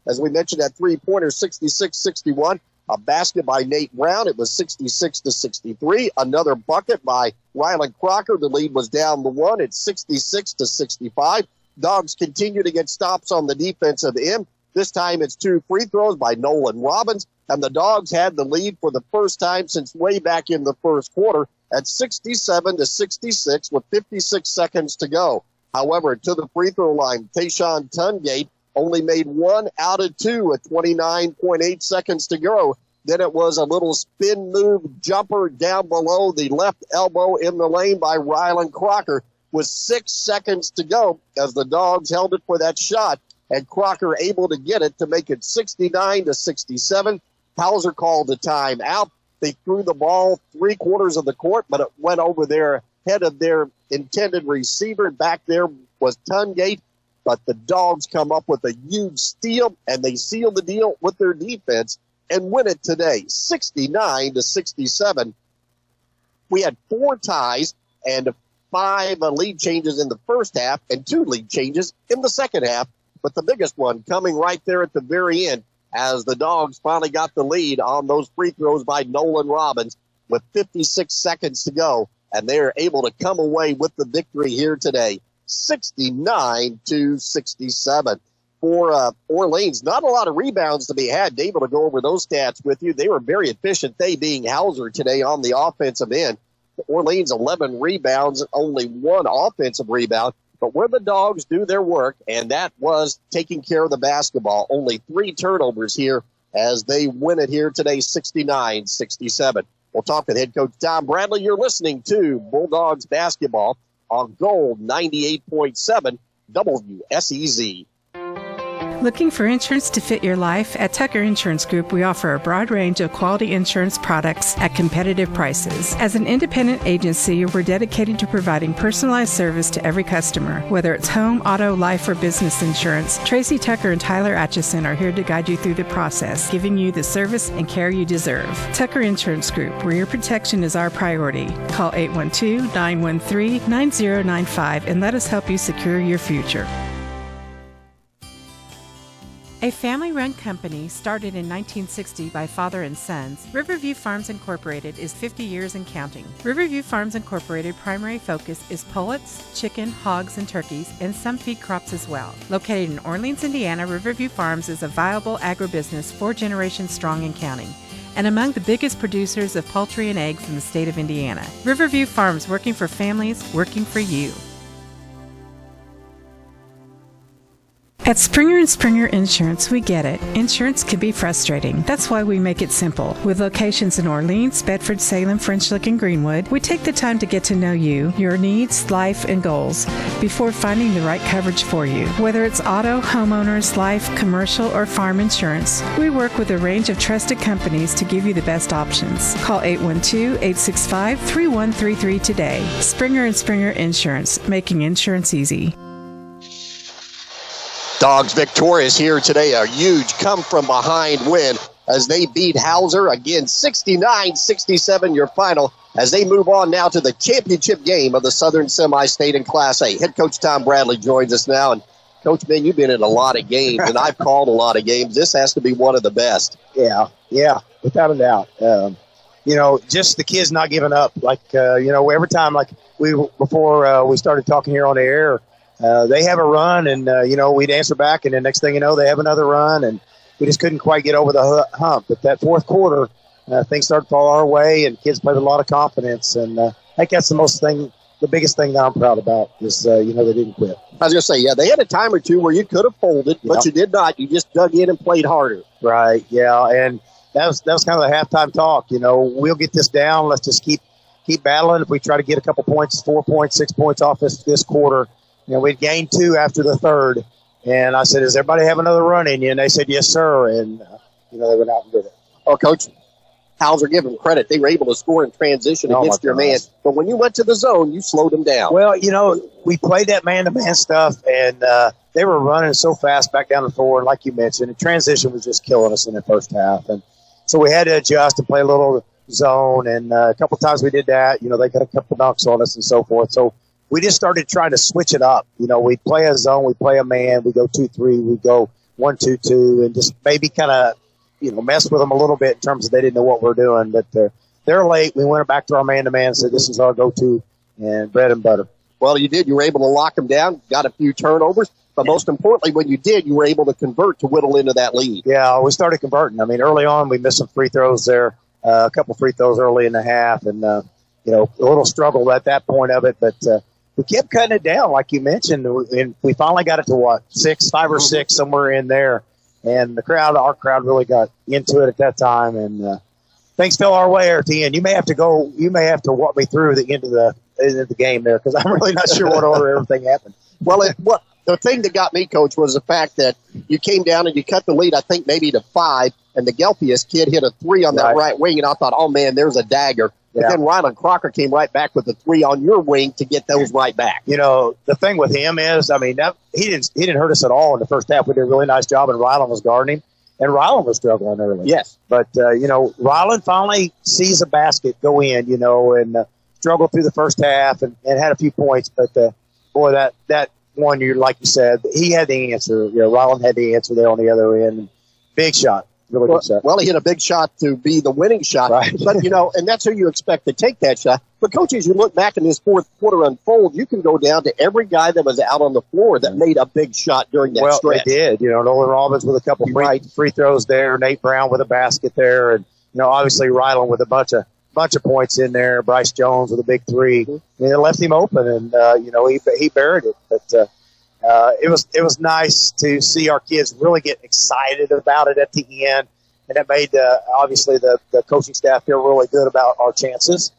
as we mentioned, that three-pointer, 66-61. A basket by Nate Brown, it was 66-63. Another bucket by Ryland Crocker. The lead was down to 1. It's 66-65. Dogs continue to get stops on the defensive end. This time it's 2 free throws by Nolan Robbins, and the Dogs had the lead for the first time since way back in the first quarter at 67-66 with 56 seconds to go. However, to the free throw line, Tayshawn Tungate only made 1 out of 2 with 29.8 seconds to go. Then it was a little spin move jumper down below the left elbow in the lane by Ryland Crocker with 6 seconds to go as the Dogs held it for that shot, and Crocker able to get it to make it 69-67. Hauser called a timeout. They threw the ball 3/4 of the court, but it went over their head of their intended receiver. Back there was Tungate, but the Dogs come up with a huge steal, and they seal the deal with their defense and win it today, 69-67. We had 4 ties and 5 lead changes in the first half and 2 lead changes in the second half, but the biggest one coming right there at the very end as the Dogs finally got the lead on those free throws by Nolan Robbins with 56 seconds to go, and they're able to come away with the victory here today, 69-67. For Orleans, not a lot of rebounds to be had. David will go over those stats with you. They were very efficient, they being Hauser today on the offensive end. Orleans 11 rebounds, only 1 offensive rebound. But where the Dogs do their work, and that was taking care of the basketball. Only 3 turnovers here as they win it here today, 69-67. We'll talk with head coach Tom Bradley. You're listening to Bulldogs basketball on Gold 98.7 WSEZ. Looking for insurance to fit your life? At Tucker Insurance Group, we offer a broad range of quality insurance products at competitive prices. As an independent agency, we're dedicated to providing personalized service to every customer. Whether it's home, auto, life, or business insurance, Tracy Tucker and Tyler Atchison are here to guide you through the process, giving you the service and care you deserve. Tucker Insurance Group, where your protection is our priority. Call 812-913-9095 and let us help you secure your future. A family-run company started in 1960 by father and sons, Riverview Farms Incorporated is 50 years and counting. Riverview Farms Incorporated primary focus is pullets, chicken, hogs, and turkeys, and some feed crops as well. Located in Orleans, Indiana, Riverview Farms is a viable agribusiness 4 generations strong and counting, and among the biggest producers of poultry and eggs in the state of Indiana. Riverview Farms, working for families, working for you. At Springer & Springer Insurance, we get it. Insurance can be frustrating. That's why we make it simple. With locations in Orleans, Bedford, Salem, French Lick, and Greenwood, we take the time to get to know you, your needs, life, and goals before finding the right coverage for you. Whether it's auto, homeowners, life, commercial, or farm insurance, we work with a range of trusted companies to give you the best options. Call 812-865-3133 today. Springer & Springer Insurance, making insurance easy. Dogs victorious here today. A huge come-from-behind win as they beat Hauser. Again, 69-67 your final as they move on now to the championship game of the Southern Semi-State in Class A. Head coach Tom Bradley joins us now. And, Coach, man, you've been in a lot of games, and I've called a lot of games. This has to be one of the best. Yeah, without a doubt. just the kids not giving up. Like, every time, like before we started talking here on the air, they have a run and, we'd answer back. And the next thing you know, they have another run and we just couldn't quite get over the hump. But that fourth quarter, things started to fall our way and kids played with a lot of confidence. And I think that's the biggest thing that I'm proud about is, they didn't quit. I was going to say, yeah, they had a time or two where you could have folded, but you did not. You just dug in and played harder. Right, yeah, and that was kind of the halftime talk. We'll get this down. Let's just keep battling. If we try to get a couple points, 4 points, 6 points off this quarter, we'd gained 2 after the third. And I said, does everybody have another run in you? And they said, yes, sir. And, they went out and did it. Oh, Coach Hauser, give them credit. They were able to score in transition against your man. But when you went to the zone, you slowed them down. Well, we played that man-to-man stuff, and they were running so fast back down the floor. And like you mentioned, the transition was just killing us in the first half. And so we had to adjust and play a little zone. And a couple times we did that. They got a couple knocks on us and so forth. So we just started trying to switch it up. We play a zone, we play a man, we go 2-3, we go 1-2-2, and just maybe kind of mess with them a little bit in terms of they didn't know what we're doing. But they're late. We went back to our man-to-man and said, this is our go-to and bread and butter. Well, you did. You were able to lock them down, got a few turnovers. But most importantly, when you did, you were able to convert to whittle into that lead. Yeah, we started converting. I mean, early on, we missed some free throws there, a couple free throws early in the half. And, a little struggle at that point of it. But we kept cutting it down, like you mentioned. And we finally got it to, 5 or 6, somewhere in there. And our crowd really got into it at that time, and things fell our way at the end. You may have to walk me through the end of the game there because I'm really not sure what order everything happened. Well, the thing that got me, Coach, was the fact that you came down and you cut the lead, I think maybe to 5, and the Gelfius kid hit a 3 on that right wing, and I thought, oh man, there's a dagger. But then Rylan Crocker came right back with a 3 on your wing to get those right back. The thing with him is, he didn't hurt us at all in the first half. We did a really nice job, and Rylan was guarding him, and Rylan was struggling early. Yes. But, Rylan finally sees a basket go in, and struggled through the first half and had a few points. But, boy, that one, like you said, he had the answer. Rylan had the answer there on the other end. Big shot. Really good shot. Well, he hit a big shot to be the winning shot. Right. But, and that's who you expect to take that shot. But, Coach, as you look back in this fourth quarter unfold, you can go down to every guy that was out on the floor that made a big shot during that stretch. Well, they did. Nolan Robbins with a couple free throws there, Nate Brown with a basket there, and, obviously Rylan with a bunch of points in there, Bryce Jones with a big 3. And it left him open, and, he buried it. But it was nice to see our kids really get excited about it at the end, and it made obviously the coaching staff feel really good about our chances.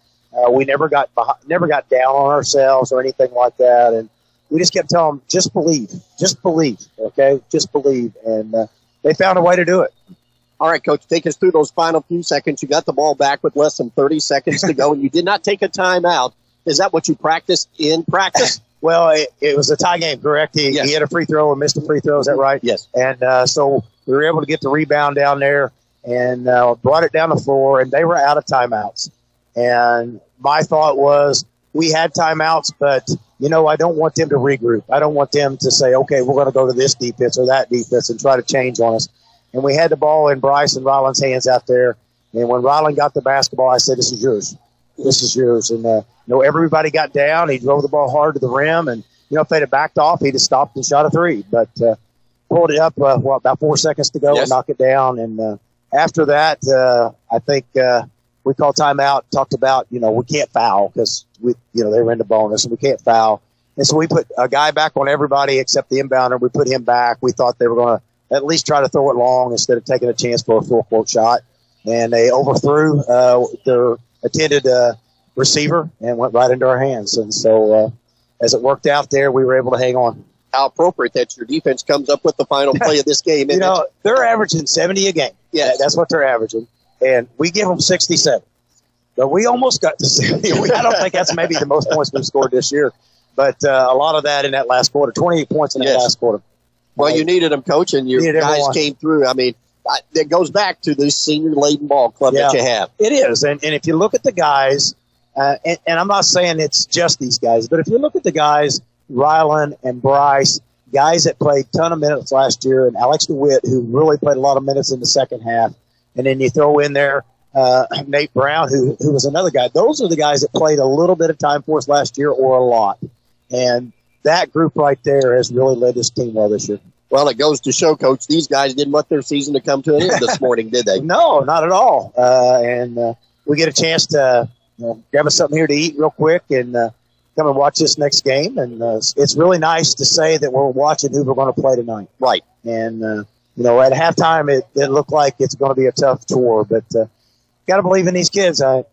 We never got down on ourselves or anything like that, and we just kept telling them, just believe, okay, just believe, and they found a way to do it. All right, Coach, take us through those final few seconds. You got the ball back with less than 30 seconds to go, and you did not take a timeout. Is that what you practiced in practice? Well, it was a tie game, correct? He had a free throw and missed a free throw. Is that right? Yes. And so we were able to get the rebound down there and brought it down the floor, and they were out of timeouts. And my thought was we had timeouts, but, I don't want them to regroup. I don't want them to say, okay, we're going to go to this defense or that defense and try to change on us. And we had the ball in Bryce and Rylan's hands out there. And when Rylan got the basketball, I said, this is yours. This is yours. And, everybody got down. He drove the ball hard to the rim. And, if they'd have backed off, he'd have stopped and shot a 3. But pulled it up, about 4 seconds to go and knock it down. And after that, I think we called timeout, talked about, we can't foul because, they were in the bonus and we can't foul. And so we put a guy back on everybody except the inbounder. We put him back. We thought they were going to at least try to throw it long instead of taking a chance for a full-court shot. And they overthrew their intended receiver and went right into our hands. And so as it worked out there, we were able to hang on. How appropriate that your defense comes up with the final play of this game. They're averaging 70 a game. Yeah, that's what they're averaging. And we give them 67. But we almost got to 70. I don't think that's maybe the most points we've scored this year. But a lot of that in that last quarter, 28 points in that last quarter. Well, you needed them, Coach, and your guys came through. I mean, it goes back to this senior-laden ball club that you have. It is. And if you look at the guys, and I'm not saying it's just these guys, but if you look at the guys, Rylan and Bryce, guys that played a ton of minutes last year, and Alex DeWitt, who really played a lot of minutes in the second half, and then you throw in there Nate Brown, who was another guy. Those are the guys that played a little bit of time for us last year or a lot. And that group right there has really led this team well this year. Well, it goes to show, Coach, these guys didn't want their season to come to an end this morning, did they? No, not at all. And we get a chance to grab us something here to eat real quick and come and watch this next game. And it's really nice to say that we're watching who we're going to play tonight. Right. And, at halftime, it looked like it's going to be a tough tour, but got to believe in these kids. And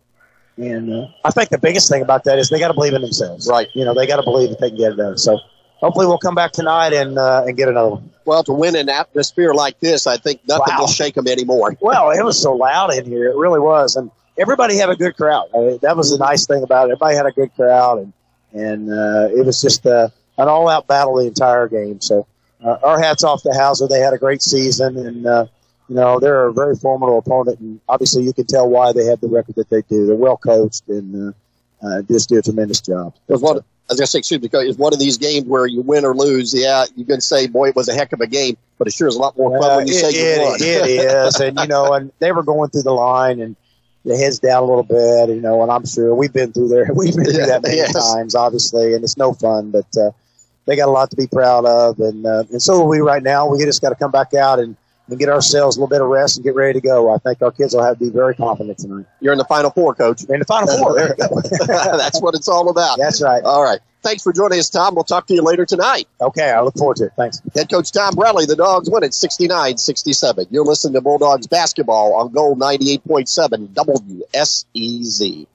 I think the biggest thing about that is they got to believe in themselves. Right. They got to believe that they can get it done. So hopefully we'll come back tonight and get another one. Well, to win an atmosphere like this, I think nothing will shake them anymore. Well, it was so loud in here. It really was. And everybody had a good crowd. That was the nice thing about it. Everybody had a good crowd, and it was just an all-out battle the entire game. So our hats off to Hauser. They had a great season, and they're a very formidable opponent, and obviously you can tell why they have the record that they do. They're well coached and just do a tremendous job. It's one of these games where you win or lose. Yeah, you can say, boy, it was a heck of a game, but it sure is a lot more fun when you say you won. It is, and and they were going through the line and the heads down a little bit, and I'm sure we've been through there. We've been through that many times, obviously, and it's no fun, but they got a lot to be proud of, and so are we right now. We just got to come back out and get ourselves a little bit of rest and get ready to go. I think our kids will have to be very confident tonight. You're in the Final Four, Coach. In the Final Four. There you go. That's what it's all about. That's right. All right. Thanks for joining us, Tom. We'll talk to you later tonight. Okay, I look forward to it. Thanks. Head coach Tom Bradley, the Dogs win at 69-67. You're listening to Bulldogs basketball on Gold 98.7 WSEZ.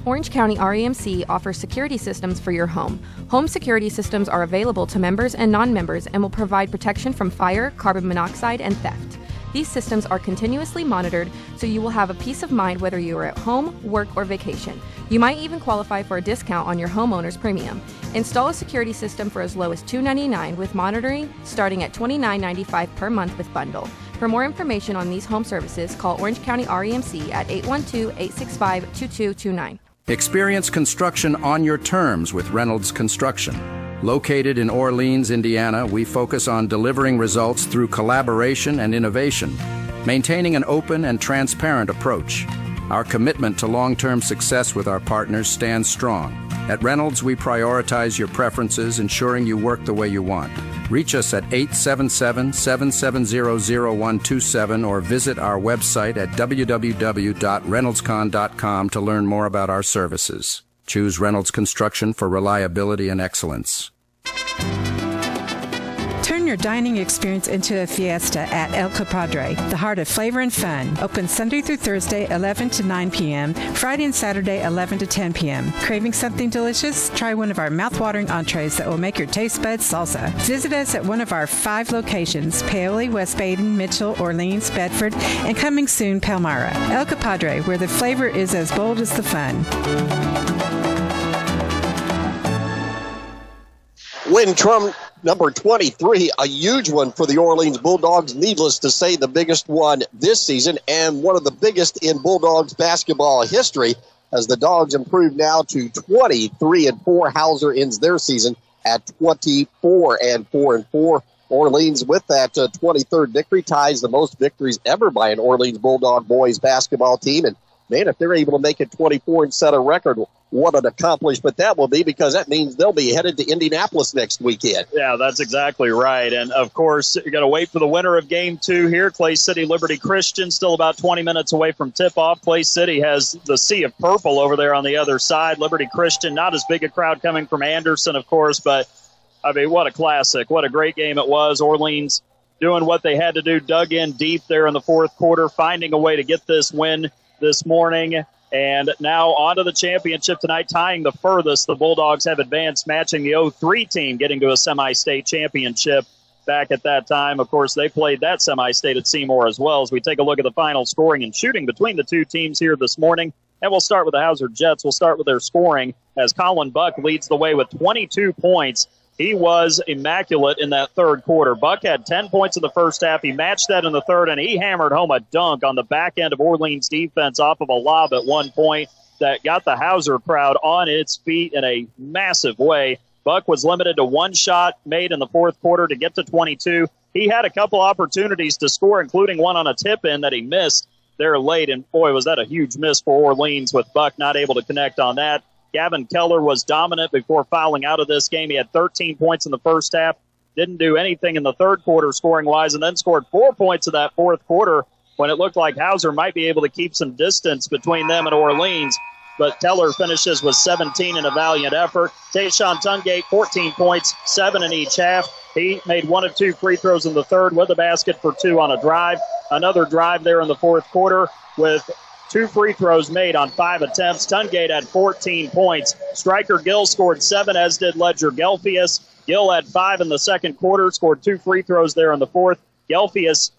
Orange County REMC offers security systems for your home. Home security systems are available to members and non-members and will provide protection from fire, carbon monoxide, and theft. These systems are continuously monitored, so you will have a peace of mind whether you are at home, work, or vacation. You might even qualify for a discount on your homeowner's premium. Install a security system for as low as $299 with monitoring starting at $29.95 per month with bundle. For more information on these home services, call Orange County REMC at 812-865-2229. Experience construction on your terms with Reynolds Construction. Located in Orleans, Indiana, we focus on delivering results through collaboration and innovation, maintaining an open and transparent approach. Our commitment to long-term success with our partners stands strong. At Reynolds, we prioritize your preferences, ensuring you work the way you want. Reach us at 877-770-0127 or visit our website at www.reynoldscon.com to learn more about our services. Choose Reynolds Construction for reliability and excellence. Turn your dining experience into a fiesta at El Compadre, the heart of flavor and fun. Open Sunday through Thursday, 11 to 9 p.m., Friday and Saturday, 11 to 10 p.m. Craving something delicious? Try one of our mouth-watering entrees that will make your taste buds salsa. Visit us at one of our 5 locations, Paoli, West Baden, Mitchell, Orleans, Bedford, and coming soon, Palmyra. El Compadre, where the flavor is as bold as the fun. Win Trump number 23, a huge one for the Orleans Bulldogs. Needless to say, the biggest one this season and one of the biggest in Bulldogs basketball history as the Dogs improve now to 23-4. Hauser ends their season at 24-4. Orleans, with that 23rd victory, ties the most victories ever by an Orleans Bulldog boys basketball team. And man, if they're able to make it 24 and set a record, what an accomplishment that will be, because that means they'll be headed to Indianapolis next weekend. Yeah, that's exactly right. And, of course, you're going to wait for the winner of Game 2 here. Clay City Liberty Christian, still about 20 minutes away from tip-off. Clay City has the Sea of Purple over there on the other side. Liberty Christian, not as big a crowd coming from Anderson, of course, but, I mean, what a classic. What a great game it was. Orleans doing what they had to do, dug in deep there in the fourth quarter, finding a way to get this win this morning. And now on to the championship tonight, tying the furthest. The Bulldogs have advanced, matching the 03 team, getting to a semi-state championship back at that time. Of course, they played that semi-state at Seymour as well. As we take a look at the final scoring and shooting between the two teams here this morning. And we'll start with the Hauser Jets. We'll start with their scoring as Colin Buck leads the way with 22 points. He was immaculate in that third quarter. Buck had 10 points in the first half. He matched that in the third, and he hammered home a dunk on the back end of Orleans defense off of a lob at one point that got the Hauser crowd on its feet in a massive way. Buck was limited to one shot made in the fourth quarter to get to 22. He had a couple opportunities to score, including one on a tip-in that he missed there late. And, boy, was that a huge miss for Orleans with Buck not able to connect on that. Gavin Keller was dominant before fouling out of this game. He had 13 points in the first half. Didn't do anything in the third quarter scoring-wise, and then scored 4 points in that fourth quarter when it looked like Hauser might be able to keep some distance between them and Orleans. But Keller finishes with 17 in a valiant effort. Tayshawn Tungate, 14 points, 7 in each half. He made 1 of 2 free throws in the third with a basket for 2 on a drive. Another drive there in the fourth quarter with 2 free throws made on 5 attempts. Tungate had 14 points. Striker Gill scored 7, as did Ledger Gelfius. Gill had 5 in the second quarter, scored 2 free throws there in the fourth. Gelfius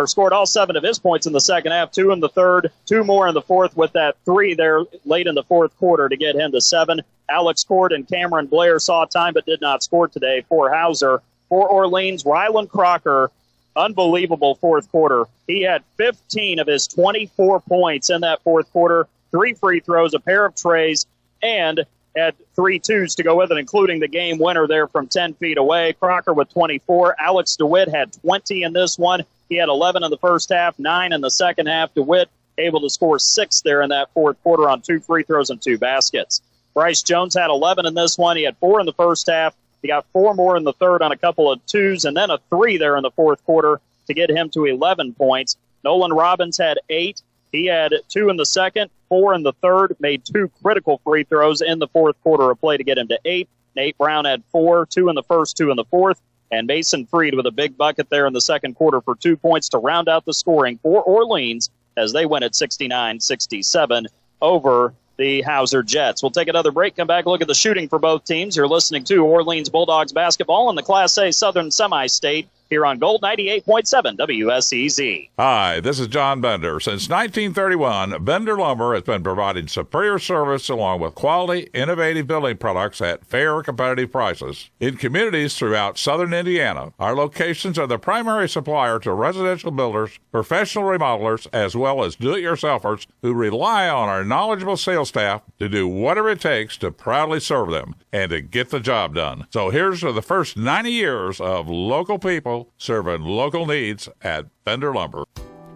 scored all 7 of his points in the second half, 2 in the third, 2 more in the fourth with that 3 there late in the fourth quarter to get him to 7. Alex Cord and Cameron Blair saw time but did not score today for Hauser. For Orleans, Rylan Crocker, unbelievable fourth quarter. He had 15 of his 24 points in that fourth quarter, 3 free throws, a pair of trays, and had 3 twos to go with it, including the game winner there from 10 feet away. Crocker with 24. Alex DeWitt had 20 in this one. He had 11 in the first half, 9 in the second half. DeWitt able to score 6 there in that fourth quarter on 2 free throws and 2 baskets. Bryce Jones had 11 in this one. He had 4 in the first half. He got 4 more in the third on a couple of twos, and then a 3 there in the fourth quarter to get him to 11 points. Nolan Robbins had 8. He had 2 in the second, 4 in the third, made 2 critical free throws in the fourth quarter of play to get him to 8. Nate Brown had 4, 2 in the first, 2 in the fourth. And Mason Freed with a big bucket there in the second quarter for 2 points to round out the scoring for Orleans as they win at 69-67 over the Hauser Jets. We'll take another break, come back, look at the shooting for both teams. You're listening to Orleans Bulldogs basketball in the Class A Southern Semi-State here on Gold 98.7 WSEZ. Hi, this is John Bender. Since 1931, Bender Lumber has been providing superior service along with quality, innovative building products at fair, competitive prices. In communities throughout southern Indiana, our locations are the primary supplier to residential builders, professional remodelers, as well as do-it-yourselfers who rely on our knowledgeable sales staff to do whatever it takes to proudly serve them and to get the job done. So here's to the first 90 years of local people serving local needs at Bender Lumber.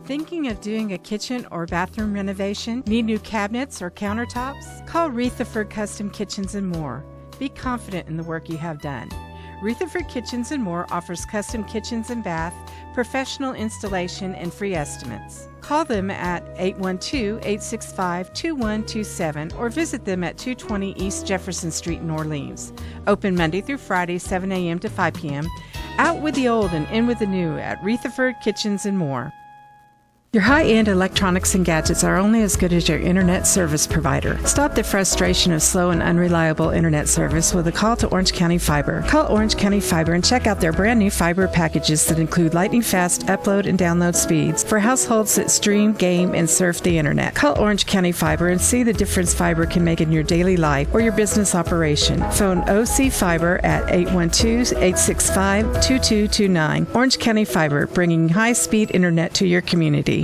Thinking of doing a kitchen or bathroom renovation? Need new cabinets or countertops? Call Rutherford Custom Kitchens and More. Be confident in the work you have done. Rutherford Kitchens and More offers custom kitchens and bath, professional installation, and free estimates. Call them at 812-865-2127 or visit them at 220 East Jefferson Street in Orleans. Open Monday through Friday, 7 a.m. to 5 p.m. Out with the old and in with the new at Rutherford Kitchens and More. Your high-end electronics and gadgets are only as good as your internet service provider. Stop the frustration of slow and unreliable internet service with a call to Orange County Fiber. Call Orange County Fiber and check out their brand new fiber packages that include lightning-fast upload and download speeds for households that stream, game, and surf the internet. Call Orange County Fiber and see the difference fiber can make in your daily life or your business operation. Phone OC Fiber at 812-865-2229. Orange County Fiber, bringing high-speed internet to your community.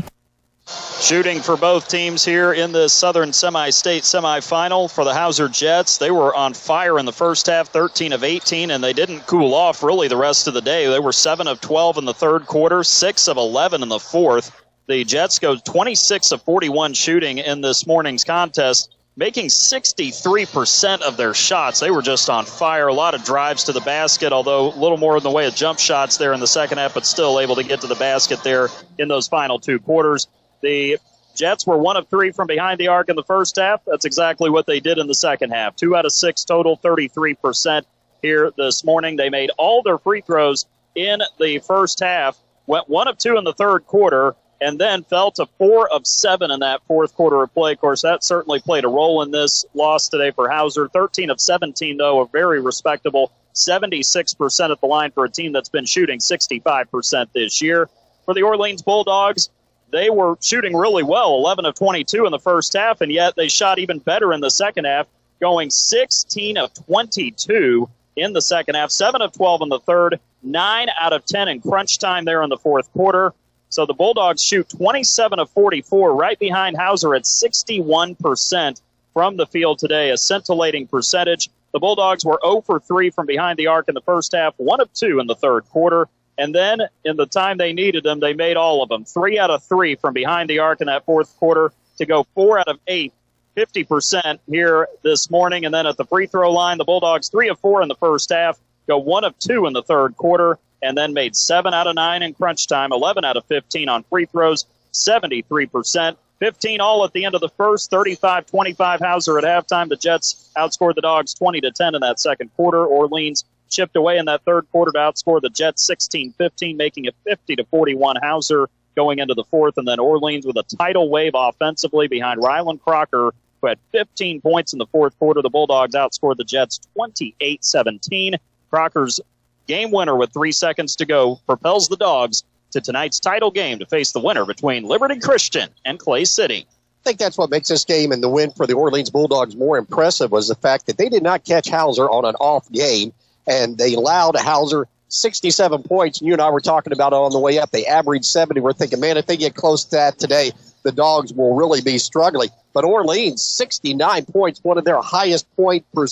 Shooting for both teams here in the Southern Semi-State semifinal for the Hauser Jets. They were on fire in the first half, 13 of 18, and they didn't cool off really the rest of the day. They were 7 of 12 in the third quarter, 6 of 11 in the fourth. The Jets go 26 of 41 shooting in this morning's contest, making 63% of their shots. They were just on fire. A lot of drives to the basket, although a little more in the way of jump shots there in the second half, but still able to get to the basket there in those final 2 quarters. The Jets were 1 of 3 from behind the arc in the first half. That's exactly what they did in the second half. 2 out of 6 total, 33% here this morning. They made all their free throws in the first half, went 1 of 2 in the third quarter, and then fell to 4 of 7 in that fourth quarter of play. Of course, that certainly played a role in this loss today for Hauser. 13 of 17, though, a very respectable 76% at the line for a team that's been shooting 65% this year. For the Orleans Bulldogs, they were shooting really well, 11 of 22 in the first half, and yet they shot even better in the second half, going 16 of 22 in the second half, 7 of 12 in the third, 9 out of 10 in crunch time there in the fourth quarter. So the Bulldogs shoot 27 of 44, right behind Hauser at 61% from the field today, a scintillating percentage. The Bulldogs were 0 for 3 from behind the arc in the first half, 1 of 2 in the third quarter. And then in the time they needed them, they made all of them. 3 out of 3 from behind the arc in that fourth quarter to go 4 out of 8, 50% here this morning. And then at the free throw line, the Bulldogs 3 of 4 in the first half, go 1 of 2 in the third quarter, and then made 7 out of 9 in crunch time, 11 out of 15 on free throws, 73%. 15 all at the end of the first, 35-25 Hauser at halftime. The Jets outscored the Dogs 20-10 in that second quarter. Orleans chipped away in that third quarter to outscore the Jets 16-15, making it 50-41 Hauser going into the fourth. And then Orleans with a tidal wave offensively behind Ryland Crocker, who had 15 points in the fourth quarter. The Bulldogs outscored the Jets 28-17. Crocker's game winner with 3 seconds to go propels the Dogs to tonight's title game to face the winner between Liberty Christian and Clay City. I think that's what makes this game and the win for the Orleans Bulldogs more impressive was the fact that they did not catch Hauser on an off game, and they allowed Hauser 67 points. And you and I were talking about it on the way up. They averaged 70. We're thinking, man, if they get close to that today, the Dogs will really be struggling. But Orleans, 69 points, one of their highest point per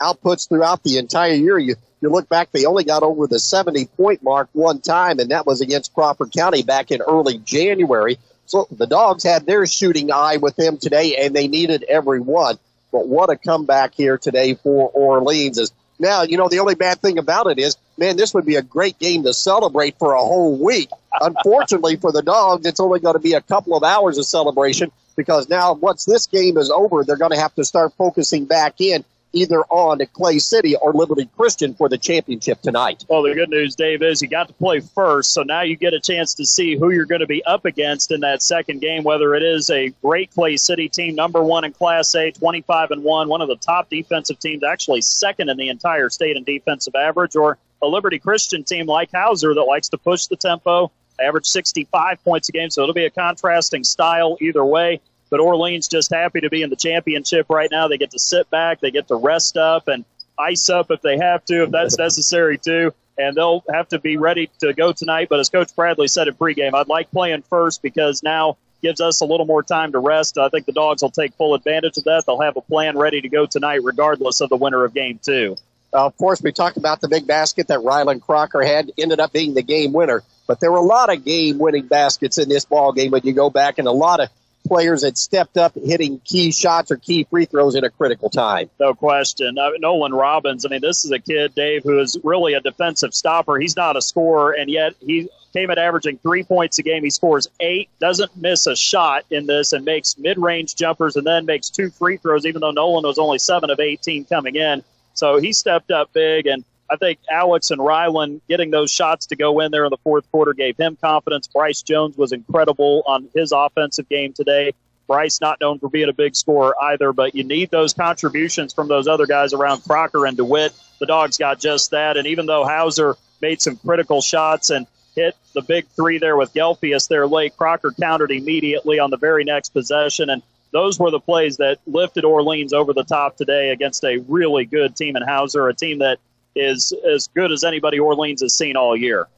outputs throughout the entire year. You look back, they only got over the 70-point mark one time, and that was against Crawford County back in early January. So the Dogs had their shooting eye with them today, and they needed every one. But what a comeback here today for Orleans. Now, the only bad thing about it is, man, this would be a great game to celebrate for a whole week. Unfortunately for the Dogs, it's only going to be a couple of hours of celebration because now once this game is over, they're going to have to start focusing back in either on Clay City or Liberty Christian for the championship tonight. Well, the good news, Dave, is you got to play first, so now you get a chance to see who you're going to be up against in that second game, whether it is a great Clay City team, number one in Class A, 25-1, one of the top defensive teams, actually second in the entire state in defensive average, or a Liberty Christian team like Hauser that likes to push the tempo, average 65 points a game, so it'll be a contrasting style either way. But Orleans just happy to be in the championship right now. They get to sit back. They get to rest up and ice up if they have to, if that's necessary too. And they'll have to be ready to go tonight. But as Coach Bradley said in pregame, I'd like playing first because now gives us a little more time to rest. I think the Dogs will take full advantage of that. They'll have a plan ready to go tonight regardless of the winner of game two. Of course, we talked about the big basket that Ryland Crocker had, ended up being the game winner. But there were a lot of game-winning baskets in this ball game when you go back, and a lot of players that stepped up hitting key shots or key free throws in a critical time. No question. Nolan Robbins, this is a kid, Dave, who is really a defensive stopper. He's not a scorer, and yet he came at averaging 3 points a game. He scores 8, doesn't miss a shot in this, and makes mid-range jumpers and then makes 2 free throws, even though Nolan was only 7 of 18 coming in. So he stepped up big, and I think Alex and Ryland getting those shots to go in there in the fourth quarter gave him confidence. Bryce Jones was incredible on his offensive game today. Bryce not known for being a big scorer either, but you need those contributions from those other guys around Crocker and DeWitt. The Dogs got just that, and even though Hauser made some critical shots and hit the big three there with Gelfius there late, Crocker countered immediately on the very next possession, and those were the plays that lifted Orleans over the top today against a really good team in Hauser, a team that is as good as anybody Orleans has seen all year.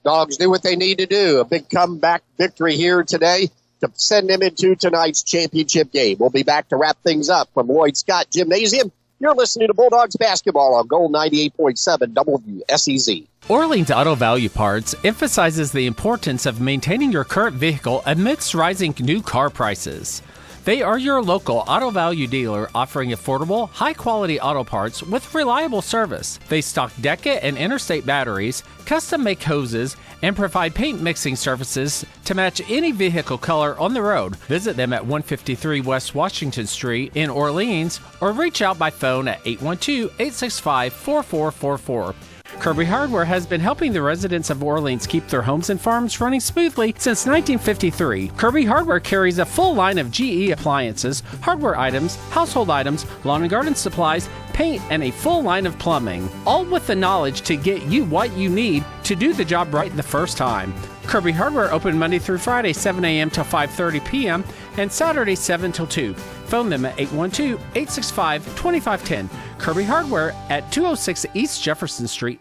Dogs do what they need to do. A big comeback victory here today to send them into tonight's championship game. We'll be back to wrap things up from Lloyd Scott Gymnasium. You're listening to Bulldogs basketball on Gold 98.7 WSEZ. Orleans Auto Value Parts emphasizes the importance of maintaining your current vehicle amidst rising new car prices. They are your local auto value dealer offering affordable, high-quality auto parts with reliable service. They stock Deca and Interstate batteries, custom-make hoses, and provide paint mixing services to match any vehicle color on the road. Visit them at 153 West Washington Street in Orleans or reach out by phone at 812-865-4444. Kirby Hardware has been helping the residents of Orleans keep their homes and farms running smoothly since 1953. Kirby Hardware carries a full line of GE appliances, hardware items, household items, lawn and garden supplies, paint, and a full line of plumbing, all with the knowledge to get you what you need to do the job right the first time. Kirby Hardware open Monday through Friday, 7 a.m. till 5:30 p.m. and Saturday, 7 till 2. Phone them at 812-865-2510. Kirby Hardware at 206 East Jefferson Street.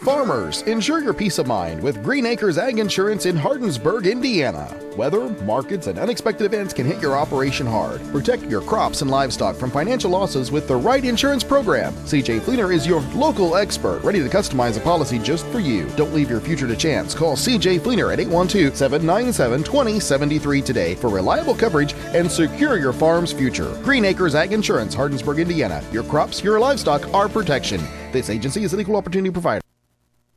Farmers, ensure your peace of mind with Green Acres Ag Insurance in Hardensburg, Indiana. Weather, markets, and unexpected events can hit your operation hard. Protect your crops and livestock from financial losses with the right insurance program. CJ Fleener is your local expert, ready to customize a policy just for you. Don't leave your future to chance. Call CJ Fleener at 812-797-2073 today for reliable coverage and secure your farm's future. Green Acres Ag Insurance, Hardensburg, Indiana. Your crops, your livestock, our protection. This agency is an equal opportunity provider.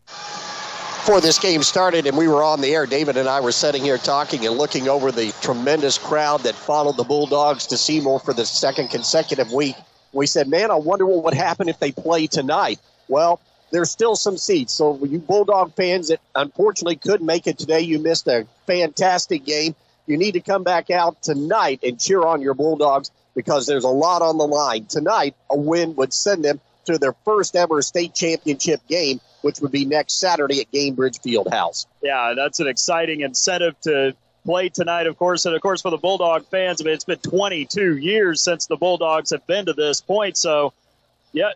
Before this game started and we were on the air, David and I were sitting here talking and looking over the tremendous crowd that followed the Bulldogs to Seymour for the second consecutive week. We said, man, I wonder what would happen if they play tonight. Well, there's still some seats. So you Bulldog fans that unfortunately couldn't make it today, you missed a fantastic game. You need to come back out tonight and cheer on your Bulldogs because there's a lot on the line. Tonight, a win would send them to their first ever state championship game, which would be next Saturday at Gamebridge Fieldhouse. Yeah, that's an exciting incentive to play tonight, of course. And, of course, for the Bulldog fans, I mean, it's been 22 years since the Bulldogs have been to this point. So, yeah,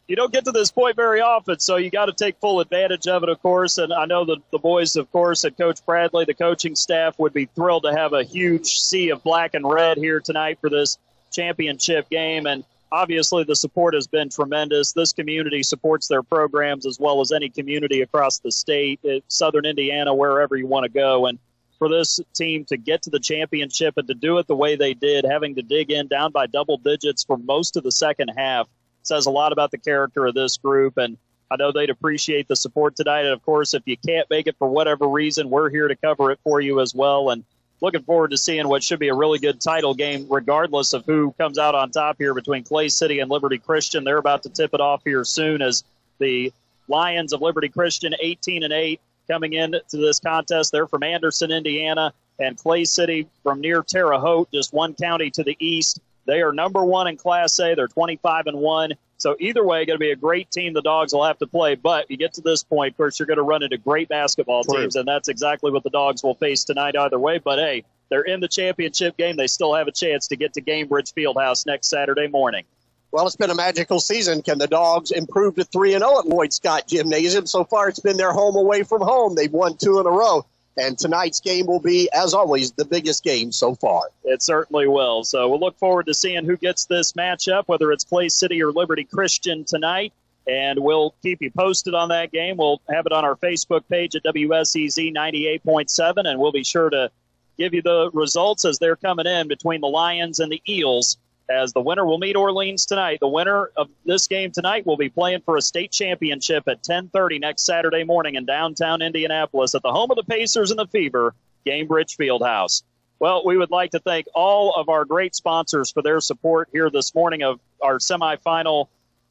you don't get to this point very often, so you got to take full advantage of it, of course. And I know the boys, of course, and Coach Bradley, the coaching staff, would be thrilled to have a huge sea of black and red here tonight for this championship game. And obviously, the support has been tremendous. This community supports their programs as well as any community across the state, southern Indiana, wherever you want to go. And for this team to get to the championship and to do it the way they did, having to dig in down by double digits for most of the second half, says a lot about the character of this group. And I know they'd appreciate the support tonight. And, of course, if you can't make it for whatever reason, we're here to cover it for you as well. And looking forward to seeing what should be a really good title game, regardless of who comes out on top here between Clay City and Liberty Christian. They're about to tip it off here soon as the Lions of Liberty Christian, 18-8, coming into this contest. They're from Anderson, Indiana, and Clay City from near Terre Haute, just one county to the east. They are number one in Class A. They're 25-1. So either way, going to be a great team the Dogs will have to play. But you get to this point, of course, you're going to run into great basketball teams, and that's exactly what the Dogs will face tonight either way. But, hey, they're in the championship game. They still have a chance to get to Gamebridge Fieldhouse next Saturday morning. Well, it's been a magical season. Can the Dogs improve to 3-0 at Lloyd Scott Gymnasium? So far, it's been their home away from home. They've won 2 in a row. And tonight's game will be, as always, the biggest game so far. It certainly will. So we'll look forward to seeing who gets this matchup, whether it's Clay City or Liberty Christian tonight. And we'll keep you posted on that game. We'll have it on our Facebook page at WSEZ 98.7, and we'll be sure to give you the results as they're coming in between the Lions and the Eels, as the winner will meet Orleans tonight. The winner of this game tonight will be playing for a state championship at 10:30 next Saturday morning in downtown Indianapolis at the home of the Pacers and the Fever, Gamebridge Fieldhouse. Well, we would like to thank all of our great sponsors for their support here this morning of our semifinal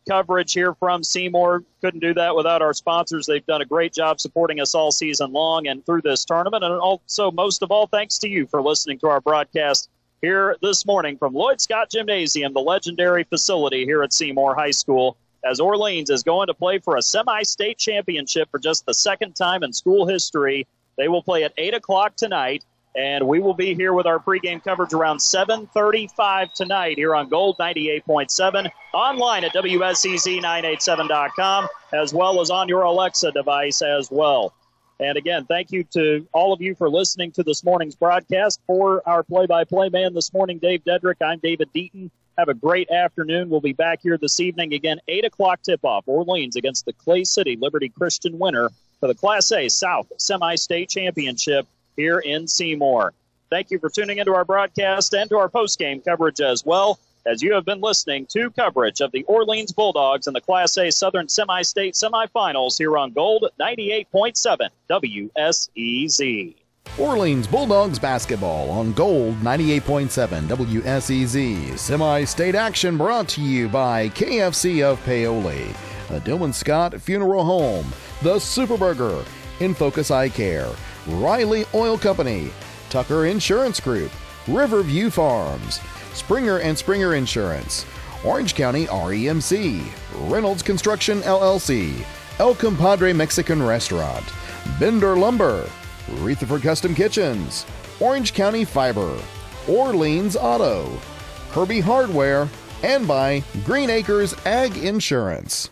coverage here from Seymour. Couldn't do that without our sponsors. They've done a great job supporting us all season long and through this tournament. And also, most of all, thanks to you for listening to our broadcast here this morning from Lloyd Scott Gymnasium, the legendary facility here at Seymour High School, as Orleans is going to play for a semi-state championship for just the second time in school history. They will play at 8 o'clock tonight, and we will be here with our pregame coverage around 7:35 tonight here on Gold 98.7, online at WSEZ987.com, as well as on your Alexa device as well. And again, thank you to all of you for listening to this morning's broadcast. For our play-by-play man this morning, Dave Dedrick, I'm David Deaton. Have a great afternoon. We'll be back here this evening again, 8 o'clock tip-off. Orleans against the Clay City Liberty Christian winner for the Class A South Semi-State Championship here in Seymour. Thank you for tuning into our broadcast and to our post-game coverage as well, as you have been listening to coverage of the Orleans Bulldogs in the Class A Southern Semi-State Semifinals here on Gold 98.7 WSEZ. Orleans Bulldogs basketball on Gold 98.7 WSEZ. Semi-state action brought to you by KFC of Paoli, the Dillman Scott Funeral Home, the Superburger, In Focus Eye Care, Riley Oil Company, Tucker Insurance Group, Riverview Farms, Springer and Springer Insurance, Orange County REMC, Reynolds Construction LLC, El Compadre Mexican Restaurant, Bender Lumber, Rutherford Custom Kitchens, Orange County Fiber, Orleans Auto, Herbie Hardware, and by Green Acres Ag Insurance.